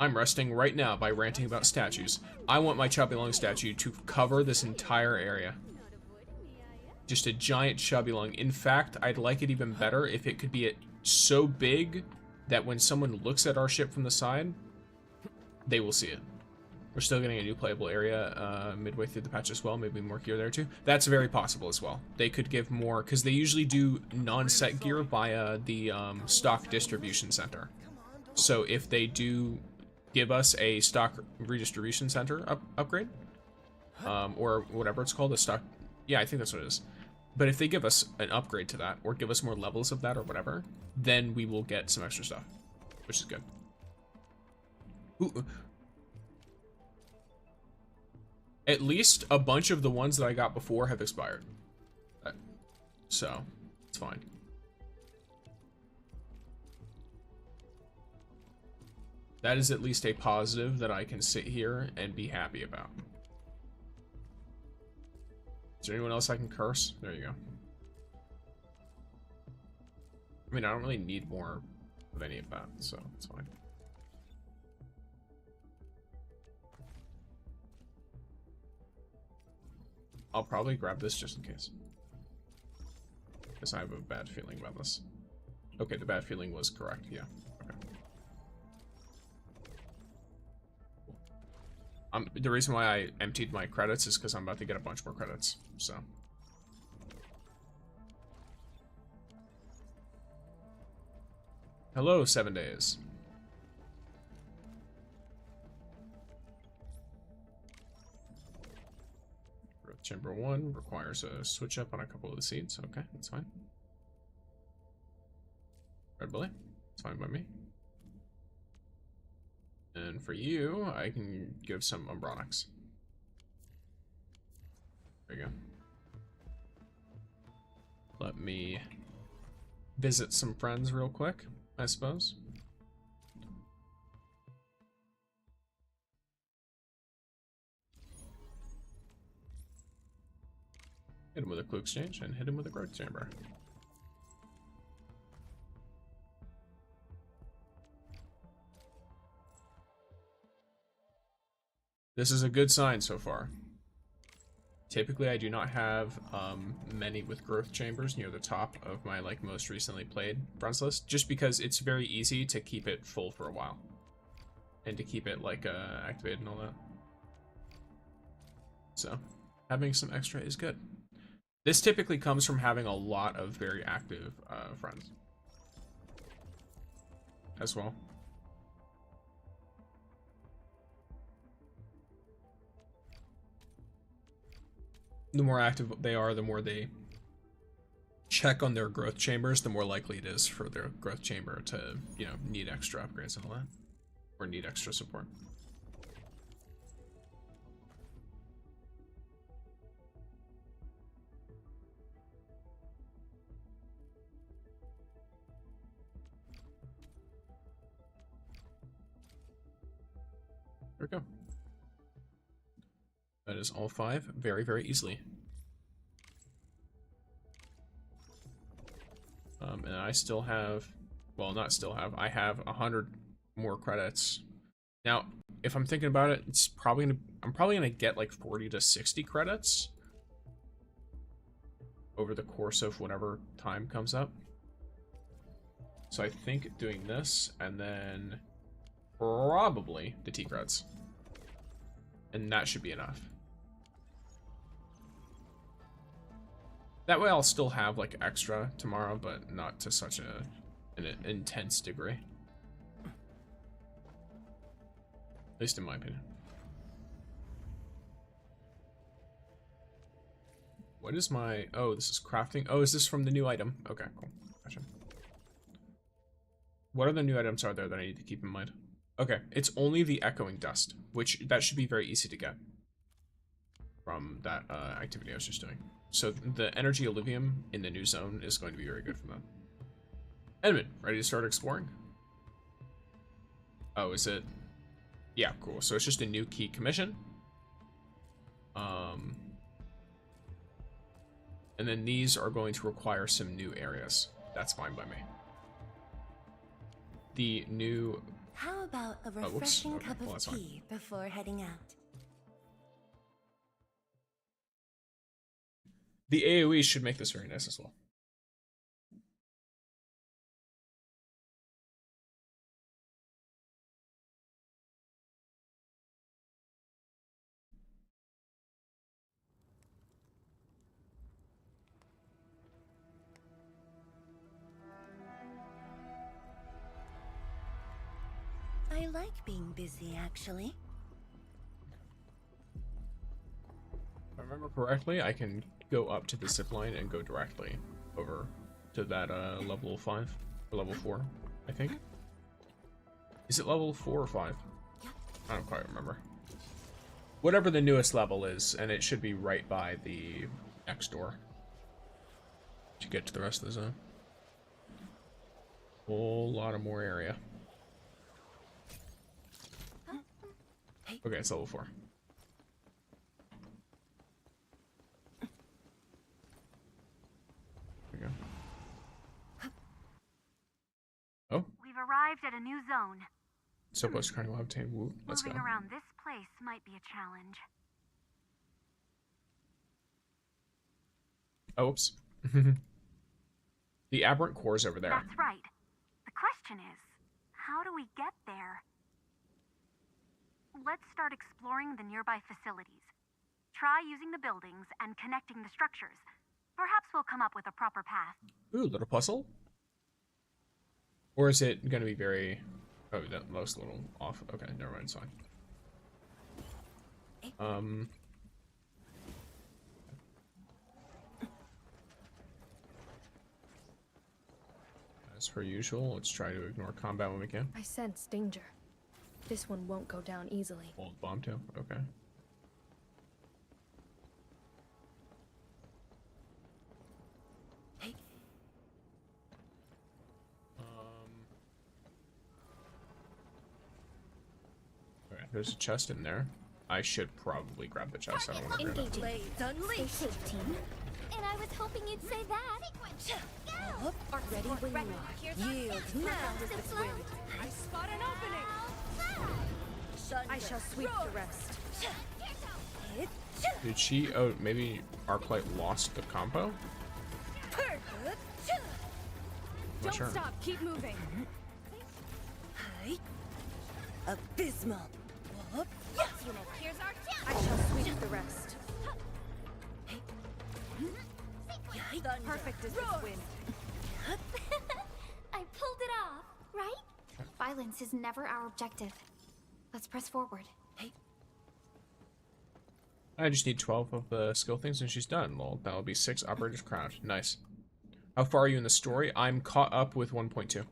I'm resting right now by ranting about statues. I want my chubby lung statue to cover this entire area. Just a giant chubby lung. In fact, I'd like it even better if it could be so big that when someone looks at our ship from the side, they will see it. We're still getting a new playable area midway through the patch as well. Maybe more gear there too. That's very possible as well. They could give more, because they usually do non-set gear via the stock distribution center. So if they do give us a stock redistribution center upgrade, or whatever it's called, a stock, yeah, I think that's what it is. But if they give us an upgrade to that, or give us more levels of that or whatever, then we will get some extra stuff, which is good. Ooh. At least a bunch of the ones that I got before have expired. So, it's fine. That is at least a positive that I can sit here and be happy about. Is there anyone else I can curse? There you go. I mean, I don't really need more of any of that, so it's fine. I'll probably grab this just in case. Because I have a bad feeling about this. Okay, the bad feeling was correct, yeah. Okay. The reason why I emptied my credits is because I'm about to get a bunch more credits, so. Hello, 7 days. Chamber 1 requires a switch up on a couple of the seeds. Okay, that's fine. Red Bully, it's fine by me. And for you, I can give some Umbronics. There you go. Let me visit some friends real quick, I suppose. Hit him with a clue exchange and hit him with a growth chamber. This is a good sign so far. Typically, I do not have many with growth chambers near the top of my most recently played friends list, just because it's very easy to keep it full for a while and to keep it activated and all that. So having some extra is good. This typically comes from having a lot of very active friends as well. The more active they are, the more they check on their growth chambers, the more likely it is for their growth chamber to, you know, need extra upgrades and all that, or need extra support. There we go. That is all 5 very, very easily. And I still have, well, not still have, I have 100 more credits. Now, if I'm thinking about it, it's probably gonna, I'm probably gonna get like 40 to 60 credits over the course of whatever time comes up. So I think doing this and then probably the T creds. And that should be enough. That way I'll still have like extra tomorrow, but not to such an intense degree. At least in my opinion. What is my, oh, this is crafting. Oh, is this from the new item? Okay, cool. Gotcha. What other new items are there that I need to keep in mind? Okay, it's only the echoing dust, which that should be very easy to get from that activity I was just doing. So the energy alluvium in the new zone is going to be very good for them. Edmund, ready to start exploring? Oh, is it? Yeah, cool. So it's just a new key commission. And then these are going to require some new areas. That's fine by me. The new... How about a refreshing cup of tea before heading out? The AoE should make this very nice as well. I like being busy, actually. If I remember correctly, I can go up to the zip line and go directly over to that level 5 or level 4, I think. Is it level 4 or 5? I don't quite remember. Whatever the newest level is, and it should be right by the next door to get to the rest of the zone. Whole lot of more area. Okay, it's level 4. There we go. Oh. We've arrived at a new zone. So close to trying to obtain Woo. Let's go. Moving around this place might be a challenge. Oh, oops. The aberrant core's over there. That's right. The question is, how do we get there? Let's start exploring the nearby facilities. Try using the buildings and connecting the structures. Perhaps we'll come up with a proper path. Ooh, little puzzle? Or is it going to be very... Oh, that looks a little off. Okay, never mind, it's fine. As per usual, let's try to ignore combat when we can. I sense danger. This one won't go down easily. Old bomb too? Okay. Okay, there's a chest in there. I should probably grab the chest. I don't want to grab it. Stay safe, team. And I was hoping you'd say that. Ready when you are. Yield now. I spot an opening. I shall sweep the rest. Did she? Oh, maybe Arknight lost the combo? Don't Sure. stop, keep moving. Abysmal. Yes, unit. Here's our chance. I shall sweep the rest. Perfect as this wind. I pulled it off, right? Violence is never our objective. Let's press forward. I just need 12 of the skill things and she's done. Lol, that'll be 6 operators crowned. Nice. How far are you in the story? I'm caught up with 1.2.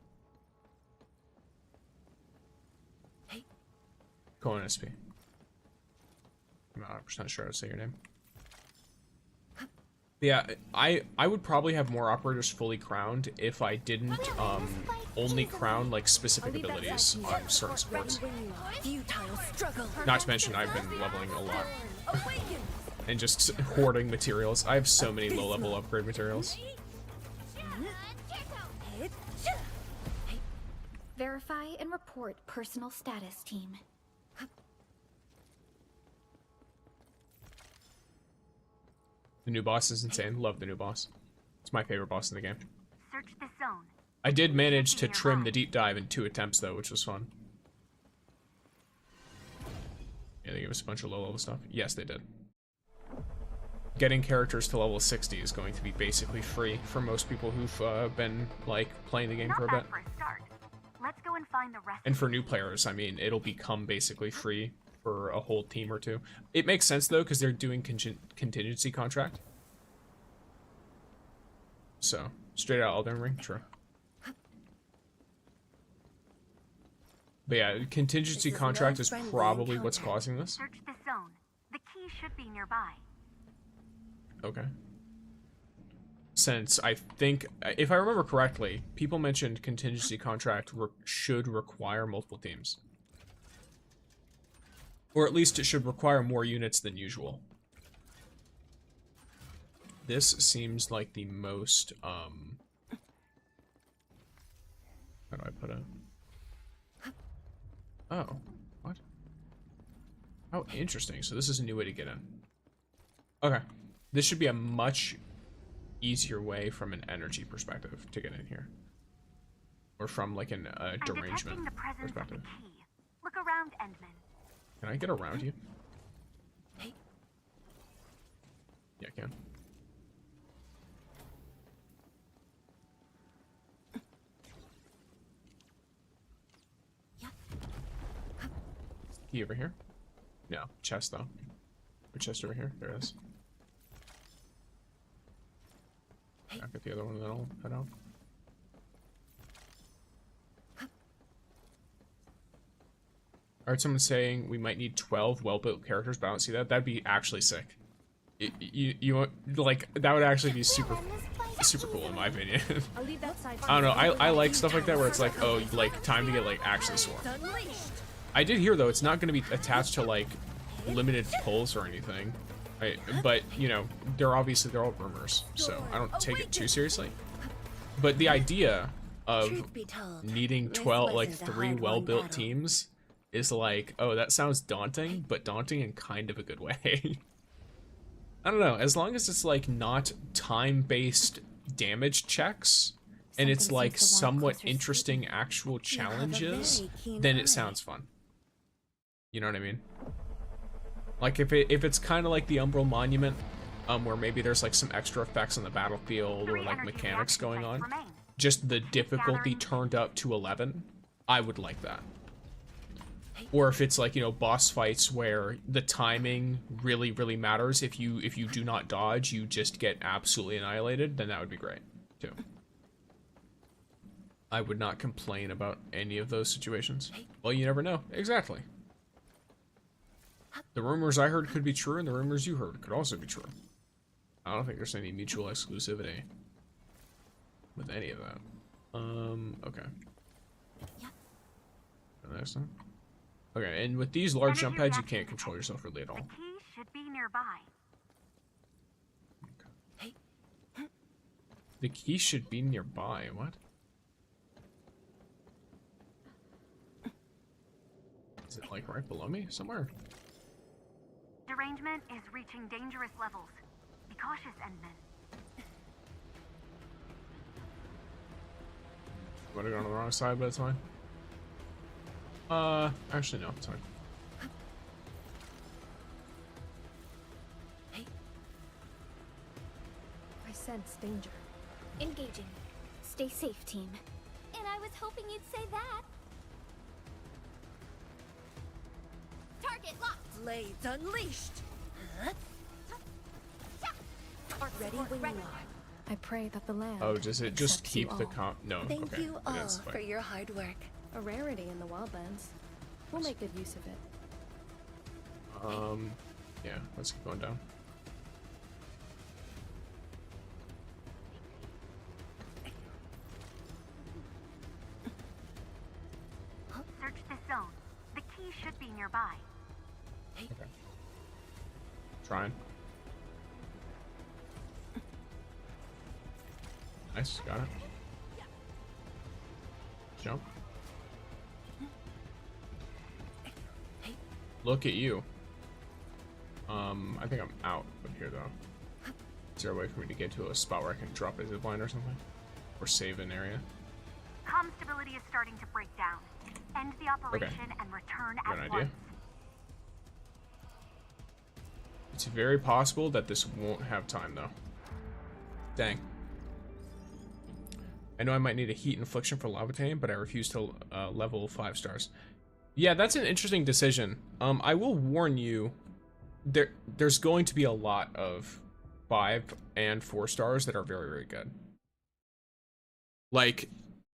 Go on, SP. I'm not 100% sure how to say your name. Yeah, I would probably have more operators fully crowned if I didn't only crown like specific abilities on certain sports. Not to mention I've been leveling a lot and just hoarding materials. I have so many low-level upgrade materials. Verify and report personal status, team. The new boss is insane. Love the new boss. It's my favorite boss in the game. Search this zone. I did manage to trim the deep dive in 2 attempts though, which was fun. Yeah, they gave us a bunch of low-level stuff. Yes, they did. Getting characters to level 60 is going to be basically free for most people who've been like playing the game for a bit. For a start. Let's go and find the rest. And for new players, I mean, it'll become basically free for a whole team or 2. It makes sense though, because they're doing contingency contract. So, straight out Elden Ring, true. But yeah, contingency contract is probably what's causing this. Search this zone. The key should be nearby. Okay. Since I think, if I remember correctly, people mentioned contingency contract should require multiple teams. Or at least it should require more units than usual. This seems like the most, how do I put it? Oh, what? Oh, interesting. So this is a new way to get in. Okay. This should be a much easier way from an energy perspective to get in here. Or from like an derangement perspective. Look around, Endman. Can I get around you? Yeah, I can. Key over here? No, chest though. Or chest over here? There it is. I'll get the other one and then I'll head out. Alright, someone's saying we might need 12 well-built characters, but I don't see that. That'd be actually sick. You like, that would actually be super cool in my opinion. I don't know, I like stuff like that where it's like, oh, like, time to get, like, actually swarm. I did hear, though, it's not going to be attached to, like, limited pulls or anything. But, you know, they're all rumors, so I don't take it too seriously. But the idea of needing 12, like, 3 well-built teams is like, oh, that sounds daunting, but daunting in kind of a good way. I don't know, as long as it's, like, not time-based damage checks, and it's, like, somewhat interesting actual challenges, then it sounds fun. You know what I mean? Like, if it's kind of like the Umbral Monument, where maybe there's, like, some extra effects on the battlefield, or, like, mechanics going on, just the difficulty turned up to 11, I would like that. Or if it's like, you know, boss fights where the timing really, really matters. If you do not dodge, you just get absolutely annihilated, then that would be great, too. I would not complain about any of those situations. Well, you never know. Exactly. The rumors I heard could be true, and the rumors you heard could also be true. I don't think there's any mutual exclusivity with any of that. Okay. Next time. Okay, and with these large jump pads, you can't control yourself really at all. The key should be nearby. Okay. The key should be nearby. What? Is it like right below me somewhere? Derangement is reaching dangerous levels. Be cautious, Endman. I might have gone on the wrong side, but it's fine. Actually no, it's fine. I sense danger. Engaging. Stay safe, team. And I was hoping you'd say that. Target locked. Blades unleashed. Ready when you are. I pray that the land. Oh, does it just keep the comp? No. Thank okay. you all for your hard work. A rarity in the wildlands. We'll make good use of it. Yeah, let's keep going down. Search this zone. The key should be nearby. Okay. Trying. Nice, got it. Jump. Look at you. I think I'm out of here though. Is there a way for me to get to a spot where I can drop a zipline or something? Or save an area? Comm stability is starting to break down. End the operation and return at once. It's very possible that this won't have time though. Dang. I know I might need a heat infliction for Lavatane, but I refuse to level 5 stars. Yeah, that's an interesting decision. I will warn you, there's going to be a lot of 5 and 4 stars that are very, very good. Like,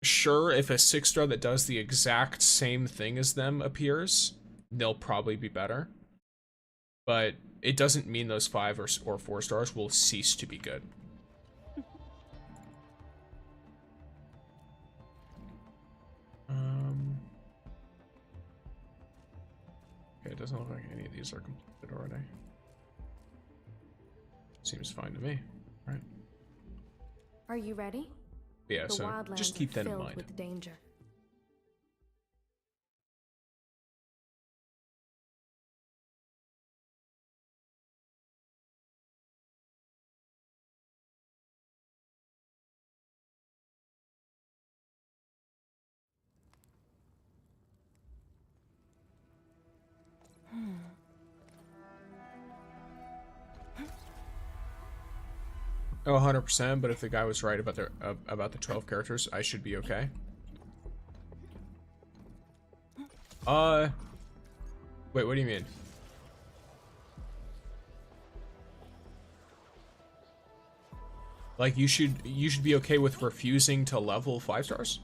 Sure, if a 6-star that does the exact same thing as them appears, they'll probably be better. But it doesn't mean those 5 or 4 stars will cease to be good. Okay, it doesn't look like any of these are completed already. Seems fine to me, right? Are you ready? Yeah, the so wildlands just keep that in filled mind. with danger. Oh, 100%, but if the guy was right about the 12 characters, I should be okay. Wait, what do you mean? Like you should be okay with refusing to level 5 stars?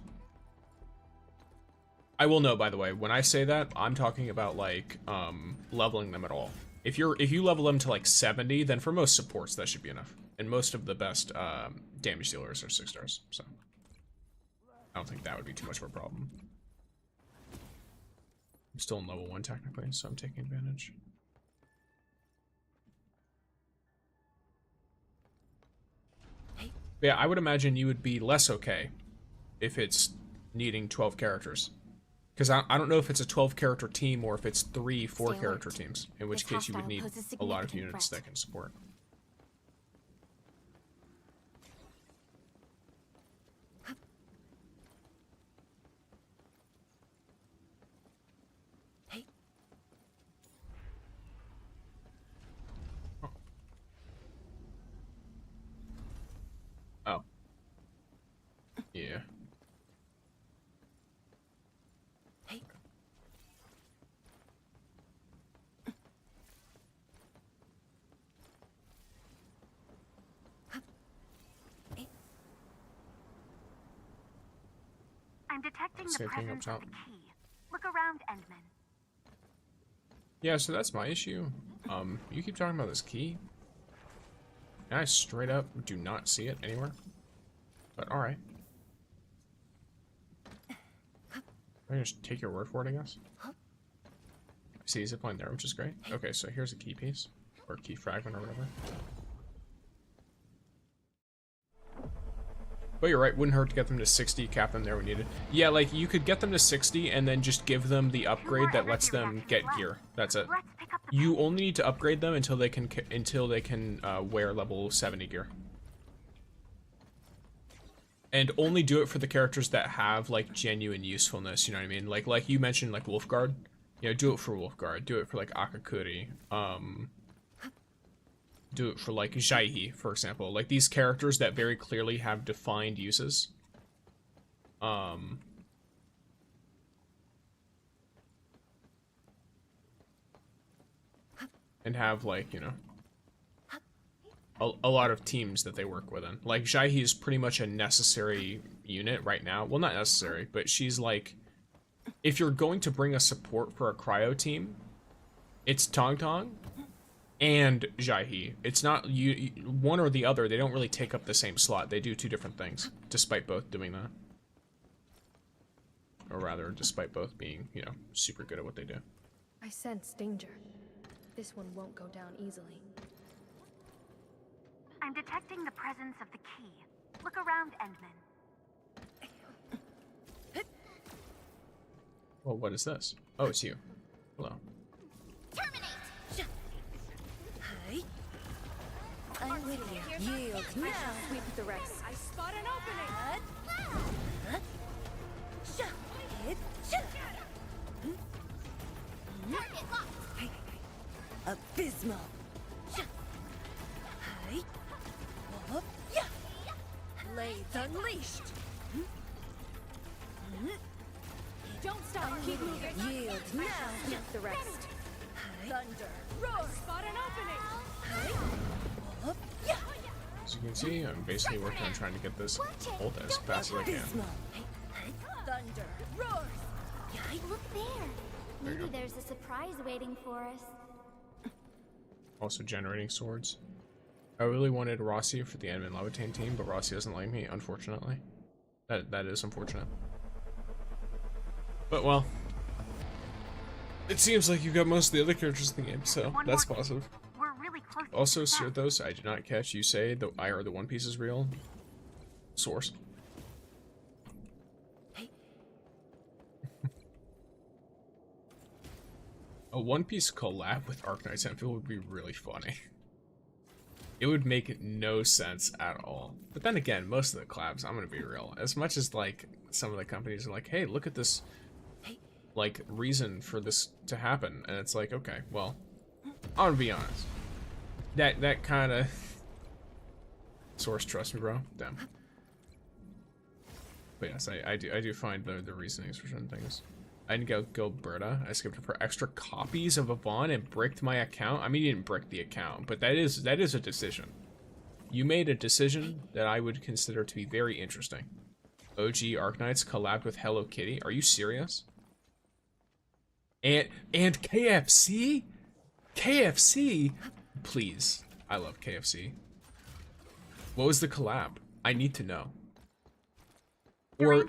I will know, by the way, when I say that, I'm talking about like leveling them at all. If you level them to like 70, then for most supports that should be enough. And most of the best damage dealers are 6 stars, so I don't think that would be too much of a problem. I'm still in level 1 technically, so I'm taking advantage. But yeah, I would imagine you would be less okay if it's needing 12 characters. Because I don't know if it's a 12 character team or if it's 3 4 character teams, in which case you would need a lot of units that can support. Oh. Yeah. I'm detecting the Same thing up presence top. of the key. Look around, Endman. Yeah, so that's my issue. You keep talking about this key. And I straight up do not see it anywhere. But alright. I just take your word for it, I guess. See, zip line there, which is great. Okay, so here's a key piece. Or key fragment or whatever. But you're right, wouldn't hurt to get them to 60, cap them there when needed. Yeah, like, you could get them to 60 and then just give them the upgrade that lets them get gear. That's it. You only need to upgrade them until they can wear level 70 gear. And only do it for the characters that have, like, genuine usefulness, you know what I mean? Like you mentioned, like, Wolfguard. You know, do it for Wolfguard. Do it for, like, Akakuri. Do it for, like, Jaihi, for example. Like, these characters that very clearly have defined uses. And have, like, you know, a lot of teams that they work within. Like, Jaihi is pretty much a necessary unit right now. Well, not necessary, but she's, like, if you're going to bring a support for a cryo team, it's Tangtang and Jaihi. It's not one or the other. They don't really take up the same slot. They do 2 different things, despite both doing that. Or rather, despite both being, you know, super good at what they do. I sense danger. This one won't go down easily. I'm detecting the presence of the key. Look around, Endman. Well, what is this? Oh, it's you. Hello. I'm with you. Yield now. Sweep the rest. I spot an opening. Abysmal. Blades unleashed. Don't stop. Keep moving. Yield now. Sweep the rest. Thunder. Roar. Spot an opening. As you can see, I'm basically working on trying to get this ult as fast as I can. thunder roars. Look there. Maybe there's a surprise waiting for us. Also generating swords. I really wanted Rossi for the Admin Levitain team, but Rossi doesn't like me, unfortunately. That is unfortunate. But well, it seems like you got most of the other characters in the game, so that's positive. We're really close. Also, Sirthos, I did not catch you say the the One Piece is real. Source. A One Piece collab with Arknights Endfield would be really funny. It would make no sense at all. But then again, most of the collabs, I'm gonna be real, as much as like some of the companies are like, hey, look at this like reason for this to happen, and it's like, okay, well, I'm gonna be honest. That kind of source, trust me, bro. Damn. But yes, I do find the reasonings for certain things. I didn't go Berta. I skipped it for extra copies of Avon and bricked my account. I mean, you didn't brick the account, but that is a decision. You made a decision that I would consider to be very interesting. OG Arknights collabed with Hello Kitty. Are you serious? And KFC? KFC? Please. I love KFC. What was the collab? I need to know. Or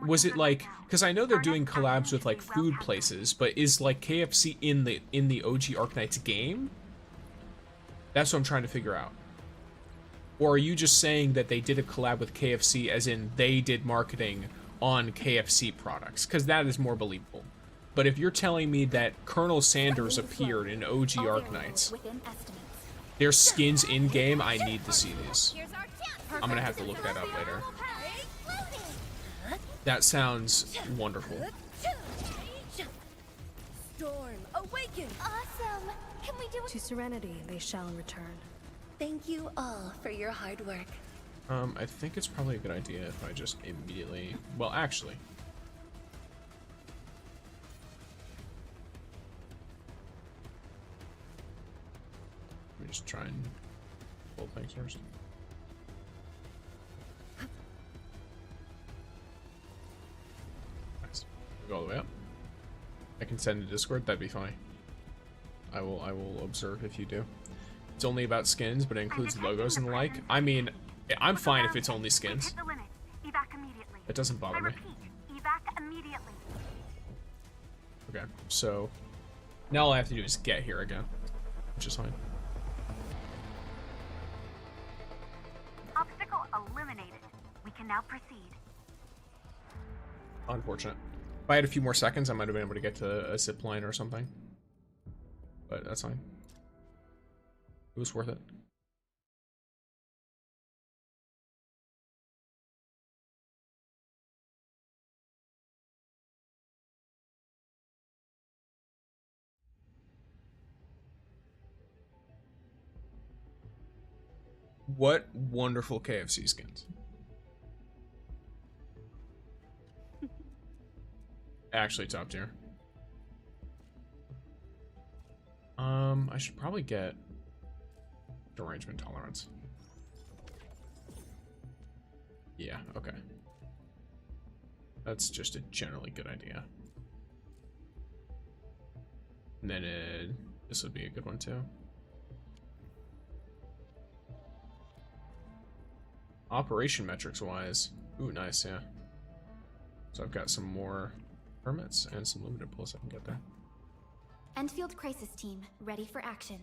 was it like, because I know they're doing collabs with like food places, but is like KFC in the OG Arknights game? That's what I'm trying to figure out. Or are you just saying that they did a collab with KFC as in they did marketing on KFC products? Because that is more believable. But if you're telling me that Colonel Sanders appeared in OG Arknights, there's skins in-game, I need to see these. I'm gonna have to look that up later. That sounds wonderful. Storm, awaken! Awesome! Can we do it? To serenity they shall return. Thank you all for your hard work. I think it's probably a good idea if I just immediately... Well, actually... Let me just try and pull things first. Nice. Go all the way up. I can send a Discord, that'd be fine. I will observe if you do. It's only about skins, but it includes logos and the like. I mean, I'm fine if it's only skins. It doesn't bother me. Okay, so now all I have to do is get here again, which is fine. Obstacle eliminated. We can now proceed. Unfortunate. If I had a few more seconds, I might have been able to get to a zip line or something. But that's fine. It was worth it. What wonderful KFC skins. Actually top tier. I should probably get derangement tolerance. Yeah, okay. That's just a generally good idea. And then this would be a good one too. Operation metrics wise, ooh, nice, yeah. So I've got some more permits and some limited pulls I can get there. Endfield Crisis Team, ready for action.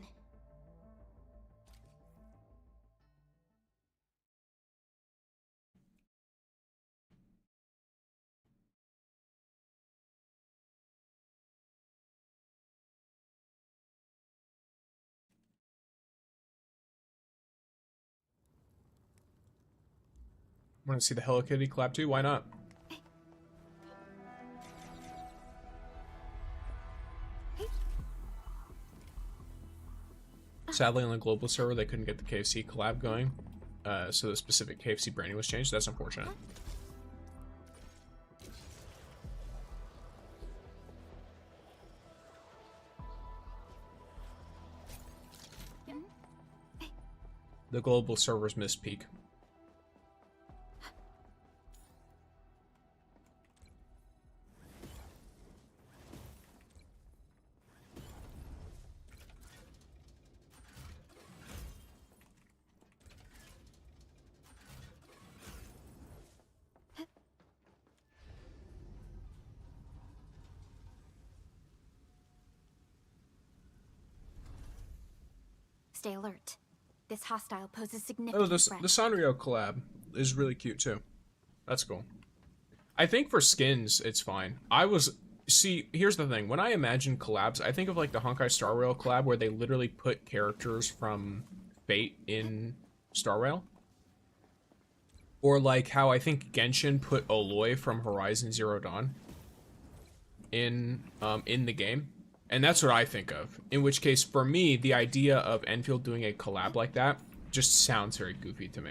Want to see the Hello Kitty collab too? Why not? Sadly, on the global server, they couldn't get the KFC collab going, so the specific KFC branding was changed. That's unfortunate. The global servers missed peak. stay alert. This hostile poses Oh, significant the threat. Sanrio collab is really cute too. That's cool. I think for skins, it's fine. See, here's the thing. When I imagine collabs, I think of like the Honkai Star Rail collab where they literally put characters from Fate in Star Rail. Or like how I think Genshin put Aloy from Horizon Zero Dawn in the game. And that's what I think of. In which case, for me, the idea of Enfield doing a collab like that just sounds very goofy to me.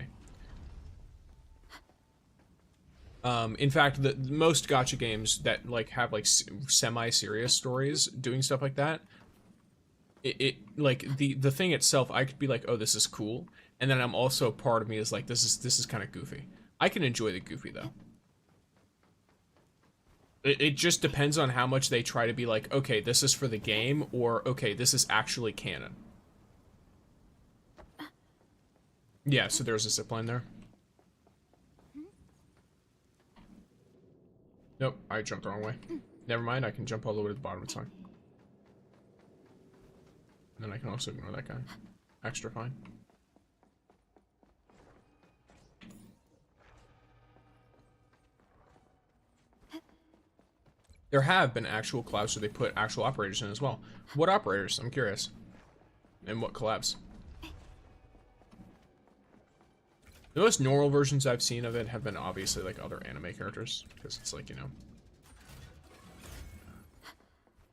In fact, the most gacha games that like have like semi-serious stories doing stuff like that, it like the thing itself, I could be like, oh, this is cool, and then I'm also, part of me is like, this is kind of goofy. I can enjoy the goofy though. It just depends on how much they try to be like, okay, this is for the game, or okay, this is actually canon. Yeah, so there's a zipline there. Nope, I jumped the wrong way. Never mind, I can jump all the way to the bottom, it's fine. And then I can also ignore that guy. Extra fine. There have been actual collabs where they put actual operators in as well. What operators? I'm curious. And what collabs? The most normal versions I've seen of it have been obviously like other anime characters, because it's like, you know.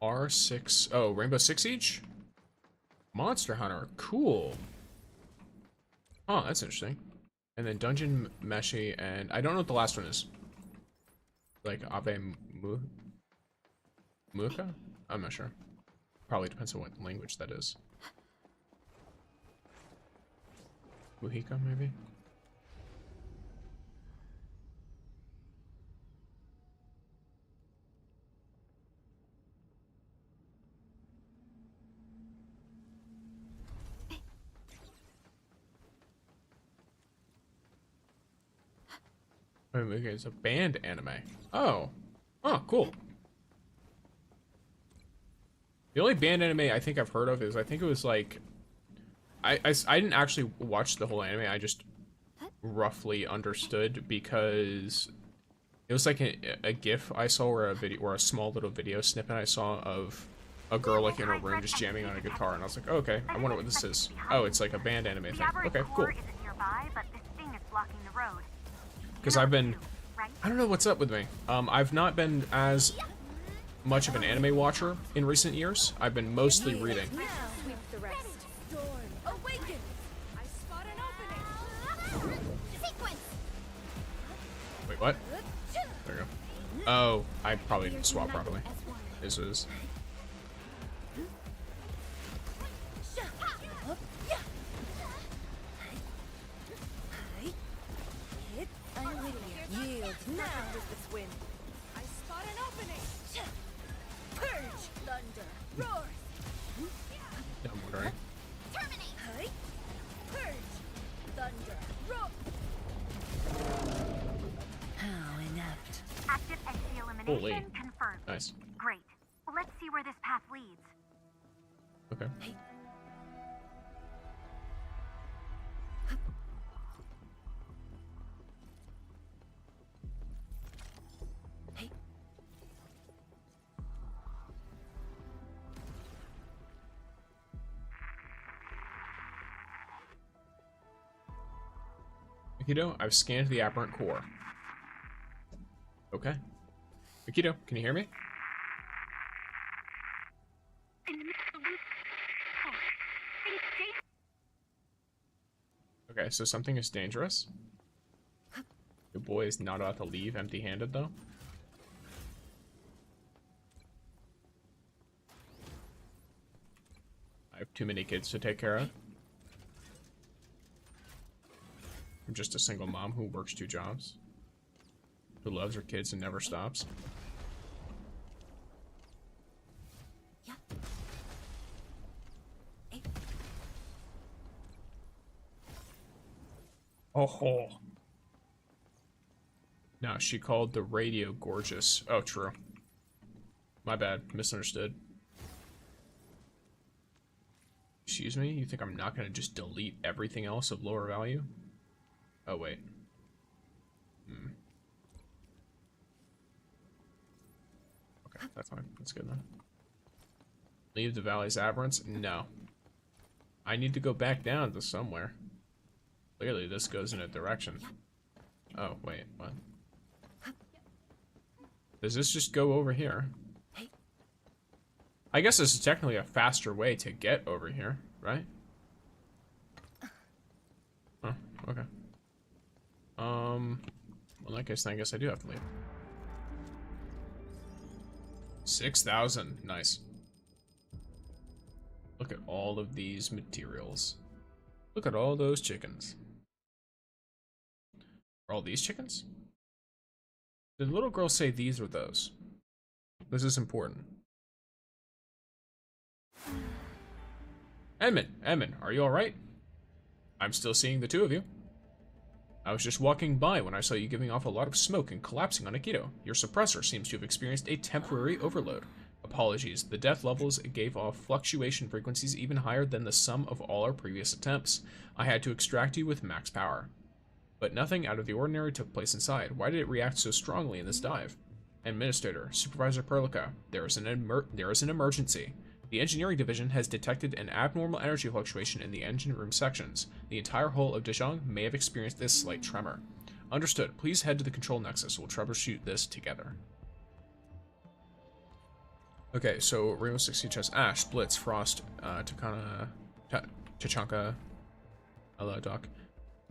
R6, oh, Rainbow Six Siege? Monster Hunter, cool. Oh, that's interesting. And then Dungeon Meshi, and I don't know what the last one is. Like Abe Muka? I'm not sure. Probably depends on what language that is. Muhika, maybe? Okay, it's a banned anime. Oh. Oh, cool. The only banned anime I think I've heard of is, I think it was like... I didn't actually watch the whole anime, I just roughly understood, because it was like a GIF I saw, or a video, or a small little video snippet I saw of a girl like in her room just jamming on a guitar, and I was like, oh, okay, I wonder what this is. Oh, it's like a band anime thing. Okay, cool. Because I've been, I don't know what's up with me. I've not been as much of an anime watcher in recent years. I've been mostly reading. Wait, what? There we go. Oh, I probably didn't swap properly. This is. Now with this wind. I spot an opening. Purge, thunder, roar. Yeah, I'm wondering. Terminate. Purge, thunder, roar. How inept. Active entity elimination Holy. confirmed. Nice. Great. Let's see where this path leads. Okay. Akito, I've scanned the aberrant core. Okay. Akito, can you hear me? Okay, so something is dangerous. Your boy is not about to leave empty-handed, though. I have too many kids to take care of. I'm just a single mom who works 2 jobs. Who loves her kids and never stops. Oh. No, she called the radio gorgeous. Oh, true. My bad. Misunderstood. Excuse me? You think I'm not going to just delete everything else of lower value? Oh, wait. Okay, that's fine. That's good then. Leave the valley's aberrance? No. I need to go back down to somewhere. Clearly, this goes in a direction. Oh, wait, what? Does this just go over here? I guess this is technically a faster way to get over here, right? Oh, okay. Well, in that case, I guess I do have to leave. 6,000. Nice. Look at all of these materials. Look at all those chickens. Are all these chickens? Did the little girl say these or those? This is important. Edmund, are you alright? I'm still seeing the two of you. I was just walking by when I saw you giving off a lot of smoke and collapsing on Akito. Your suppressor seems to have experienced a temporary overload. Apologies, the death levels gave off fluctuation frequencies even higher than the sum of all our previous attempts. I had to extract you with max power. But nothing out of the ordinary took place inside. Why did it react so strongly in this dive? Administrator, Supervisor Perlica, there is an emergency. The engineering division has detected an abnormal energy fluctuation in the engine room sections. The entire hull of Zhuang may have experienced this slight tremor. Understood. Please head to the control nexus. We'll troubleshoot this together. Okay, so Rainbow Six Siege has Ash, Blitz, Frost, Takana, Tachanka, hello, Doc,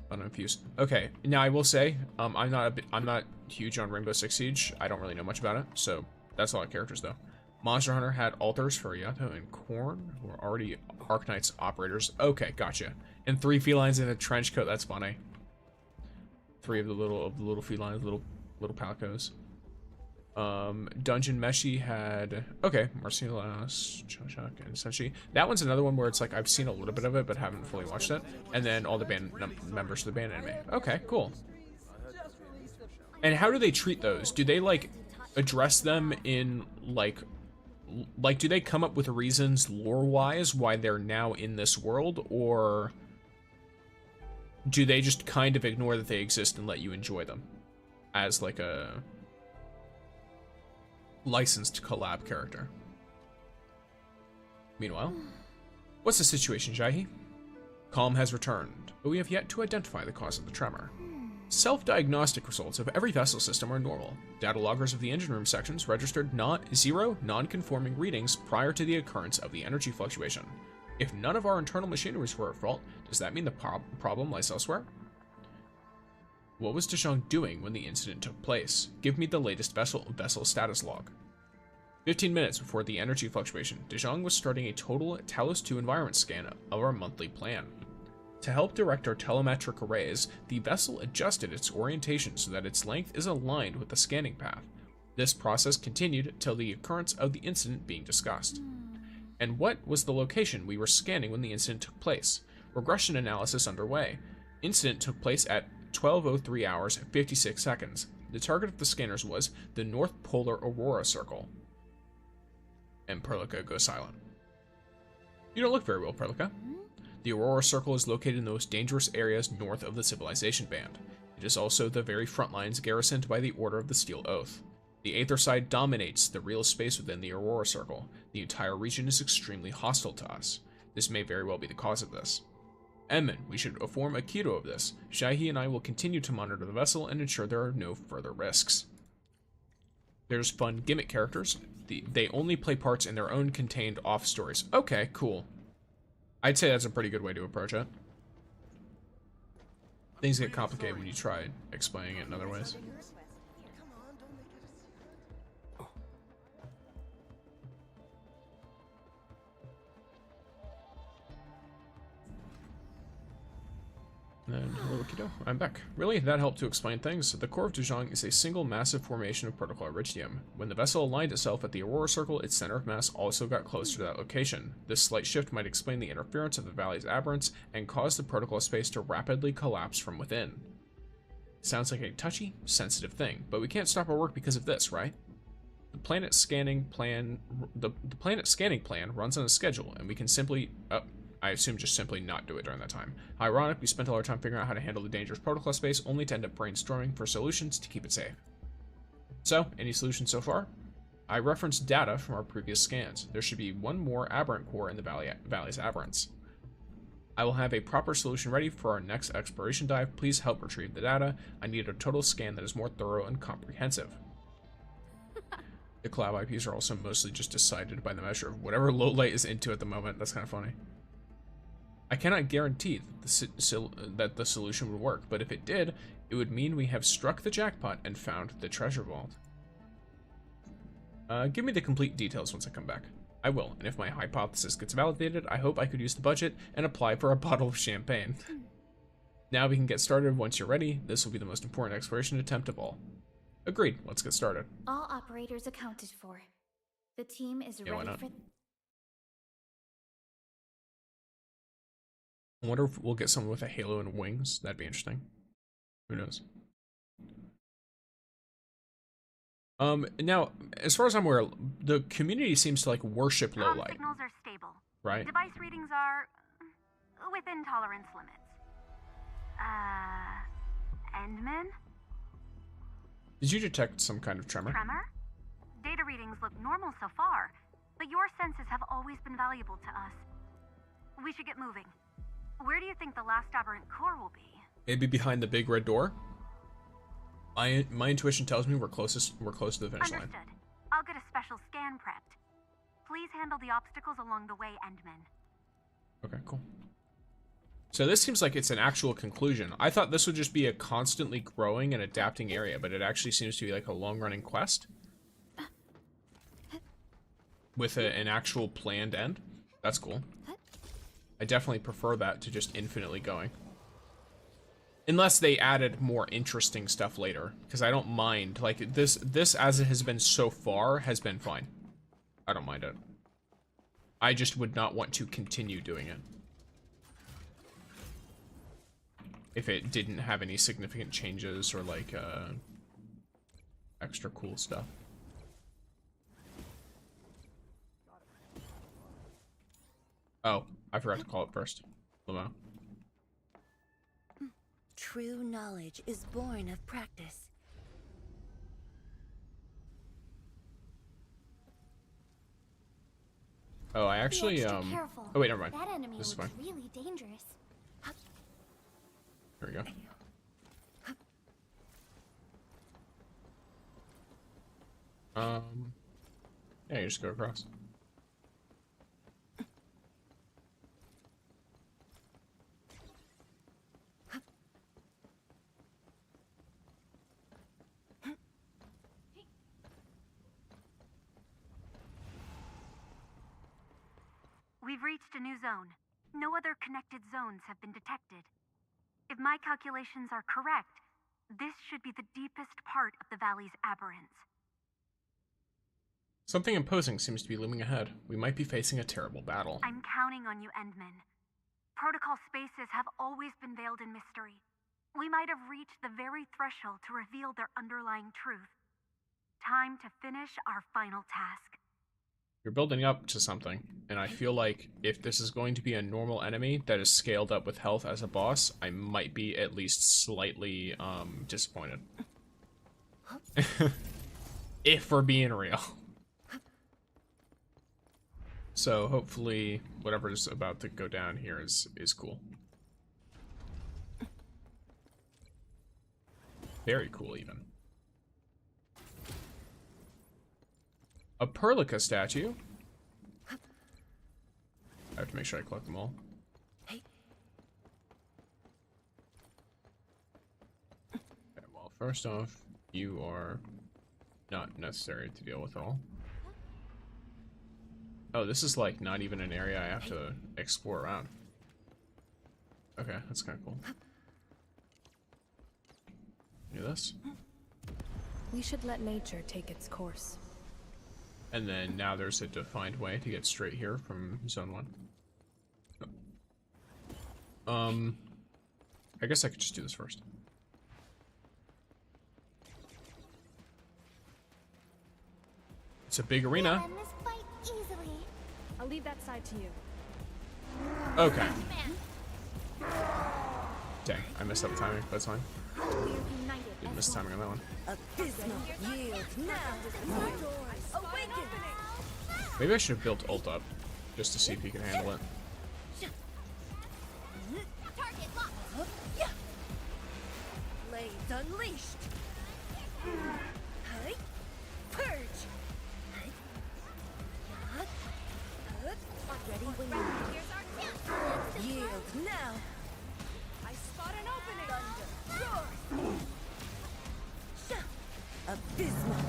Uninfused. Okay, now I will say, I'm not huge on Rainbow Six Siege. I don't really know much about it, so that's a lot of characters though. Monster Hunter had alters for Yato and Korn, who are already Arknights operators. Okay, gotcha. And 3 felines in a trench coat. That's funny. 3 of the little felines, little palicos. Dungeon Meshi had Marcellus, Choshak, and Senshi. That one's another one where it's like I've seen a little bit of it but haven't fully watched it. And then all the band members of the band anime. Okay, cool. And how do they treat those? Do they like address them in like do they come up with reasons lore-wise why they're now in this world, or do they just kind of ignore that they exist and let you enjoy them as like a licensed collab character? Meanwhile, what's the situation, Jaihi? Calm has returned, but we have yet to identify the cause of the tremor. Self-diagnostic results of every vessel system are normal. Data loggers of the engine room sections registered zero non-conforming readings prior to the occurrence of the energy fluctuation. If none of our internal machineries were at fault, does that mean the problem lies elsewhere? What was Zhuang doing when the incident took place? Give me the latest vessel status log. 15 minutes before the energy fluctuation, Zhuang was starting a total Talos 2 environment scan of our monthly plan. To help direct our telemetric arrays, the vessel adjusted its orientation so that its length is aligned with the scanning path. This process continued till the occurrence of the incident being discussed. And what was the location we were scanning when the incident took place? Regression analysis underway. Incident took place at 12:03 hours and 56 seconds. The target of the scanners was the North Polar Aurora Circle. And Perlica goes silent. You don't look very well, Perlica. The Aurora Circle is located in the most dangerous areas north of the Civilization Band. It is also the very front lines garrisoned by the Order of the Steel Oath. The Aether side dominates the real space within the Aurora Circle. The entire region is extremely hostile to us. This may very well be the cause of this. Edmund, we should inform Akito of this. Jaihi and I will continue to monitor the vessel and ensure there are no further risks. There's fun gimmick characters. They only play parts in their own contained off stories. Okay, cool. I'd say that's a pretty good way to approach it. Things get complicated when you try explaining it in other ways. And hello, Akito. I'm back. Really, that helped to explain things. The core of Zhuang is a single massive formation of protocol Iridium. When the vessel aligned itself at the Aurora Circle, its center of mass also got closer to that location. This slight shift might explain the interference of the valley's aberrance and cause the protocol space to rapidly collapse from within. Sounds like a touchy, sensitive thing, but we can't stop our work because of this, right? The planet scanning plan runs on a schedule, and we can simply I assume just simply not do it during that time. How ironic, we spent all our time figuring out how to handle the dangerous protocol space, only to end up brainstorming for solutions to keep it safe. So, any solutions so far? I referenced data from our previous scans. There should be one more aberrant core in the valley's aberrants. I will have a proper solution ready for our next exploration dive. Please help retrieve the data. I need a total scan that is more thorough and comprehensive. The collab IPs are also mostly just decided by the measure of whatever Lowlight is into at the moment. That's kind of funny. I cannot guarantee that the solution would work, but if it did, it would mean we have struck the jackpot and found the treasure vault. Give me the complete details once I come back. I will, and if my hypothesis gets validated, I hope I could use the budget and apply for a bottle of champagne. Now we can get started once you're ready. This will be the most important exploration attempt of all. Agreed, let's get started. All operators accounted for. The team is ready for... I wonder if we'll get someone with a halo and wings. That'd be interesting. Who knows? Now, as far as I'm aware, the community seems to like worship Lowlight. Signals are stable. Right? Device readings are within tolerance limits. Endman? Did you detect some kind of tremor? Tremor? Data readings look normal so far, but your senses have always been valuable to us. We should get moving. Where do you think the last aberrant core will be? Maybe behind the big red door? My intuition tells me we're close to the finish line. Understood. I'll get a special scan prepped. Please handle the obstacles along the way, Endman. Okay, cool. So this seems like it's an actual conclusion. I thought this would just be a constantly growing and adapting area, but it actually seems to be like a long-running quest with an actual planned end. That's cool. I definitely prefer that to just infinitely going. Unless they added more interesting stuff later, because I don't mind. Like this as it has been so far has been fine. I don't mind it. I just would not want to continue doing it if it didn't have any significant changes or like extra cool stuff. Oh, I forgot to call it first. Lamo. True knowledge is born of practice. Oh, I actually Be extra careful. Oh wait, never mind. That enemy This is looks fine. really dangerous. There we go. Yeah, you just go across. We've reached a new zone. No other connected zones have been detected. If my calculations are correct, this should be the deepest part of the valley's aberrants. Something imposing seems to be looming ahead. We might be facing a terrible battle. I'm counting on you, Endman. Protocol spaces have always been veiled in mystery. We might have reached the very threshold to reveal their underlying truth. Time to finish our final task. You're building up to something, and I feel like if this is going to be a normal enemy that is scaled up with health as a boss, I might be at least slightly disappointed. If we're being real. So hopefully whatever's about to go down here is cool. Very cool even. A Perlica statue. I have to make sure I collect them all. Hey. Okay, well, first off, you are not necessary to deal with all. Oh, this is like not even an area I have to explore around. Okay, that's kind of cool. Do this. We should let nature take its course. And then now there's a defined way to get straight here from zone 1. I guess I could just do this first. It's a big arena. Win this fight easily. I'll leave that side to you. Okay. Dang, I messed up the timing, but it's fine. Didn't miss timing on that one. Maybe I should have built ult up, just to see if he can handle it. Blades unleashed. Purge. Ready when you yield now. I spot an opening. Thunder. Abysmal.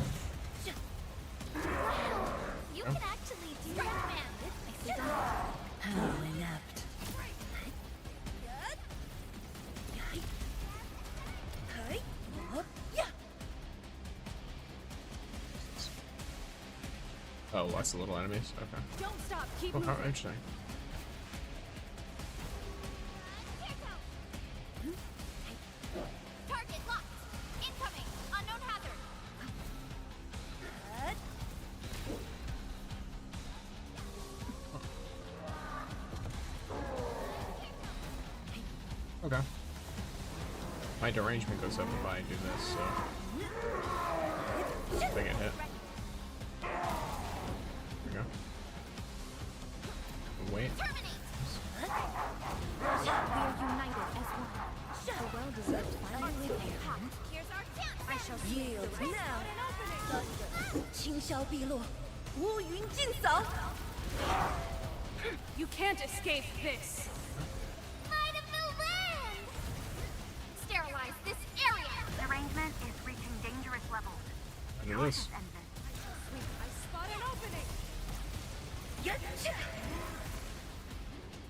Wow, you can actually do that, man. I see that. How inept. Oh, lots of little enemies? Okay. Don't stop, keep Oh, how moving. interesting. Target locked. Incoming. Unknown hazard. Okay. My derangement goes up if I do this, so if I get hit. There we go. Wait. We are united as one. The well-deserved finally live here. Here's our chance. I shall Yield now. 轻霄碧落，乌云尽扫。You can't escape this. Light of the land! Sterilize this area! Derangement is reaching dangerous levels. And it Choice is. is ended. I spot an opening.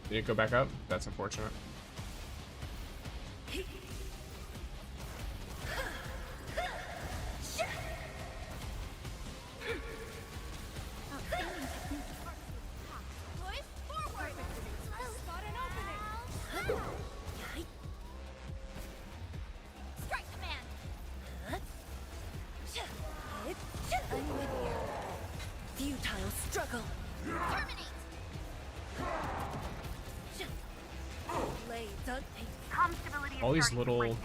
Did it go back up? That's unfortunate. Strike command! I'm with you. Futile struggle. Terminate! Blades on All these little...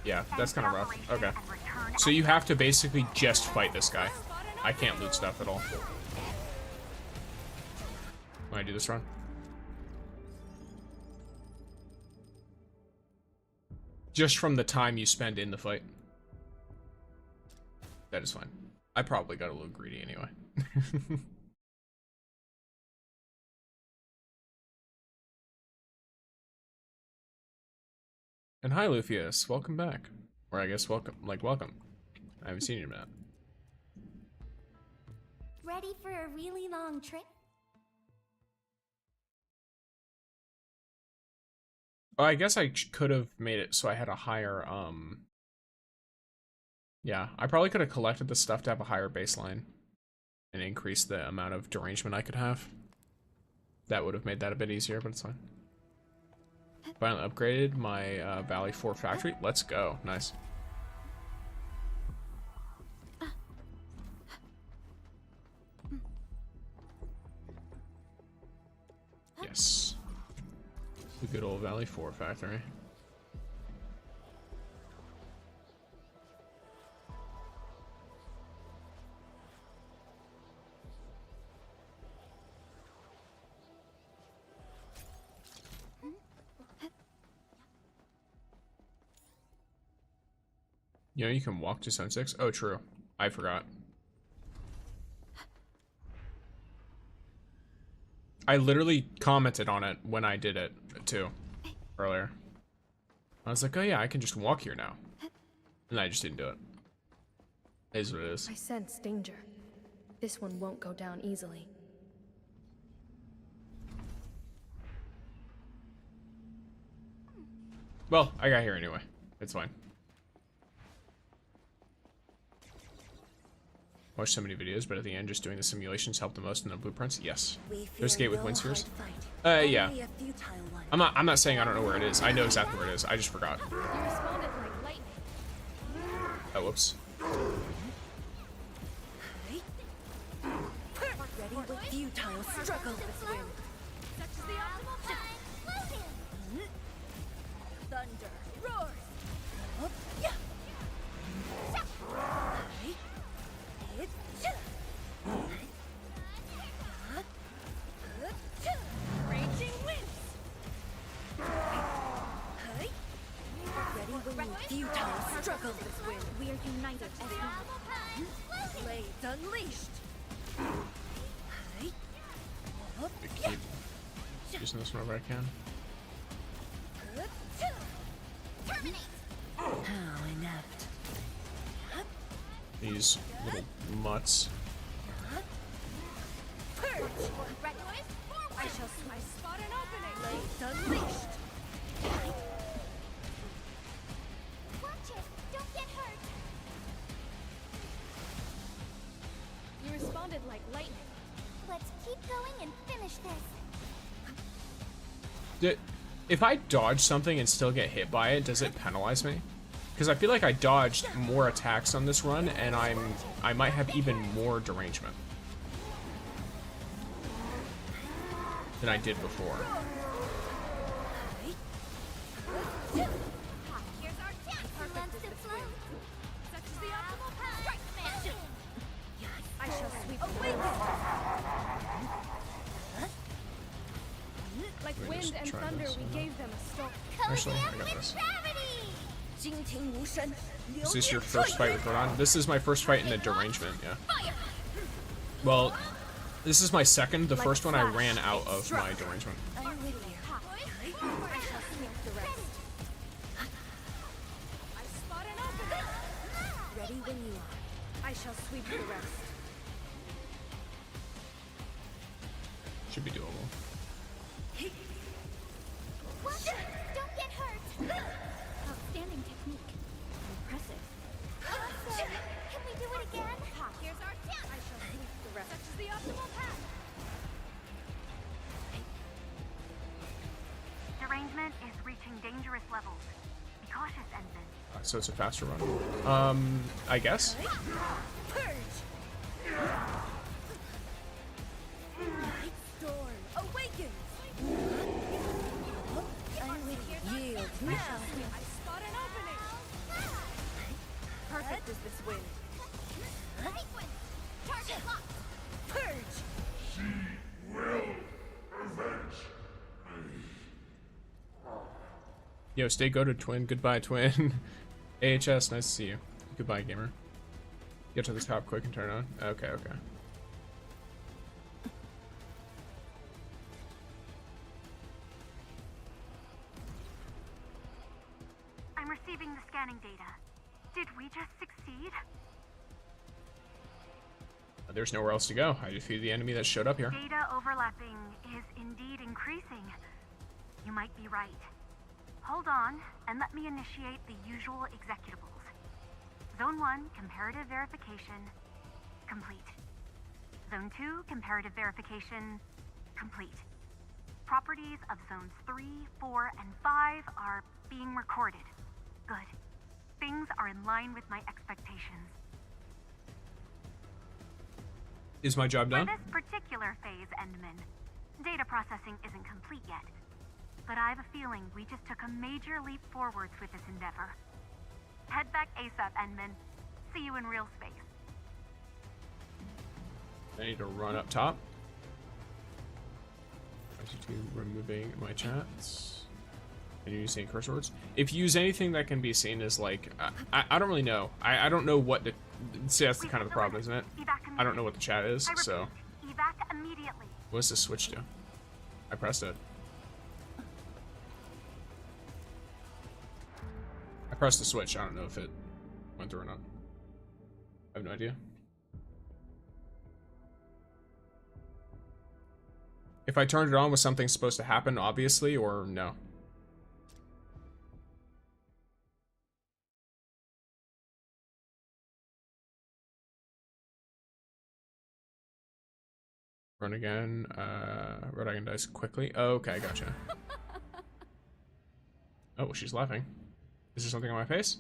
Yeah, that's kind of rough. Okay. So you have to basically just fight this guy. I can't loot stuff at all. When I do this run. Just from the time you spend in the fight. That is fine. I probably got a little greedy anyway. And hi, Lufius. Welcome back. Or I guess welcome. Welcome. I haven't seen you in a minute. Ready for a really long trip? Oh, I guess I could have made it so I had a higher, yeah, I probably could have collected the stuff to have a higher baseline and increase the amount of derangement I could have. That would have made that a bit easier, but it's fine. Finally upgraded my Valley 4 factory. Let's go. Nice. Yes. The good old Valley 4 factory. You know you can walk to Zone 6? Oh, true. I forgot. I literally commented on it when I did it, too, earlier. I was like, oh yeah, I can just walk here now. And I just didn't do it. It is what it is. I sense danger. This one won't go down easily. Well, I got here anyway. It's fine. Watched so many videos, but at the end, just doing the simulations helped the most in the blueprints. Yes. There's a gate with wind spheres. Yeah. I'm not saying I don't know where it is. I know exactly where it is. I just forgot. You responded like lightning. Oh, whoops. ready with futile struggle. the optimal plan. Thunder roars. Raging winds. Ready when you futile struggle. We are united as one. Blades unleashed. Keep using this whenever I can. How inept. These little mutts. Purge. I shall spot an opening. Blades unleashed. Watch it! Don't get hurt! You responded like lightning. Let's keep going and finish this. If I dodge something and still get hit by it, does it penalize me? Because I feel like I dodged more attacks on this run, and I might have even more derangement than I did before. Here's our chance. Perfect as the flow. Such is the optimal path. Strike smash. I shall sweep awaken. Like Let me wind just and try thunder, this. we gave them a stop. Actually, I got this. Gravity. Is this your first fight with Rodon? This is my first fight in the derangement, yeah. Well, this is my second. The first one I ran out of my derangement. I'm with you. I shall sweep the rest. I spot an opening. Ready when you are. I shall sweep the rest. Should be doable. Watch it! Don't get hurt! Outstanding technique. Impressive. Awesome! Can we do it again? Here's our chance. I shall sweep the rest. Such is the optimal path. Derangement is reaching dangerous levels. Be cautious, Endman. So it's a faster run. I guess. Purge. Storm awakens. I'm with you. Yield now. I spot an opening. Perfect is this wind. Sequence! Target locked! Purge. Yo, stay goated, twin. Goodbye, twin. AHS, nice to see you. Goodbye, gamer. Get to the top quick and turn on. Okay, okay. I'm receiving the scanning data. Did we just succeed? There's nowhere else to go. I defeated the enemy that showed up here. Data overlapping is indeed increasing. You might be right. Hold on, and let me initiate the usual executables. Zone 1, comparative verification, complete. Zone 2, comparative verification, complete. Properties of Zones 3, 4, and 5 are being recorded. Good. Things are in line with my expectations. Is my job done? For this particular phase, Endman, data processing isn't complete yet. But I have a feeling we just took a major leap forwards with this endeavor. Head back ASAP, Endman. See you in real space. I need to run up top. Removing my chats. And using cursor words. If you use anything that can be seen as like, I don't really know. I don't know what to see. That's the kind of the problem, isn't it? I don't know what the chat is, so. Evac immediately. What does this switch do? I pressed it. I pressed the switch. I don't know if it went through or not. I have no idea. If I turned it on, was something supposed to happen, obviously, or no? Run again. Red Dragon dice quickly. Okay, gotcha. Oh, she's laughing. Is there something on my face?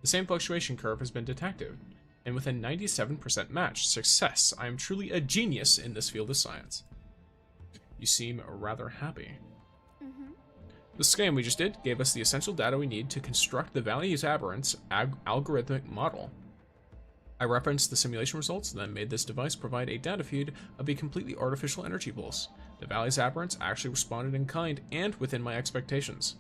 The same fluctuation curve has been detected, and with a 97% match. Success. I am truly a genius in this field of science. You seem rather happy. Mm-hmm. The scan we just did gave us the essential data we need to construct the Valley's Aberrant's algorithmic model. I referenced the simulation results, then made this device provide a data feed of a completely artificial energy pulse. The Valley's Aberrants actually responded in kind and within my expectations.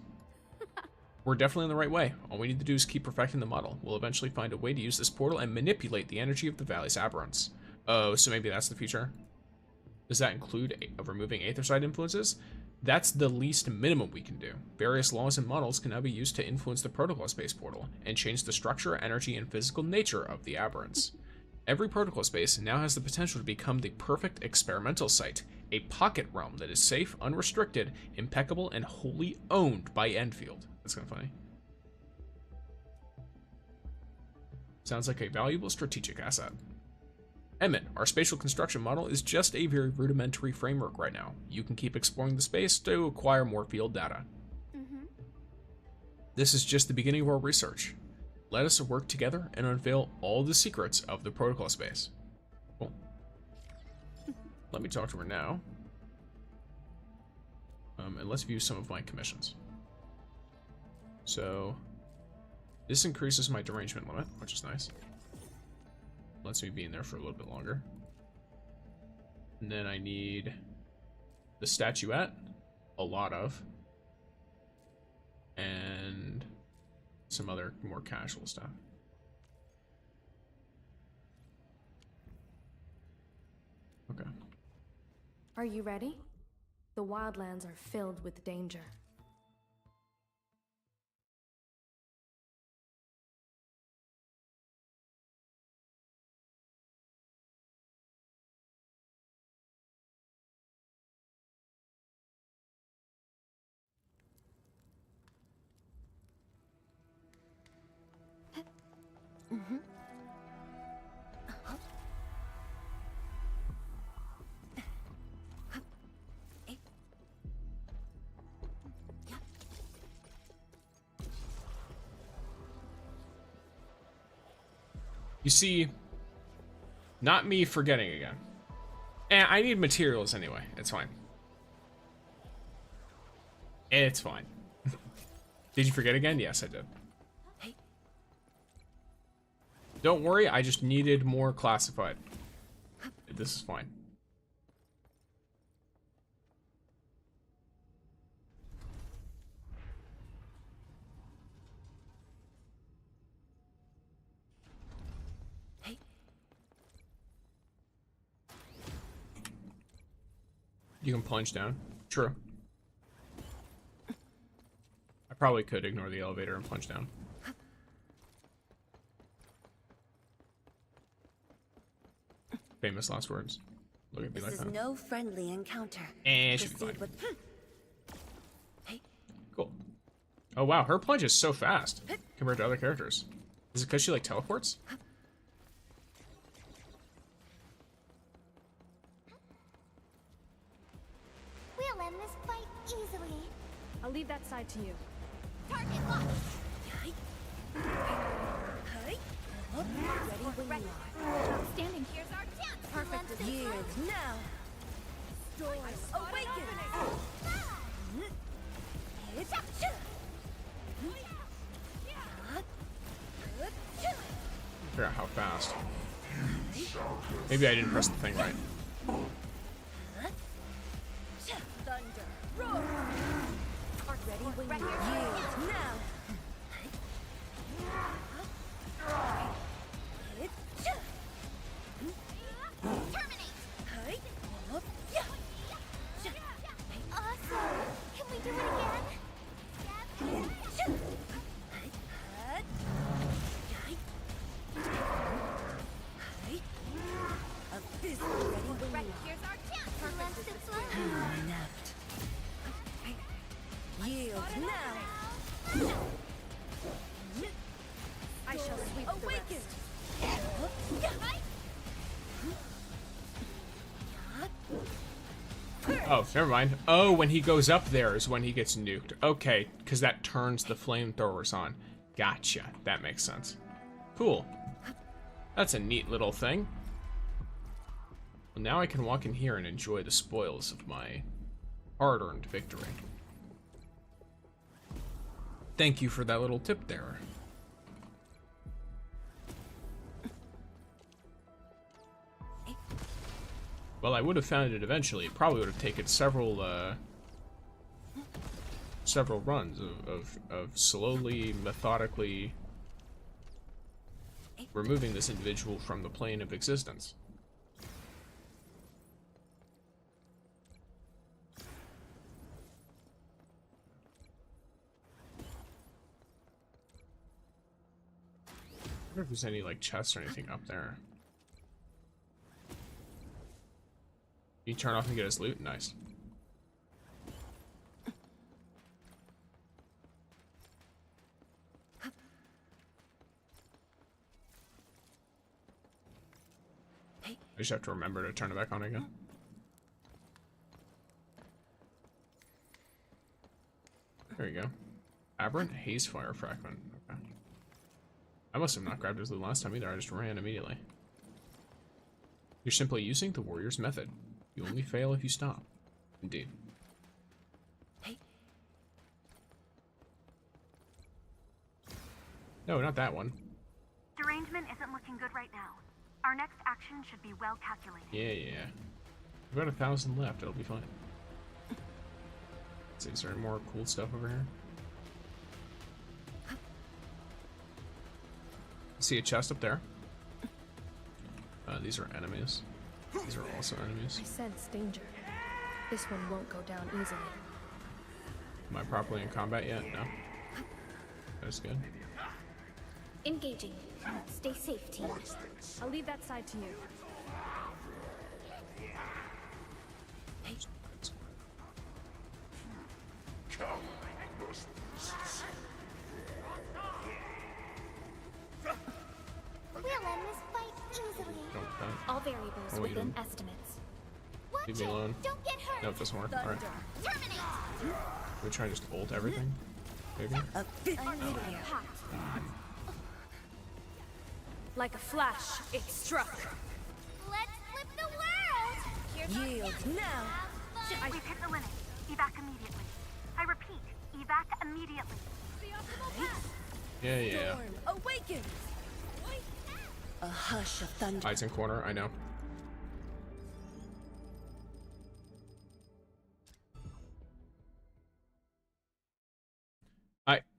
We're definitely in the right way. All we need to do is keep perfecting the model. We'll eventually find a way to use this portal and manipulate the energy of the Valley's Aberrants. Oh, so maybe that's the future? Does that include removing aetherside influences? That's the least minimum we can do. Various laws and models can now be used to influence the protocol space portal and change the structure, energy, and physical nature of the aberrants. Every protocol space now has the potential to become the perfect experimental site, a pocket realm that is safe, unrestricted, impeccable, and wholly owned by Endfield. That's kind of funny. Sounds like a valuable strategic asset. Emmett, our spatial construction model is just a very rudimentary framework right now. You can keep exploring the space to acquire more field data. Mm-hmm. This is just the beginning of our research. Let us work together and unveil all the secrets of the protocol space. Cool. Let me talk to her now. And let's view some of my commissions. So, this increases my derangement limit, which is nice. Lets me be in there for a little bit longer. And then I need the statuette, a lot of, and some other more casual stuff. Okay. Are you ready? The wildlands are filled with danger. Mm-hmm. You see, not me forgetting again. And I need materials anyway. It's fine. It's fine. Did you forget again? Yes, I did. Don't worry, I just needed more classified. This is fine. You can plunge down. True. I probably could ignore the elevator and plunge down. Famous last words. Look at me like that. This is no friendly encounter. And should be fine. Cool. Oh wow, her plunge is so fast compared to other characters. Is it because she like teleports? We'll end this fight easily. I'll leave that side to you. Target locked. Ready when you are. Outstanding. Here's our chance. Perfect. Yield now. Doors awaken. Figure out how fast. Maybe I didn't press the thing right. Thunder. Roar. Ready when you are. Yield now. Awesome. Can we do it again? Here's our chance. Perfect. Yield now. I shall sweep Awaken. Oh, never mind. Oh, when he goes up there is when he gets nuked. Okay, because that turns the flamethrowers on. Gotcha. That makes sense. Cool. That's a neat little thing. Well, now I can walk in here and enjoy the spoils of my Hard-earned victory. Thank you for that little tip there. Well, I would have found it eventually. It probably would have taken several runs of slowly, methodically removing this individual from the plane of existence. I wonder if there's any, like, chests or anything up there. Can you turn off and get his loot? Nice. I just have to remember to turn it back on again. There you go. Aberrant Haze Fire Fragment. Okay. I must have not grabbed his loot last time either. I just ran immediately. You're simply using the warrior's method. You only fail if you stop. Indeed. No, not that one. Derangement isn't looking good right now. Our next action should be well calculated. Yeah. We've got 1,000 left. It'll be fine. Let's see, is there any more cool stuff over here? See a chest up there. These are enemies. These are also enemies. I sense danger. This one won't go down easily. Am I properly in combat yet? No. That's good. Engaging. Stay safe, team. I'll leave that side to you. We'll end this fight easily. All variables Oh, within estimates. Leave me alone. Don't get hurt. Nope, doesn't work. Alright. Terminate. Can we try and just ult everything? Maybe? Like a flash, it struck. Let's flip the world. Here's Yield now. We've hit the limit. Evac immediately. I repeat, evac immediately. Yeah. Awakens. A hush of thunder. It's in corner, I know.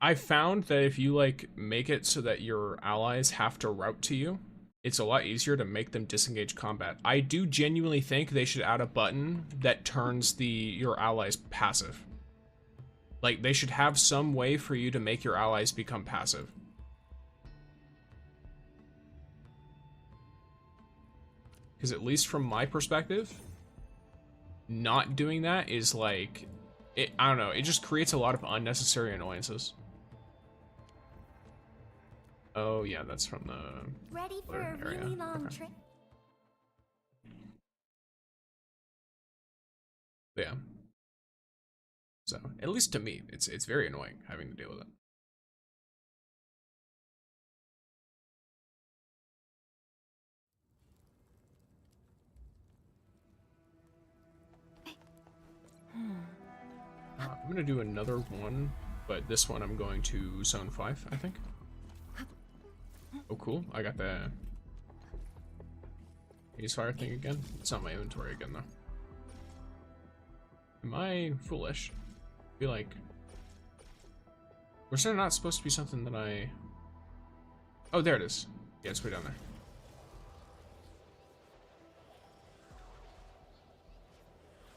I found that if you, like, make it so that your allies have to route to you, it's a lot easier to make them disengage combat. I do genuinely think they should add a button that turns your allies passive. Like, they should have some way for you to make your allies become passive. Because at least from my perspective, not doing that is like, I don't know, it just creates a lot of unnecessary annoyances. Oh yeah, that's from the Ready for a area. really long Okay. trip? Yeah. So, at least to me, it's very annoying having to deal with it. I'm gonna do another one, but this one I'm going to Zone 5, I think. Oh, cool. I got the haze fire thing again. It's not my inventory again, though. Am I foolish? I feel like... Was there not supposed to be something that I... Oh, there it is. Yeah, it's way down there.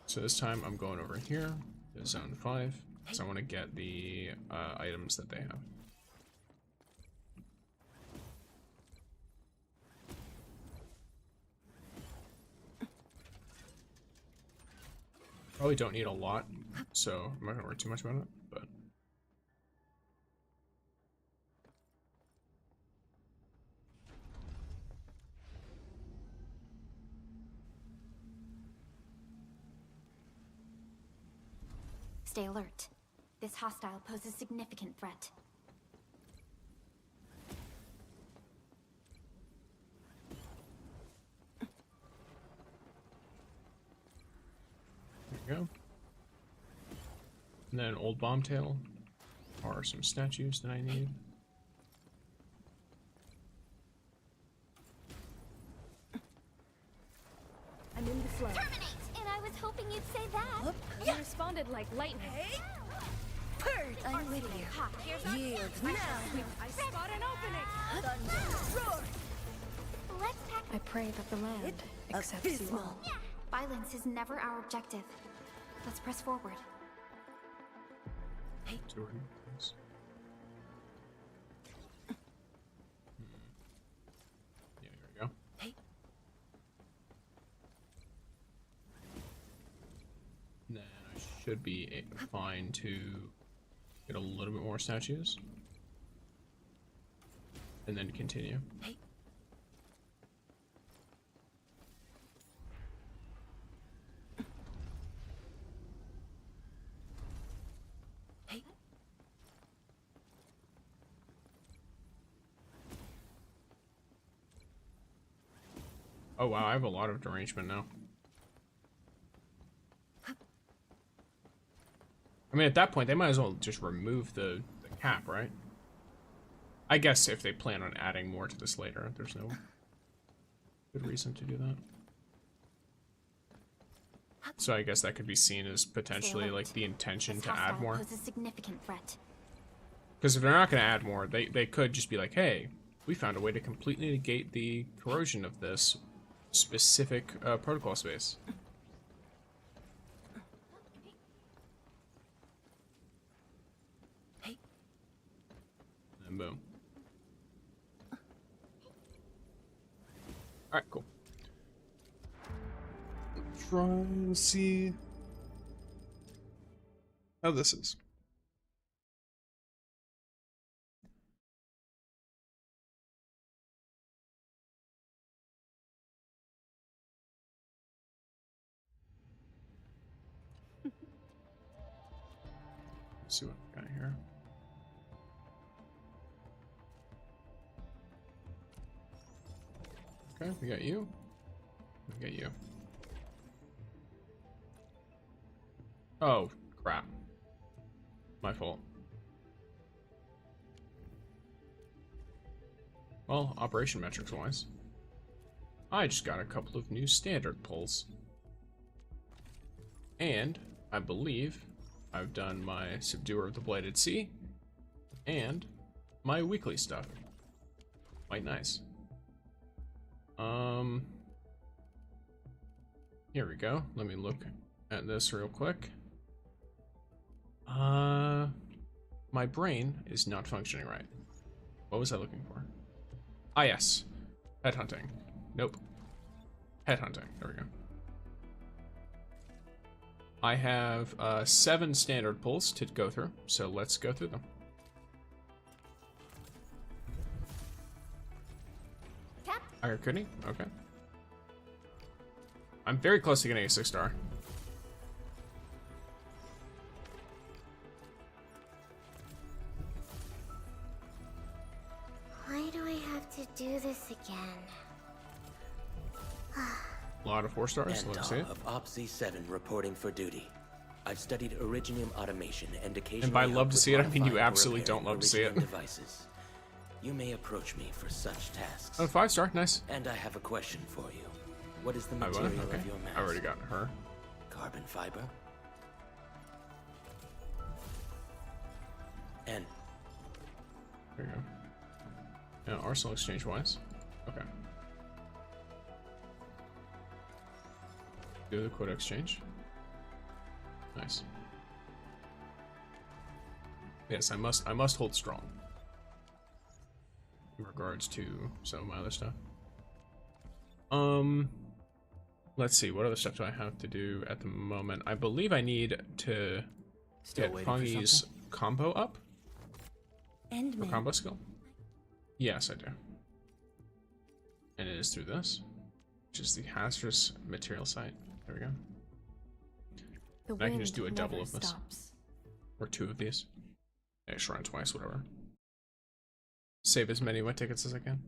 So this time I'm going over here to Zone 5, because I want to get the items that they have. Probably don't need a lot, so I'm not going to worry too much about it, but... Stay alert. This hostile poses significant threat. There you go. And then old bombtail. Are some statues that I need. I'm in the flow. And I was hoping you'd say that. You responded like lightning. Purge, I'm with you. Yield now. I spot an opening. Thunder, roar. Let's pack. I pray that the land accepts you all. Violence is never our objective. Let's press forward. Jordan, please. Yeah, here we go. Then I should be fine to get a little bit more statues. And then continue. Oh wow, I have a lot of derangement now. I mean, at that point, they might as well just remove the cap, right? I guess if they plan on adding more to this later, there's no good reason to do that. So I guess that could be seen as potentially like the intention to add more. Poses a significant threat. Because if they're not going to add more, they could just be like, hey, we found a way to completely negate the corrosion of this specific protocol space. And boom. Alright, cool. Try and see how this is. Let's see what we got here. Okay, we got you. We got you. Oh, crap. My fault. Well, operation metrics wise, I just got a couple of new standard pulls. And I believe I've done my Subduer of the Bladed Sea and my weekly stuff. Quite nice. Here we go. Let me look at this real quick. My brain is not functioning right. What was I looking for? Ah, yes. Headhunting. Nope. Headhunting. There we go. I have 7 standard pulls to go through, so let's go through them. Iron Kidney? Okay. I'm very close to getting a 6-star. Why do I have to do this again? A lot of 4-stars. Let's see it. Of OPZ-7 reporting for duty. I've studied Originium automation and occasionally. And by love to see it, I mean you modifying or absolutely repairing don't love to see it. Devices. You may approach me for such tasks. Oh, 5-star, nice. And I have a question for you. What is the I will, material okay. of your mask? I already got her. Carbon fiber? And There you go. Now, arsenal exchange wise. Okay. Do the quota exchange. Nice. Yes, I must hold strong. In regards to some of my other stuff. Let's see, what other stuff do I have to do at the moment? I believe I need to get Fangyi's combo up. Or combo skill? Yes, I do. And it is through this, which is the hazardous material site. There we go. The And I can just do a wind double never of this. stops. Or 2 of these. Yeah, shrine twice, whatever. Save as many of my tickets as I can.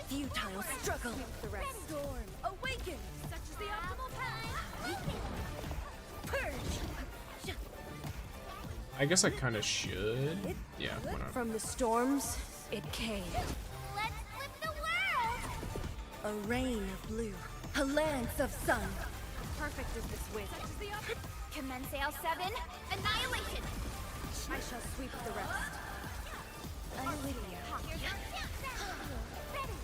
Futile struggle. The red storm, awaken! Such is the optimal path! Purge! I guess I kind of should. Yeah, why not? From the storms, it came. Let's flip the world! A rain of blue. A lance of sun. Perfect is this wind. Commence L7, annihilation! I shall sweep the rest. I'm with you. Here's our tangtang! Ready!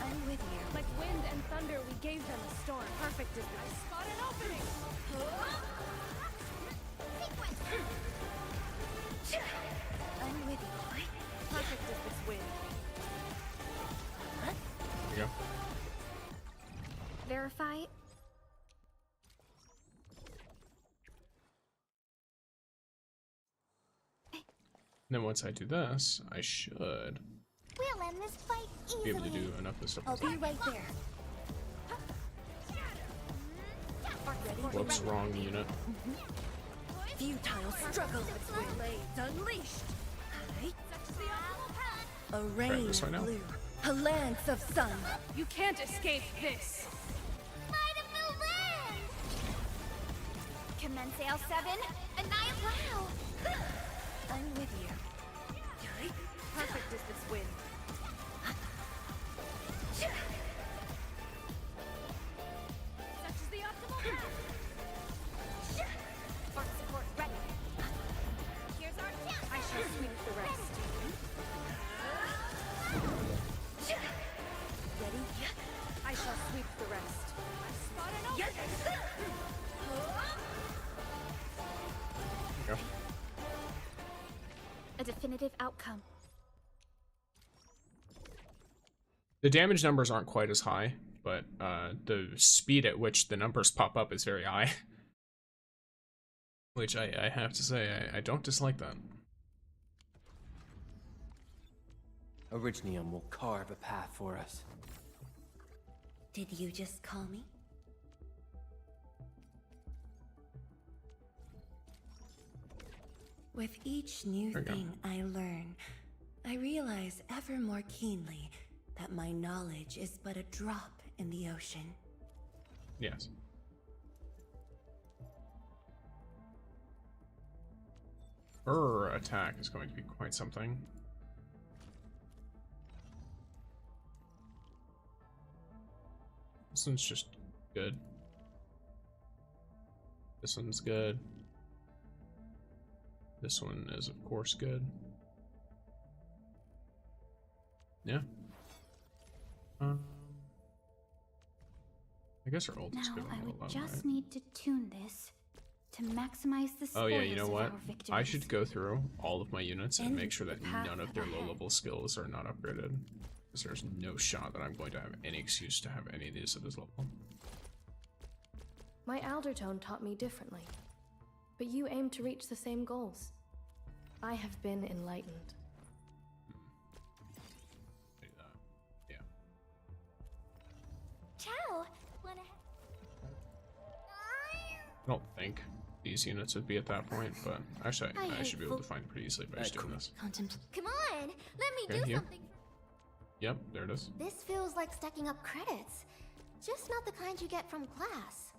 I'm with you. Like wind and thunder, we gave them a storm. Perfect is this. I spot an opening. I'm with you. Perfect is this wind. There you go. Verify. Then once I do this, I should We'll end this fight be able easily. to do enough of this stuff. I'll be right there. Whoops, wrong unit. Futile struggle. Blades unleashed. A rain this way now. of blue. A lance of sun. You can't escape this. Might of the land! Commence L7, annihilate! Wow! I'm with you. Perfect is this wind. Such is the optimal path! Spark support ready. Here's our chance! I shall sweep the rest. Ready? I shall sweep the rest. I spot an opening! There you go. A definitive outcome. The damage numbers aren't quite as high, but the speed at which the numbers pop up is very high. Which I have to say, I don't dislike that. Originium will carve a path for us. Did you just call me? With each new There you go. thing I learn, I realize ever more keenly that my knowledge is but a drop in the ocean. Yes. Her attack is going to be quite something. This one's just good. This one's good. This one is, of course, good. Yeah. I guess our ult is Now good I on would all of just them, right? need to tune this to maximize the Oh yeah, you spoils know of what? our victories. I should go through all of my units and And make sure the that path none of their ahead. low-level skills are not upgraded. Because there's no shot that I'm going to have any excuse to have any of these at this level. My Aldertone taught me differently, but you aim to reach the same goals. I have been enlightened. Yeah. Ciao! Wanna... I don't think these units would be at that point, but actually I should be able to find it pretty easily by just doing this. Come on! Let me Okay, do here. something! Yep, there it is. This feels like stacking up credits. Just not the kind you get from class.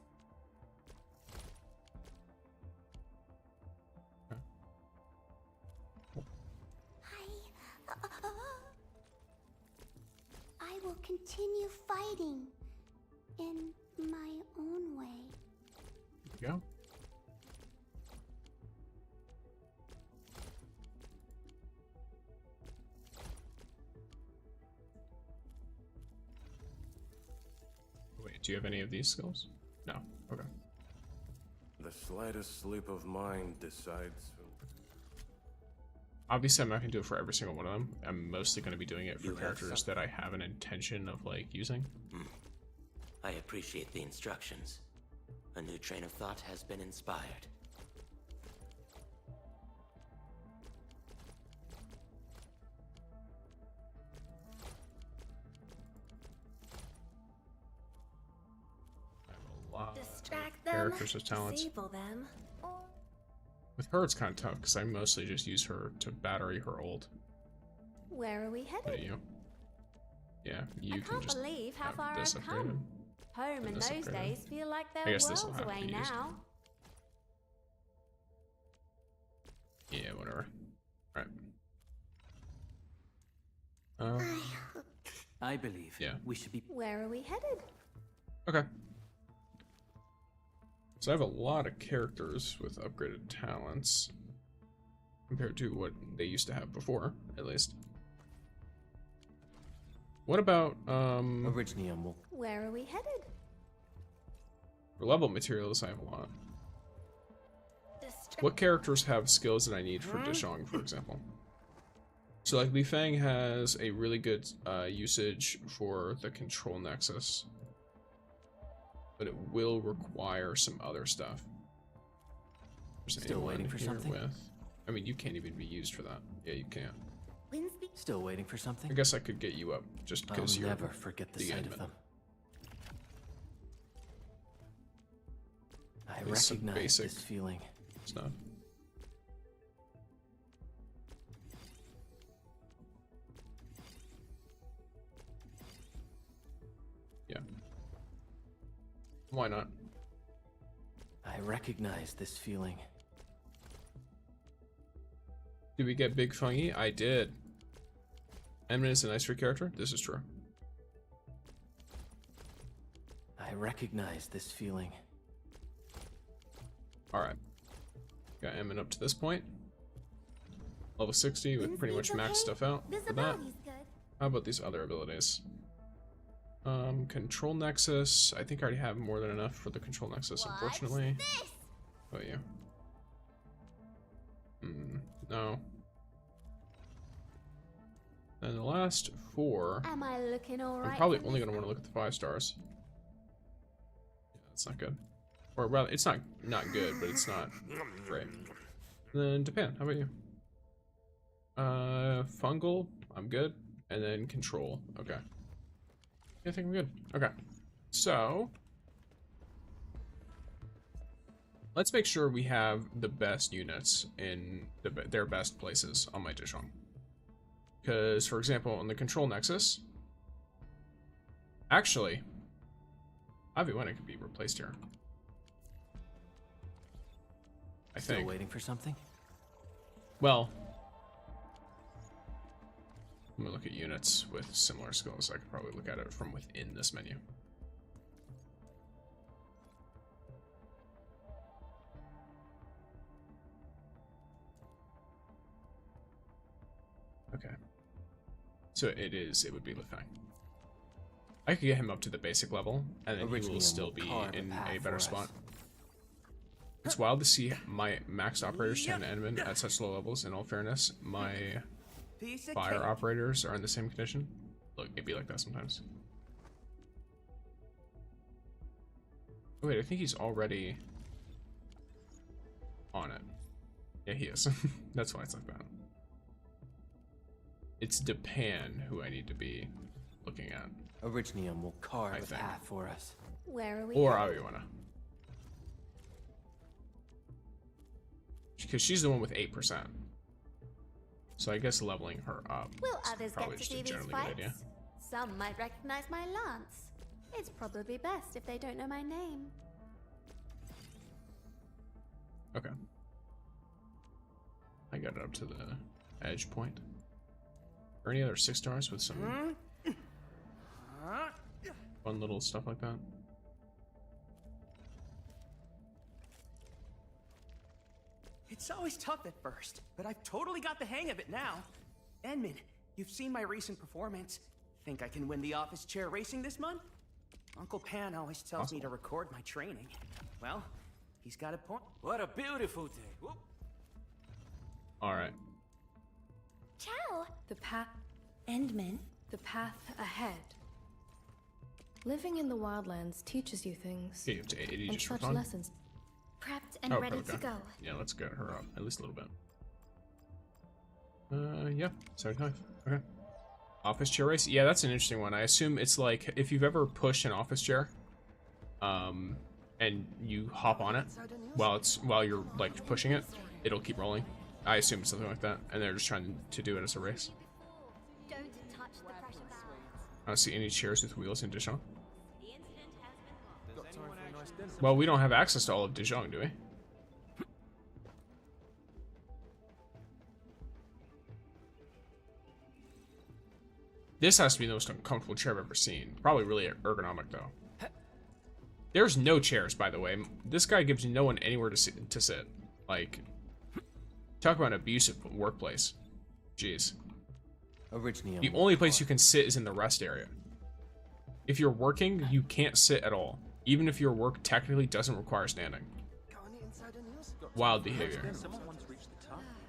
I will continue fighting in my own way. There you go. Wait, do you have any of these skills? No. Okay. The slightest slip of mind decides who... Obviously, I'm not going to do it for every single one of them. I'm mostly going to be doing it for characters that I have an intention of, like, using. I appreciate the instructions. A new train of thought has been inspired. Distract them, characters with talents. Disable them. With With her, it's kind of tough because I mostly just use her to battery her ult. Where are we What headed? are you? Yeah, you I can can't just believe how have far this I've upgraded. come. Home and in this those upgraded. days feel like I they're guess this will worlds have to away be used. now. Yeah, whatever. Alright. I believe yeah. we should be. Where are we headed? Okay. So I have a lot of characters with upgraded talents compared to what they used to have before, at least. What about Where are we headed? for level materials? I have a lot. What characters have skills that I need for Zhuang, for example? So like Li Fang has a really good usage for the control nexus, but it will require some other stuff. There's Still anyone waiting for here something? with. I mean, you can't even be used for that. Yeah, you can't. Still waiting for something? I guess I could get you up just because I'll you're never forget the sight of admin. them. I There's some recognize basic this feeling. stuff. Yeah. Why not? I recognize this feeling. Did we get Big Fangyi? I did. Emin is a nice free character. This is true. I recognize this feeling. Alright. Got Emin up to this point. Level 60 with pretty much maxed stuff out for that. How about these other abilities? Control Nexus. I think I already have more than enough for the Control Nexus, unfortunately. Oh, yeah. No. And the last 4. Am I looking alright? I'm probably only going to want to look at the 5 stars. Yeah, that's not good. Or rather, it's not good, but it's not great. And then Japan, how about you? Fungal, I'm good. And then Control, okay. I think I'm good. Okay. So let's make sure we have the best units in their best places on my Zhuang. Because, for example, on the Control Nexus, actually, Aviwena could be replaced here. I think. Still waiting for something? Well, let me look at units with similar skills. I could probably look at it from within this menu. Okay. So it would be Li Fang. I could get him up to the basic level, and then he will still be in a better spot. It's wild to see my maxed operators turn to enemy at such low levels. In all fairness, my fire operators are in the same condition. Look, it'd be like that sometimes. Oh, wait, I think he's already on it. Yeah, he is. That's why it's like that. It's Japan who I need to be looking at. Originium will carve a path for us. Where are we? Or Aviwena. Because she's the one with 8%. So I guess leveling her up Will is others probably get to just a see these generally fights? good idea. Some might recognize my lance. It's probably best if they don't know my name. Okay. I got it up to the edge point. Or any other 6 stars with some fun little stuff like that? It's always tough at first, but I've totally got the hang of it now. Enmin, you've seen my recent performance. Think I can win the office chair racing this month? Uncle Pan always tells me to record my training. Well, he's got a point. What a beautiful day. Whoop. Alright. Ciao! The path... Endman? The path ahead. Living in the wildlands teaches you things. Yeah, you have to 80 and just for such fun. lessons. Prepped and ready to go. Yeah, let's get her up. At least a little bit. Yeah. 75. Okay. Office chair race? Yeah, that's an interesting one. I assume it's like, if you've ever pushed an office chair, and you hop on it while you're like pushing it, it'll keep rolling. I assume it's something like that, and they're just trying to do it as a race. Don't touch the pressure valve. I don't see any chairs with wheels in Dijon. Well, we don't have access to all of Dijon, do we? This has to be the most uncomfortable chair I've ever seen. Probably really ergonomic, though. There's no chairs, by the way. This guy gives no one anywhere to sit. Like, talk about an abusive workplace. Jeez. The only place you can sit is in the rest area. If you're working, you can't sit at all. Even if your work technically doesn't require standing. Wild behavior.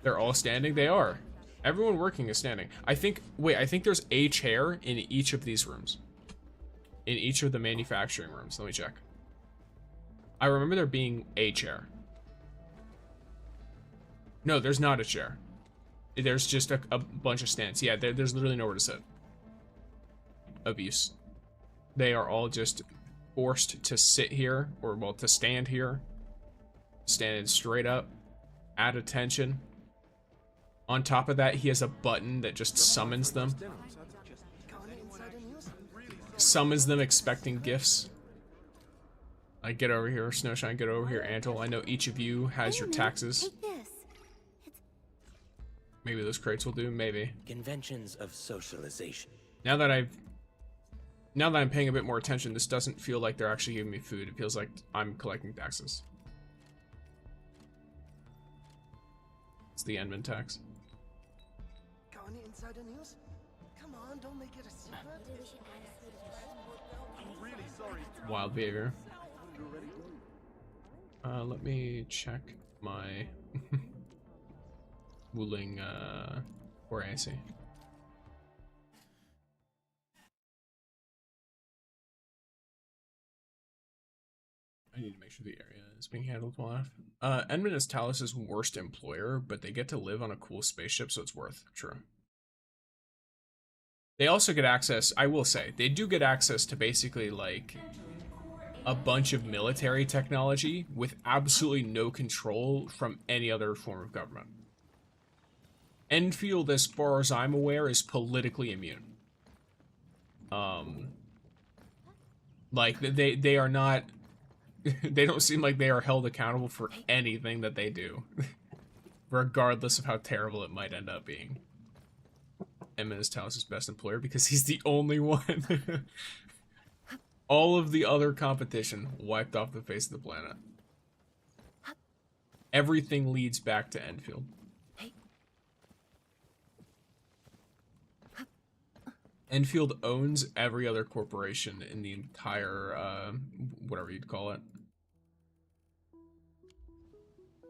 They're all standing? They are. Everyone working is standing. I think there's a chair in each of these rooms. In each of the manufacturing rooms. Let me check. I remember there being a chair. No, there's not a chair. There's just a bunch of stands. Yeah, there's literally nowhere to sit. Abuse. They are all just forced to sit here, or well, to stand here. Standing straight up. At attention. On top of that, he has a button that just summons them. Summons them expecting gifts. Like, get over here, Snowshine, get over here, Antle. I know each of you has your taxes. Maybe those crates will do, maybe. Conventions of socialization. Now that I'm paying a bit more attention, this doesn't feel like they're actually giving me food. It feels like I'm collecting taxes. It's the Endman tax. Any insider news? Come on, don't make it a secret. I'm really sorry. Wild behavior. Let me check my Wuling or AC. I need to make sure the area is being handled well enough. Endman is Talus's worst employer, but they get to live on a cool spaceship, so it's worth. True. They also get access, I will say, they do get access to basically like a bunch of military technology with absolutely no control from any other form of government. Endfield, as far as I'm aware, is politically immune. Like they are not, they don't seem like they are held accountable for anything that they do, regardless of how terrible it might end up being. Endman is Talus's best employer because he's the only one. All of the other competition wiped off the face of the planet. Everything leads back to Endfield. Endfield owns every other corporation in the entire, whatever you'd call it.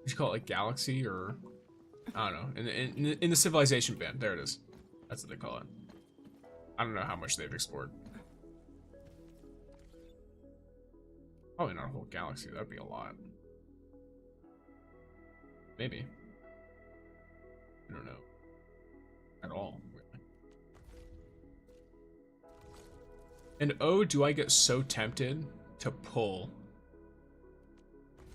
Would you call it like galaxy or, I don't know. In the civilization band, there it is. That's what they call it. I don't know how much they've explored. Probably not a whole galaxy. That'd be a lot. Maybe. I don't know. At all. Really. And oh, do I get so tempted to pull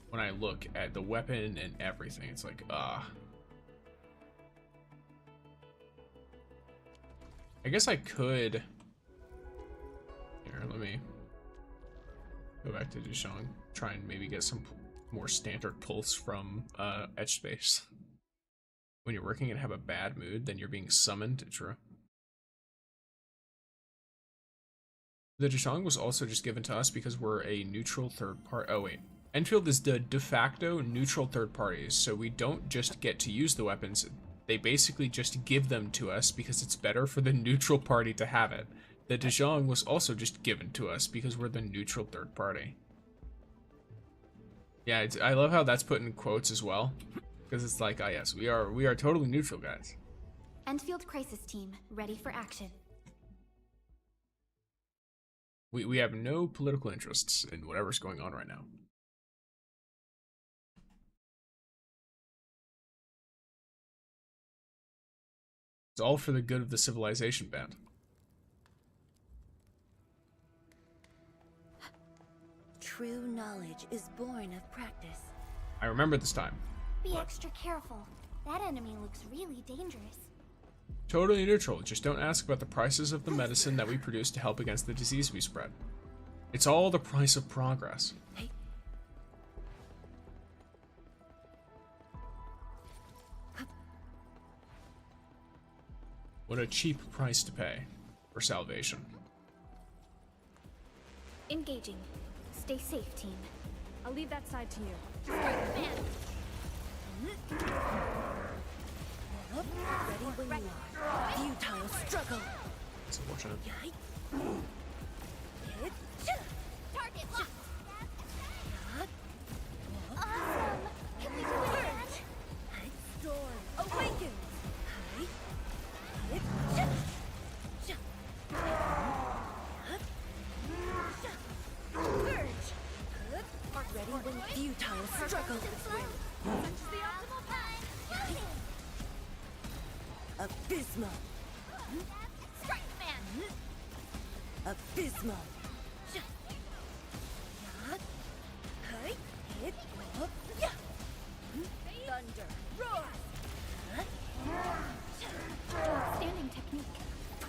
when I look at the weapon and everything. It's like, I guess I could. Here, let me go back to Zhuang. Try and maybe get some more standard pulse from Etch Space. When you're working and have a bad mood, then you're being summoned. True. The Zhuang was also just given to us because we're a neutral third party. Oh wait, Endfield is the de facto neutral third parties, so we don't just get to use the weapons. They basically just give them to us because it's better for the neutral party to have it. The Zhuang was also just given to us because we're the neutral third party. Yeah, I love how that's put in quotes as well, because it's like, oh yes, we are totally neutral, guys. Endfield Crisis Team, ready for action. We have no political interests in whatever's going on right now. It's all for the good of the civilization band. True knowledge is born of practice. I remember this time. Be extra careful. That enemy looks really dangerous. Totally neutral. Just don't ask about the prices of the medicine that we produce to help against the disease we spread. It's all the price of progress. What a cheap price to pay for salvation. Engaging. Stay safe, team. I'll leave that side to you. Strike man. Ready when you are. Futile struggle. It's unfortunate. Target locked. Awesome! Can we do it again? Storm awakens. Ready when futile struggle. Abysmal. Strike man. Abysmal. Thunder. Roar. Outstanding technique.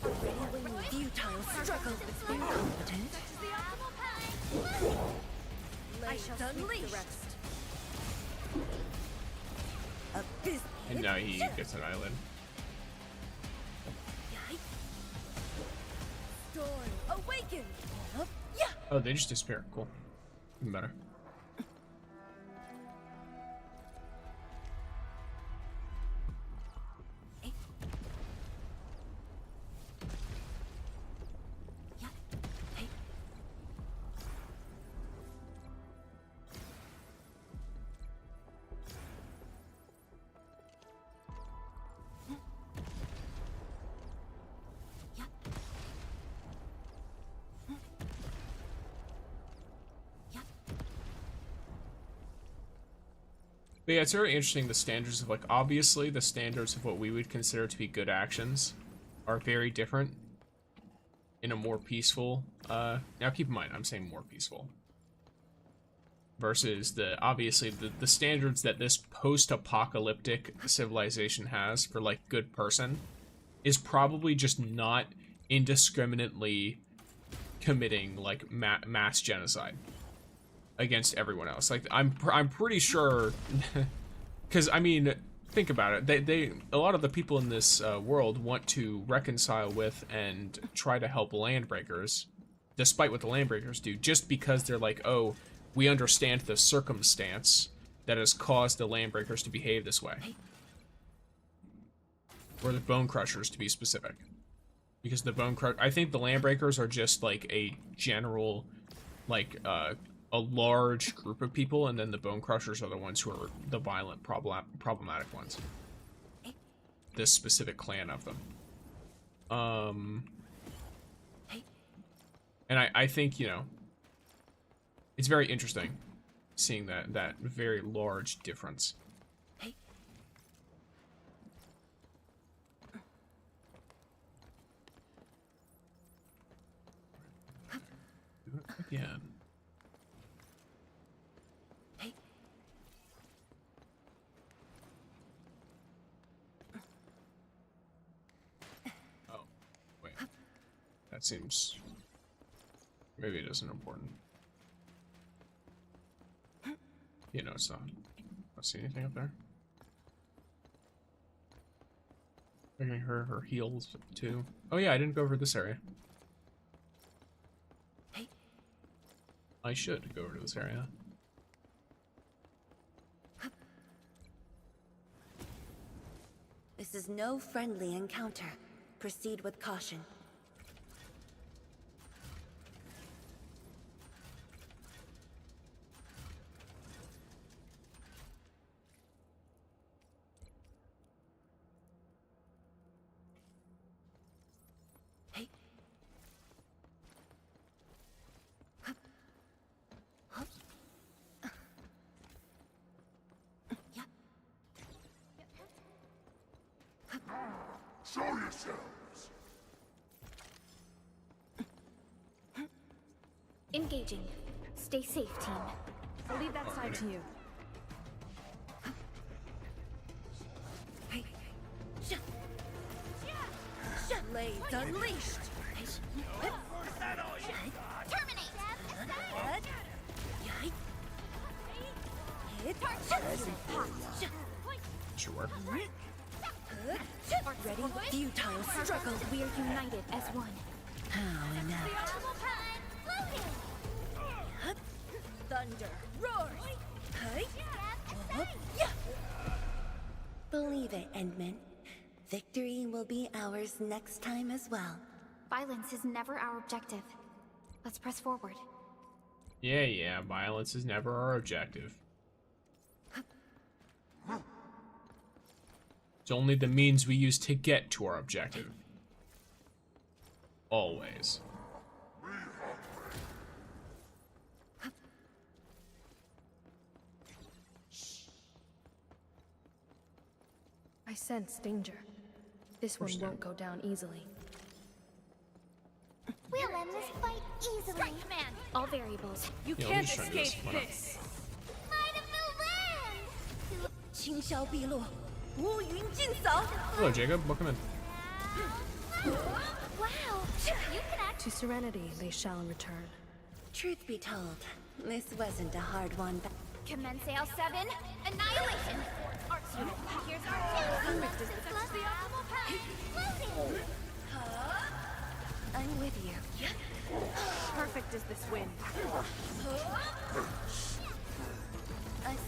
Ready when futile struggle. Incompetent. I shall unleash the rest. And now he gets an island. Storm awaken. Oh, they just disappear. Cool. Even better. But yeah, it's very interesting, the standards of, like, obviously the standards of what we would consider to be good actions are very different in a more peaceful, now keep in mind, I'm saying more peaceful, versus obviously the standards that this post-apocalyptic civilization has for, like, good person is probably just not indiscriminately committing, like, mass genocide against everyone else. Like, I'm pretty sure, because I mean, think about it. A lot of the people in this world want to reconcile with and try to help landbreakers, despite what the landbreakers do, just because they're like, oh, we understand the circumstance that has caused the landbreakers to behave this way, or the bone crushers to be specific, because I think the landbreakers are just like a general, like, a large group of people, and then the bone crushers are the ones who are the violent, problematic ones. This specific clan of them. And I think, you know, it's very interesting seeing that very large difference. Do it again. That seems... maybe it isn't important. You know, it's not. I see anything up there? Checking her heals too. Oh yeah, I didn't go over this area. I should go over to this area. This is no friendly encounter. Proceed with caution. Show yourselves. Engaging. Stay safe, team. I'll leave that side to you. It's unleashed! Terminate! Sure. Ready? Futile struggle. We are united as one. How inept. Thunder roars! Believe it, Endman. Victory will be ours next time as well. Violence is never our objective. Let's press forward. Yeah, violence is never our objective. It's only the means we use to get to our objective. Always. I sense danger. This one won't go down easily. We'll end this fight easily. Strike command. All variables. You Yeah, can't I'm just trying to escape do this. this! Might of the land! 轻霄碧落，乌云尽扫。 Hello, Jacob. Welcome in. Wow! You can act. To serenity they shall return. Truth be told, this wasn't a hard one. Commence L7. Annihilation! Arts unit. Here's our chance. Perfect is the optimal path. Loading. I'm with you. Perfect is this wind.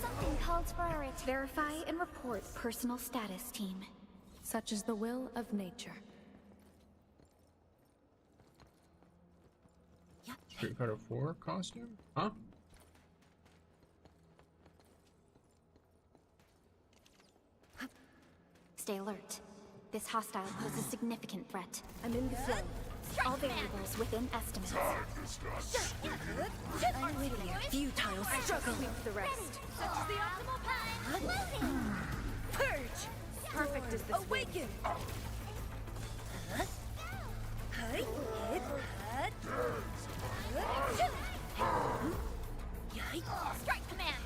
Something calls for a return. Verify and report personal status, team. Such is the will of nature. Street Fighter 4 costume? Huh? Stay alert. This hostile poses a significant threat. I'm in the flow. All variables within estimates. I'm with you. Futile struggle. Sweep the rest. Such is the optimal path. Loading. Purge. Perfect is this wind. Awaken. Strike command.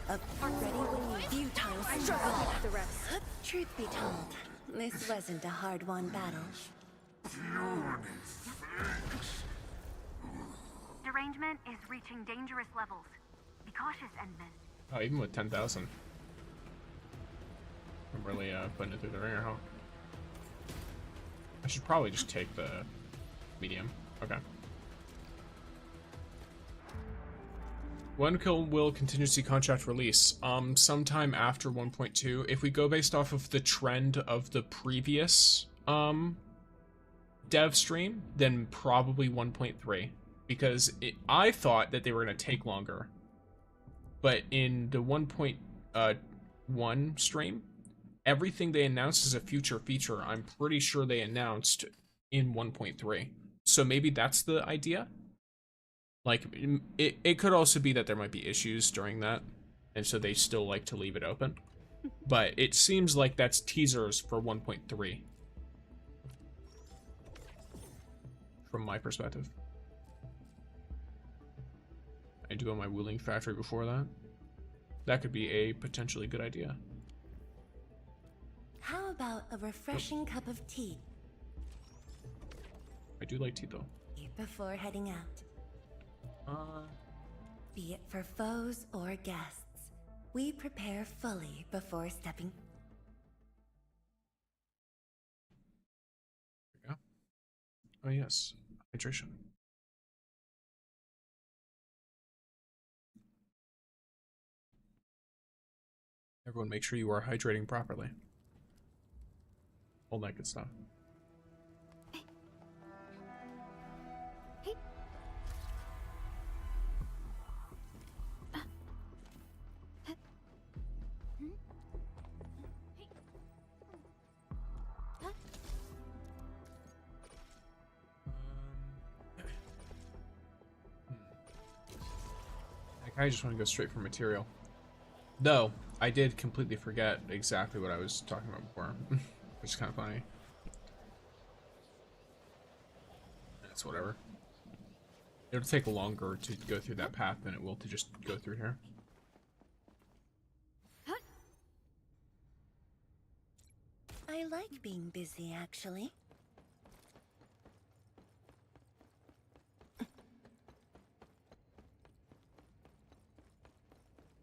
Ready when you futile struggle. Sweep the rest. Truth be told, this wasn't a hard-won battle. Derangement is reaching dangerous levels. Be cautious, Endman. Oh, even with 10,000. I'm really putting it through the ringer, huh? I should probably just take the medium. Okay. When will contingency contract release? Sometime after 1.2. If we go based off of the trend of the previous dev stream, then probably 1.3. Because I thought that they were going to take longer. But in the 1.1 stream, everything they announced as a future feature, I'm pretty sure they announced in 1.3. So maybe that's the idea? Like, it could also be that there might be issues during that, and so they still like to leave it open. But it seems like that's teasers for 1.3. From my perspective. I do on my Wuling factory before that. That could be a potentially good idea. How about a refreshing cup of tea I do like tea though. before heading out? Be it for foes or guests, we prepare fully before stepping. There we go. Oh yes, hydration. Everyone make sure you are hydrating properly. All that good stuff. I just want to go straight for material. Though, I did completely forget exactly what I was talking about before. Which is kind of funny. It's whatever. It'll take longer to go through that path than it will to just go through here. I mind being busy, actually.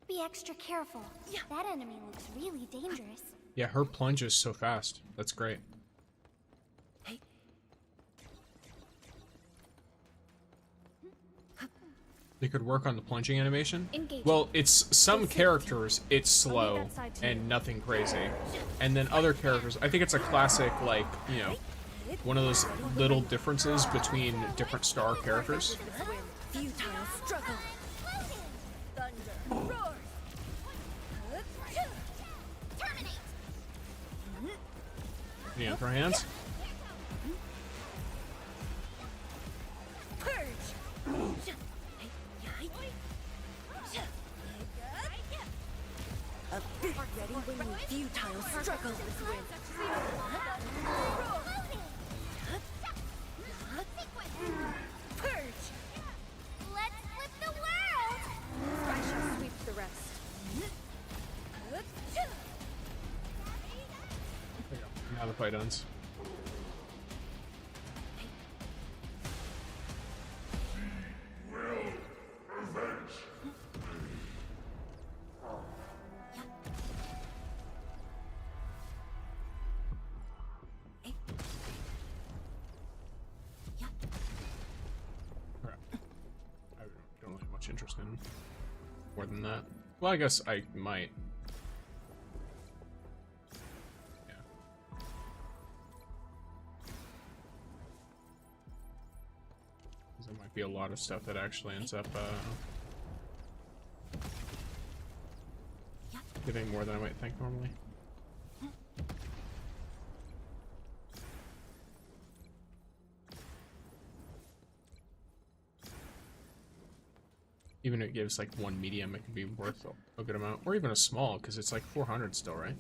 Be extra careful. That enemy looks really dangerous. Yeah, her plunge is so fast. That's great. They could work on the plunging animation. Well, it's some characters, it's slow and nothing crazy. And then other characters, I think it's a classic, like, you know, one of those little differences between different star characters. Futile struggle. Yeah, for hands. A bit ready when you futile struggle. Purge! Let's flip the world! I shall sweep the rest. There you go. Now the fight ends. Interest in more than that. Well, I guess I might. Yeah. There might be a lot of stuff that actually ends up giving more than I might think normally. Even if it gives like one medium, it could be worth a good amount. Or even a small, because it's like 400 still, right?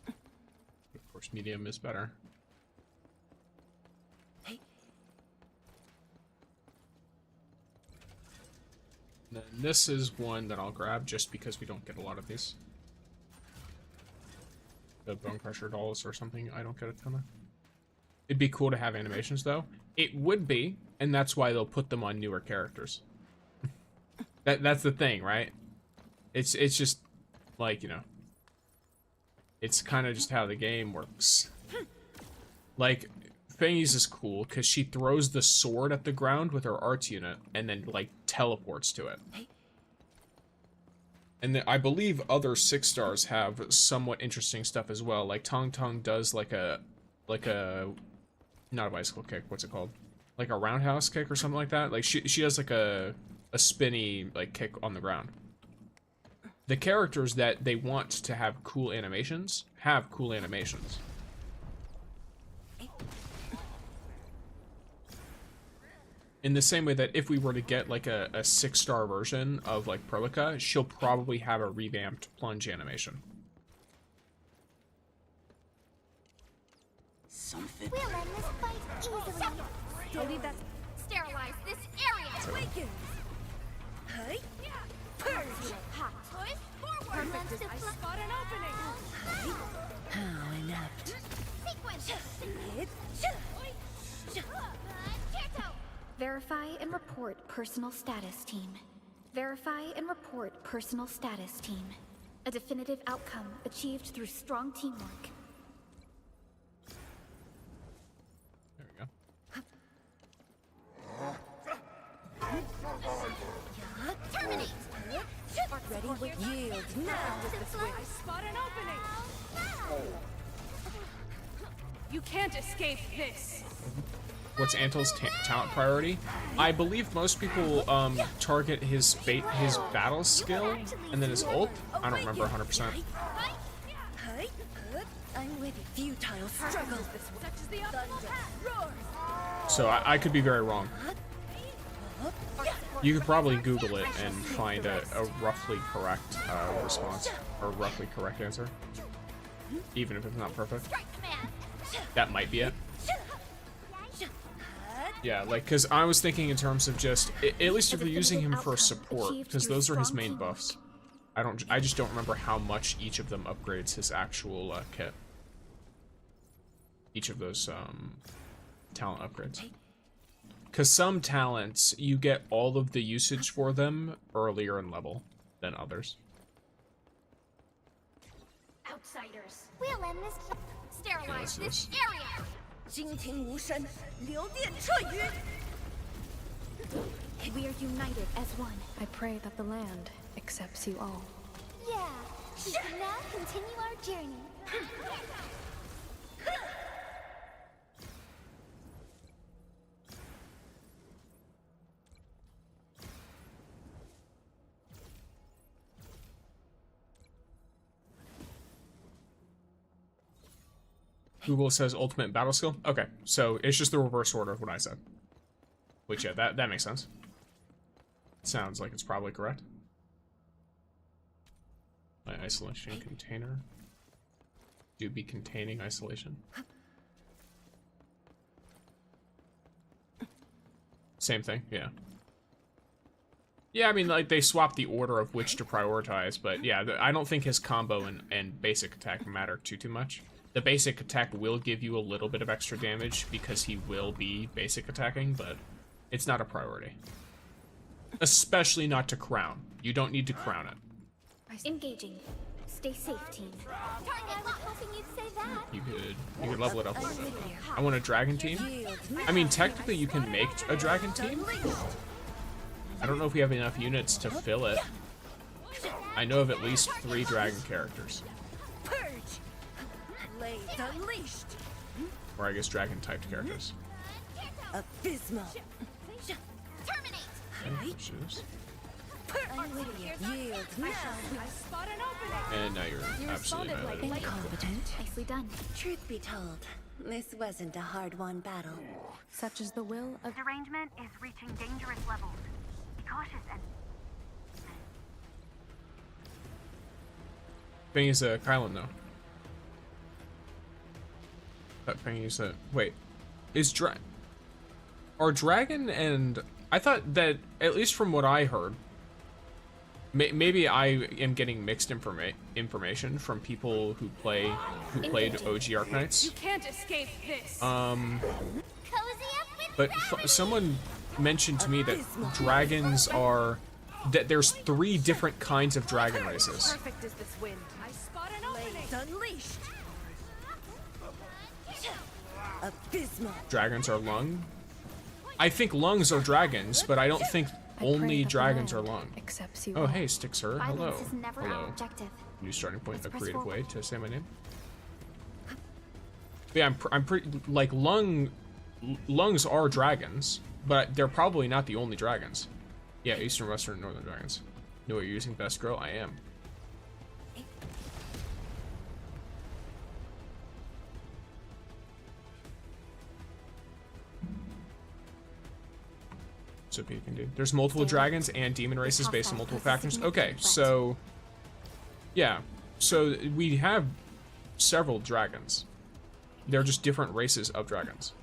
Of course, medium is better. Then this is one that I'll grab just because we don't get a lot of these. The Bone Crusher dolls or something, I don't get a ton of. It'd be cool to have animations, though. It would be, and that's why they'll put them on newer characters. That's the thing, right? It's just, like, you know... It's kind of just how the game works. Like, Fangyi's is cool, because she throws the sword at the ground with her arts unit, and then, like, teleports to it. And I believe other 6 stars have somewhat interesting stuff as well. Like, Tangtang does, like a... Not a bicycle kick, what's it called? Like a roundhouse kick or something like that? Like, she does like a spinny, like, kick on the ground. The characters that they want to have cool animations, have cool animations. In the same way that if we were to get, like, a 6-star version of, like, Prolica, she'll probably have a revamped plunge animation. We'll end this fight easily. Don't need that. Sterilize this area. Awaken. Hey. Purge. Hot. Push forward. Perfect. I spot an opening. How inept. Sequence. Verify and report personal status team. Verify and report personal status team. A definitive outcome achieved through strong teamwork. Terminate! Ready with yield now. I spot an opening. You can't escape this. What's Antil's talent priority? I believe most people target his battle skill and then his ult. I don't remember 100%. I'm with futile struggle. So I could be very wrong. You could probably Google it and find a roughly correct response, or roughly correct answer. Even if it's not perfect. That might be it. Yeah, like, because I was thinking in terms of just, at least if you're using him for support, because those are his main buffs. I just don't remember how much each of them upgrades his actual kit. Each of those talent upgrades. Because some talents, you get all of the usage for them earlier in level than others. Outsiders. We'll end this. Sterilize Okay, this area. 惊听无声，流电彻云。 We are united as one. I pray that the land accepts you all. Yeah. We can now continue our journey. Google says ultimate battle skill. Okay, so it's just the reverse order of what I said. Which, yeah, that makes sense. Sounds like it's probably correct. My isolation container. Do be containing isolation. Same thing, yeah. Yeah, I mean, like, they swapped the order of which to prioritize, but yeah, I don't think his combo and basic attack matter too much. The basic attack will give you a little bit of extra damage because he will be basic attacking, but it's not a priority. Especially not to crown. You don't need to crown it. Engaging. Stay safe, team. I was hoping you'd say that. You could level it up a little bit. I want a dragon team. I mean, technically you can make a dragon team. I don't know if we have enough units to fill it. I know of at least 3 dragon characters. Or I guess dragon typed characters. Abysmal. Okay, and now you're absolutely annihilated. Incompetent. Nicely done. Truth be told, this wasn't a hard-won battle. Such is the will of... Derangement is reaching dangerous levels. Be cautious and... Fangyi's a Kylan though. Fangyi's a... Wait. Are Dragon and... I thought that, at least from what I heard, maybe I am getting mixed information from people who played OG Arknights. You can't escape this. But someone mentioned to me that dragons are... that there's 3 different kinds of dragon races. Perfect as this wind. I spot an opening. Unleashed. Abysmal. Dragons are lung. I think lungs are dragons, but I don't think only dragons are lung. Oh, hey, Stixer. Hello. Hello. New starting point, a creative way to say my name. But yeah, I'm pretty, like, lungs are dragons, but they're probably not the only dragons. Yeah, Eastern, Western, Northern dragons. Know what you're using, Best Girl? I am. So you can do. There's multiple dragons and demon races based on multiple factors. Okay, so yeah, so we have several dragons. They're just different races of dragons.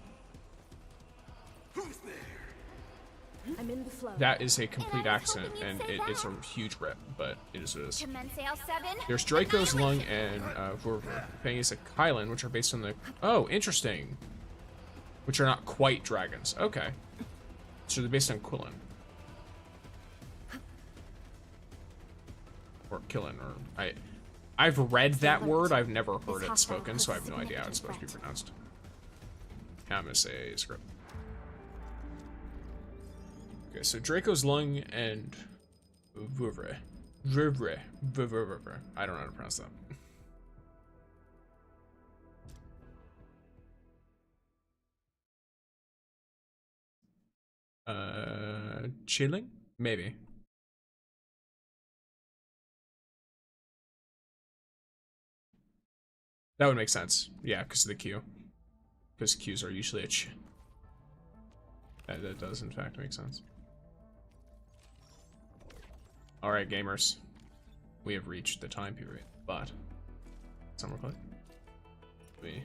I'm in the flow. That is a complete accident, and it's a huge rip, but it is what it is. Commence L7. There's Draco's Lung and Fangyi's a Kylan, which are based on the... Oh, interesting. Which are not quite dragons. Okay. So they're based on Quillen. Or Killen, or... I've read that word, I've never heard it spoken, so I have no idea how it's supposed to be pronounced. I'm gonna say script. Okay, so Draco's Lung and Vuvre. Vuvre. I don't know how to pronounce that. Chilling? Maybe. That would make sense. Yeah, because of the Q. Because Qs are usually a ch. That does, in fact, make sense. Alright, gamers. We have reached the time period, but... Summer clip? Me.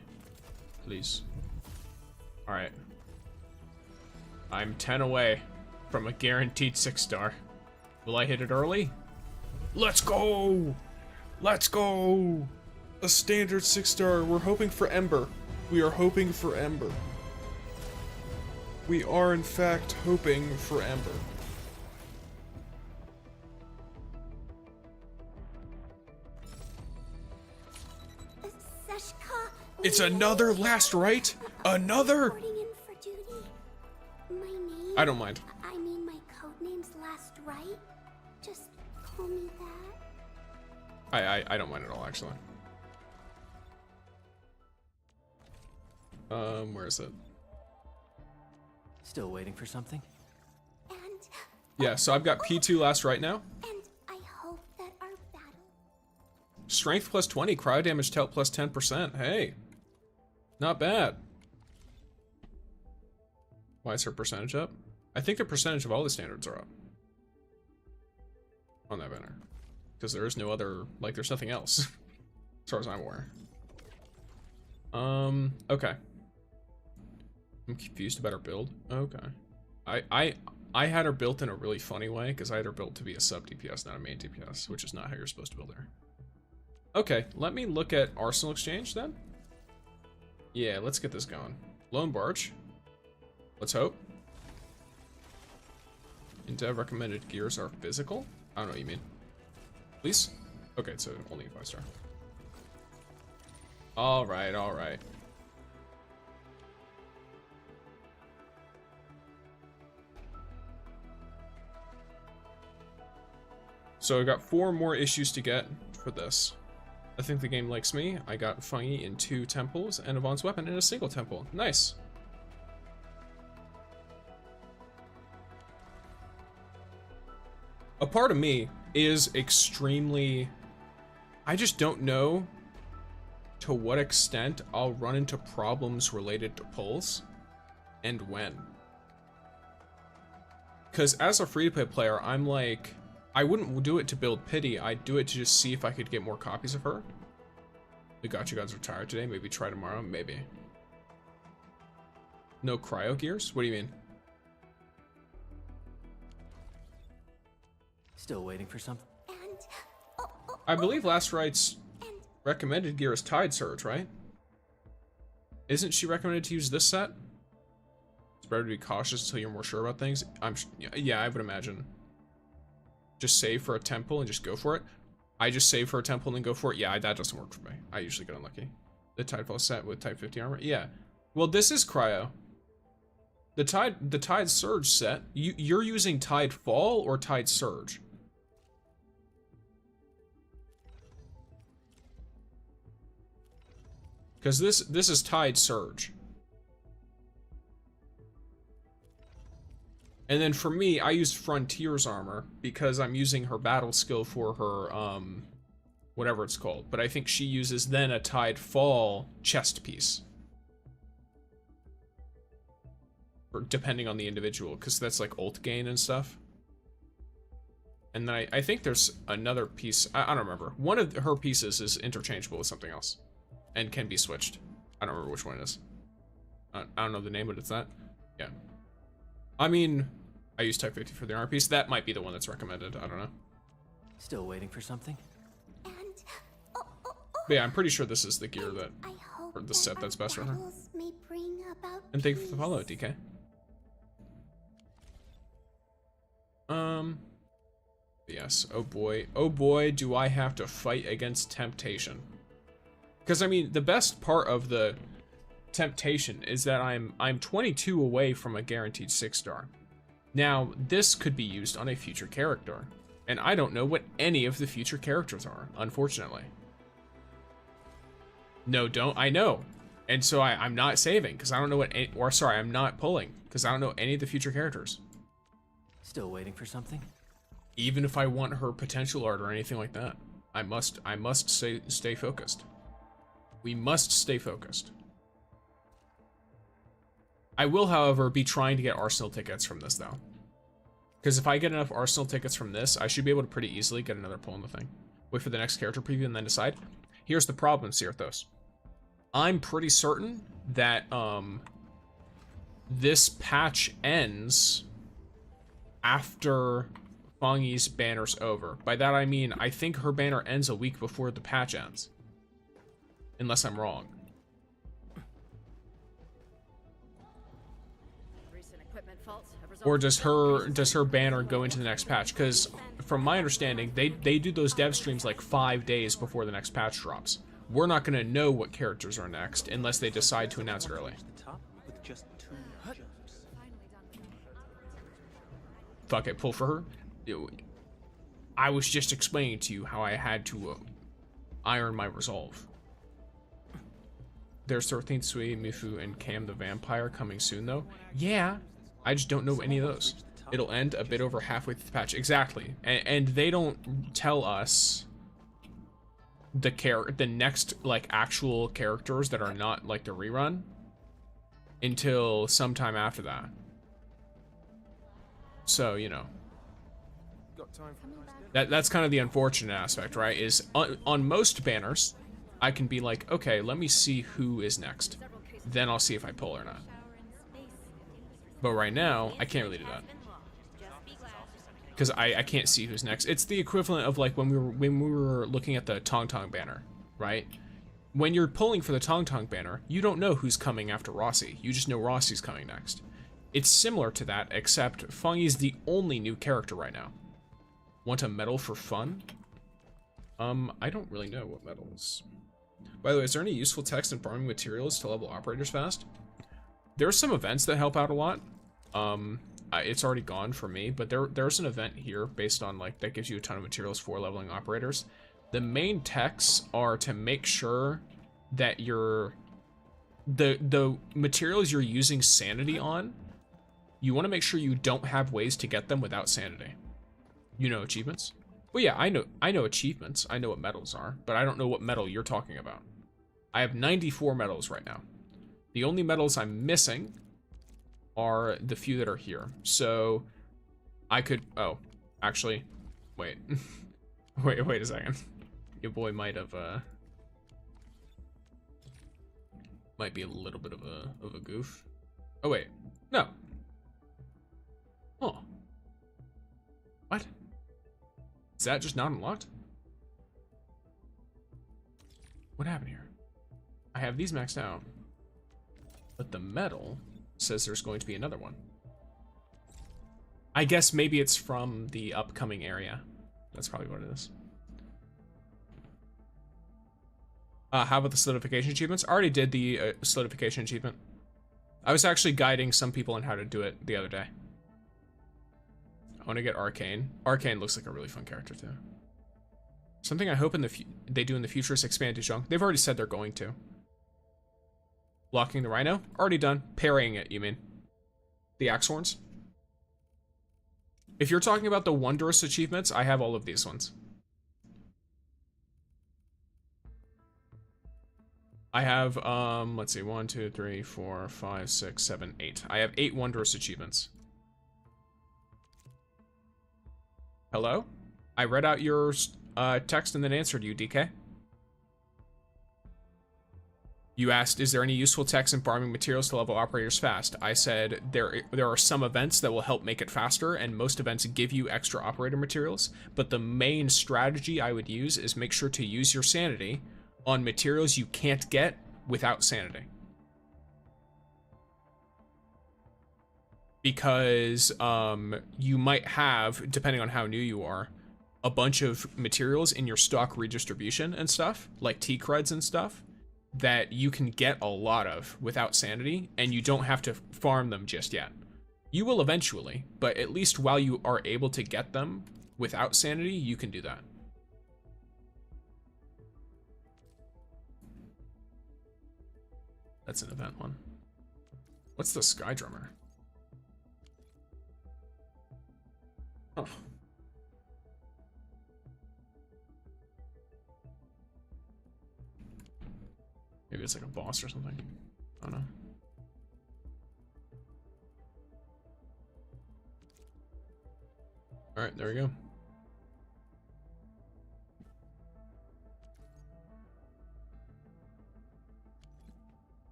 Please. Alright. I'm 10 away from a guaranteed 6-star. Will I hit it early? Let's go! Let's go! A standard 6-star. We're hoping for Ember. We are hoping for Ember. We are, in fact, hoping for Ember. Seshka, It's another last right? Another? reporting in for duty. My name? I don't mind. I mean, my code name's Last Right. Just call me that. I don't mind at all, actually. Where is it? Still waiting for something? Yeah, so I've got P2 last right now. And I hope that our battle. Strength plus 20, cryo damage telt plus 10%. Hey. Not bad. Why is her percentage up? I think the percentage of all the standards are up. On that banner. Because there is no other, like, there's nothing else. As far as I'm aware. Okay. I'm confused about her build. Okay. I had her built in a really funny way, because I had her built to be a sub DPS, not a main DPS, which is not how you're supposed to build her. Okay, let me look at Arsenal Exchange then. Yeah, let's get this going. Lone Barge. Let's hope. In dev recommended gears are physical? I don't know what you mean. Please? Okay, so only 5-star. Alright, alright. So I got 4 more issues to get for this. I think the game likes me. I got Fangyi in 2 temples and Yvonne's weapon in a single temple. Nice. A part of me is extremely... I just don't know to what extent I'll run into problems related to pulls and when. Because as a free-to-play player, I'm like... I wouldn't do it to build pity, I'd do it to just see if I could get more copies of her. The gacha gods are tired today, maybe try tomorrow, maybe. No cryo gears? What do you mean? Still waiting for something? I believe Last Right's recommended gear is Tide Surge, right? Isn't she recommended to use this set? It's better to be cautious until you're more sure about things. Yeah, I would imagine. Just save for a temple and just go for it. I just save for a temple and then go for it. Yeah, that doesn't work for me. I usually get unlucky. The Tidefall set with type 50 armor. Yeah. Well, this is cryo. The Tide Surge set. You're using Tidefall or Tide Surge? Because this is Tide Surge. And then for me, I used Frontier's armor because I'm using her battle skill for her, whatever it's called. But I think she uses then a Tide Fall chest piece. Or depending on the individual, because that's like ult gain and stuff. And then I think there's another piece, I don't remember. One of her pieces is interchangeable with something else. And can be switched. I don't remember which one it is. I don't know the name, but it's that. Yeah. I mean, I use type 50 for the armor piece. That might be the one that's recommended. I don't know. Still waiting for something? But yeah, I'm pretty sure this is the gear that, or the set that's best for her. And thank you for the follow, DK. Yes. Oh boy, do I have to fight against temptation. Because I mean, the best part of the temptation is that I'm 22 away from a guaranteed 6-star. Now, this could be used on a future character, and I don't know what any of the future characters are, unfortunately. No, don't. I know. And so I'm not saving, because I don't know what any, or sorry, I'm not pulling, because I don't know any of the future characters. Still waiting for something? Even if I want her potential art or anything like that, I must stay focused. We must stay focused. I will, however, be trying to get Arsenal tickets from this, though. Because if I get enough Arsenal tickets from this, I should be able to pretty easily get another pull in the thing. Wait for the next character preview and then decide. Here's the problem, Sirthos. I'm pretty certain that this patch ends after Fangyi's banner's over. By that I mean, I think her banner ends a week before the patch ends. Unless I'm wrong. Or does her banner go into the next patch? Because from my understanding, they do those dev streams like 5 days before the next patch drops. We're not going to know what characters are next unless they decide to announce it early. Fuck it, pull for her. I was just explaining to you how I had to iron my resolve. There's 13th Sui, Mifu, and Cam the Vampire coming soon though. Yeah, I just don't know any of those. It'll end a bit over halfway through the patch. Exactly. And they don't tell us the next like actual characters that are not like the rerun until sometime after that. So, you know. That's kind of the unfortunate aspect, right? Is on most banners, I can be like, okay, let me see who is next. Then I'll see if I pull or not. But right now, I can't really do that. Because I can't see who's next. It's the equivalent of like when we were looking at the tangtang banner, right? When you're pulling for the tangtang banner, you don't know who's coming after Rossi. You just know Rossi's coming next. It's similar to that, except Fangyi's the only new character right now. Want a medal for fun? I don't really know what medals. By the way, is there any useful text and farming materials to level operators fast? There's some events that help out a lot. It's already gone for me, but there's an event here based on like that gives you a ton of materials for leveling operators. The main texts are to make sure that the materials you're using sanity on, you want to make sure you don't have ways to get them without sanity. You know achievements? Well, yeah, I know achievements. I know what medals are, but I don't know what medal you're talking about. I have 94 medals right now. The only medals I'm missing are the few that are here. So I could, oh, actually, wait. wait a second. Your boy might have, might be a little bit of a goof. Oh, wait, no. Huh. What? Is that just not unlocked? What happened here? I have these maxed out, but the medal says there's going to be another one. I guess maybe it's from the upcoming area. That's probably what it is. How about the solidification achievements? I already did the solidification achievement. I was actually guiding some people on how to do it the other day. I want to get Arcane. Arcane looks like a really fun character too. Something I hope they do in the future is expand to Zhuang. They've already said they're going to. Blocking the Rhino? Already done. Parrying it, you mean? The Axe Horns? If you're talking about the Wondrous achievements, I have all of these ones. I have, let's see, 1, 2, 3, 4, 5, 6, 7, 8. I have 8 Wondrous achievements. Hello? I read out your text and then answered you, DK. You asked, is there any useful text and farming materials to level operators fast? I said, there are some events that will help make it faster, and most events give you extra operator materials, but the main strategy I would use is make sure to use your sanity on materials you can't get without sanity. Because you might have, depending on how new you are, a bunch of materials in your stock redistribution and stuff, like T-Creds and stuff, that you can get a lot of without sanity, and you don't have to farm them just yet. You will eventually, but at least while you are able to get them without sanity, you can do that. That's an event one. What's the Sky Drummer? Oh. Maybe it's like a boss or something. I don't know. All right, there we go.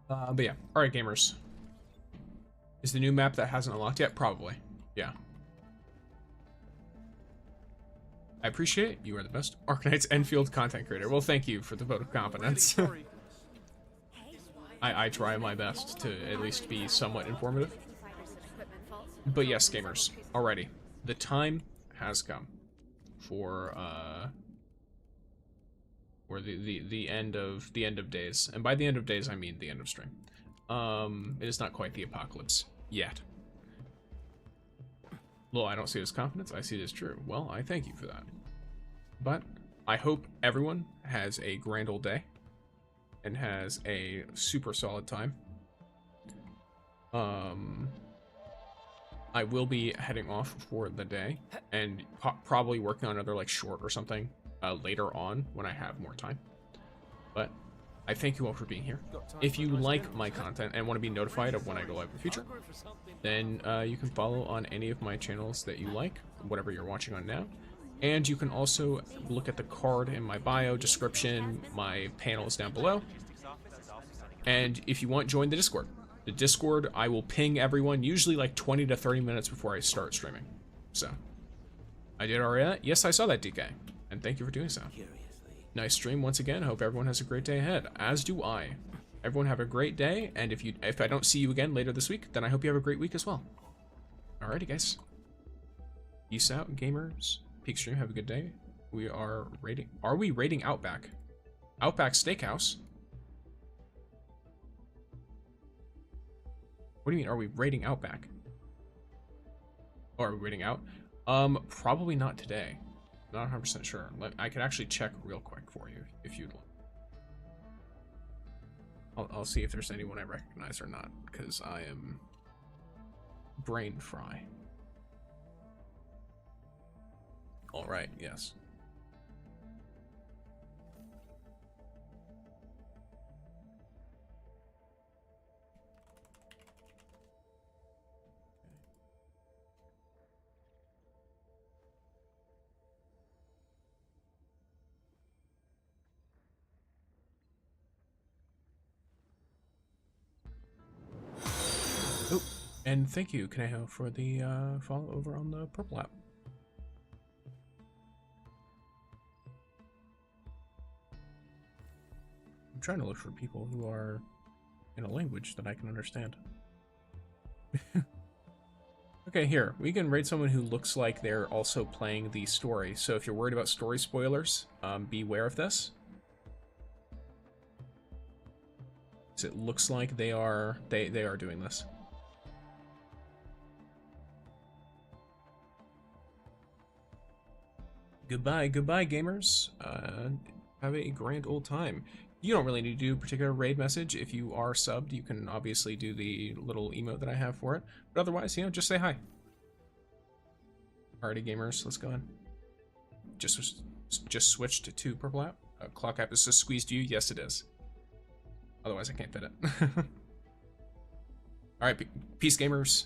But yeah, all right, gamers. Is the new map that hasn't unlocked yet? Probably, yeah. I appreciate it. You are the best Arknights Enfield content creator. Well, thank you for the vote of confidence. I try my best to at least be somewhat informative. But yes, gamers, already. The time has come for the end of days. And by the end of days I mean the end of stream. It is not quite the apocalypse yet. Well, I don't see it as confidence, I see it as true. Well, I thank you for that. But I hope everyone has a grand old day and has a super solid time. I will be heading off for the day and probably working on another like short or something later on when I have more time. But I thank you all for being here. If you like my content and want to be notified of when I go live in the future, then you can follow on any of my channels that you like, whatever you're watching on now. And you can also look at the card in my bio description, my panels down below. And if you want, join the Discord. The Discord, I will ping everyone usually like 20 to 30 minutes before I start streaming. So, I did already. Yes, I saw that, DK. And thank you for doing so. Nice stream once again. Hope everyone has a great day ahead. As do I. Everyone have a great day. And if I don't see you again later this week, then I hope you have a great week as well. Alrighty, guys. Peace out, gamers. Peak stream, have a good day. We are rating. Are we rating Outback? Outback Steakhouse? What do you mean, are we rating Outback? Or are we rating out? Probably not today. Not 100% sure. I could actually check real quick for you if you'd like. I'll see if there's anyone I recognize or not, because I am brain fry. All right, yes. Oh, and thank you, Kaneho, for the follow over on the Purple app. I'm trying to look for people who are in a language that I can understand. Okay, here. We can rate someone who looks like they're also playing the story. So if you're worried about story spoilers, beware of this. So it looks like they are doing this. Goodbye, gamers. Have a grand old time. You don't really need to do a particular raid message. If you are subbed, you can obviously do the little emote that I have for it. But otherwise, you know, just say hi. Alrighty, gamers, let's go in. Just switched to Purple app. Clock app is just squeezed you. Yes, it is. Otherwise, I can't fit it. Alright, peace, gamers.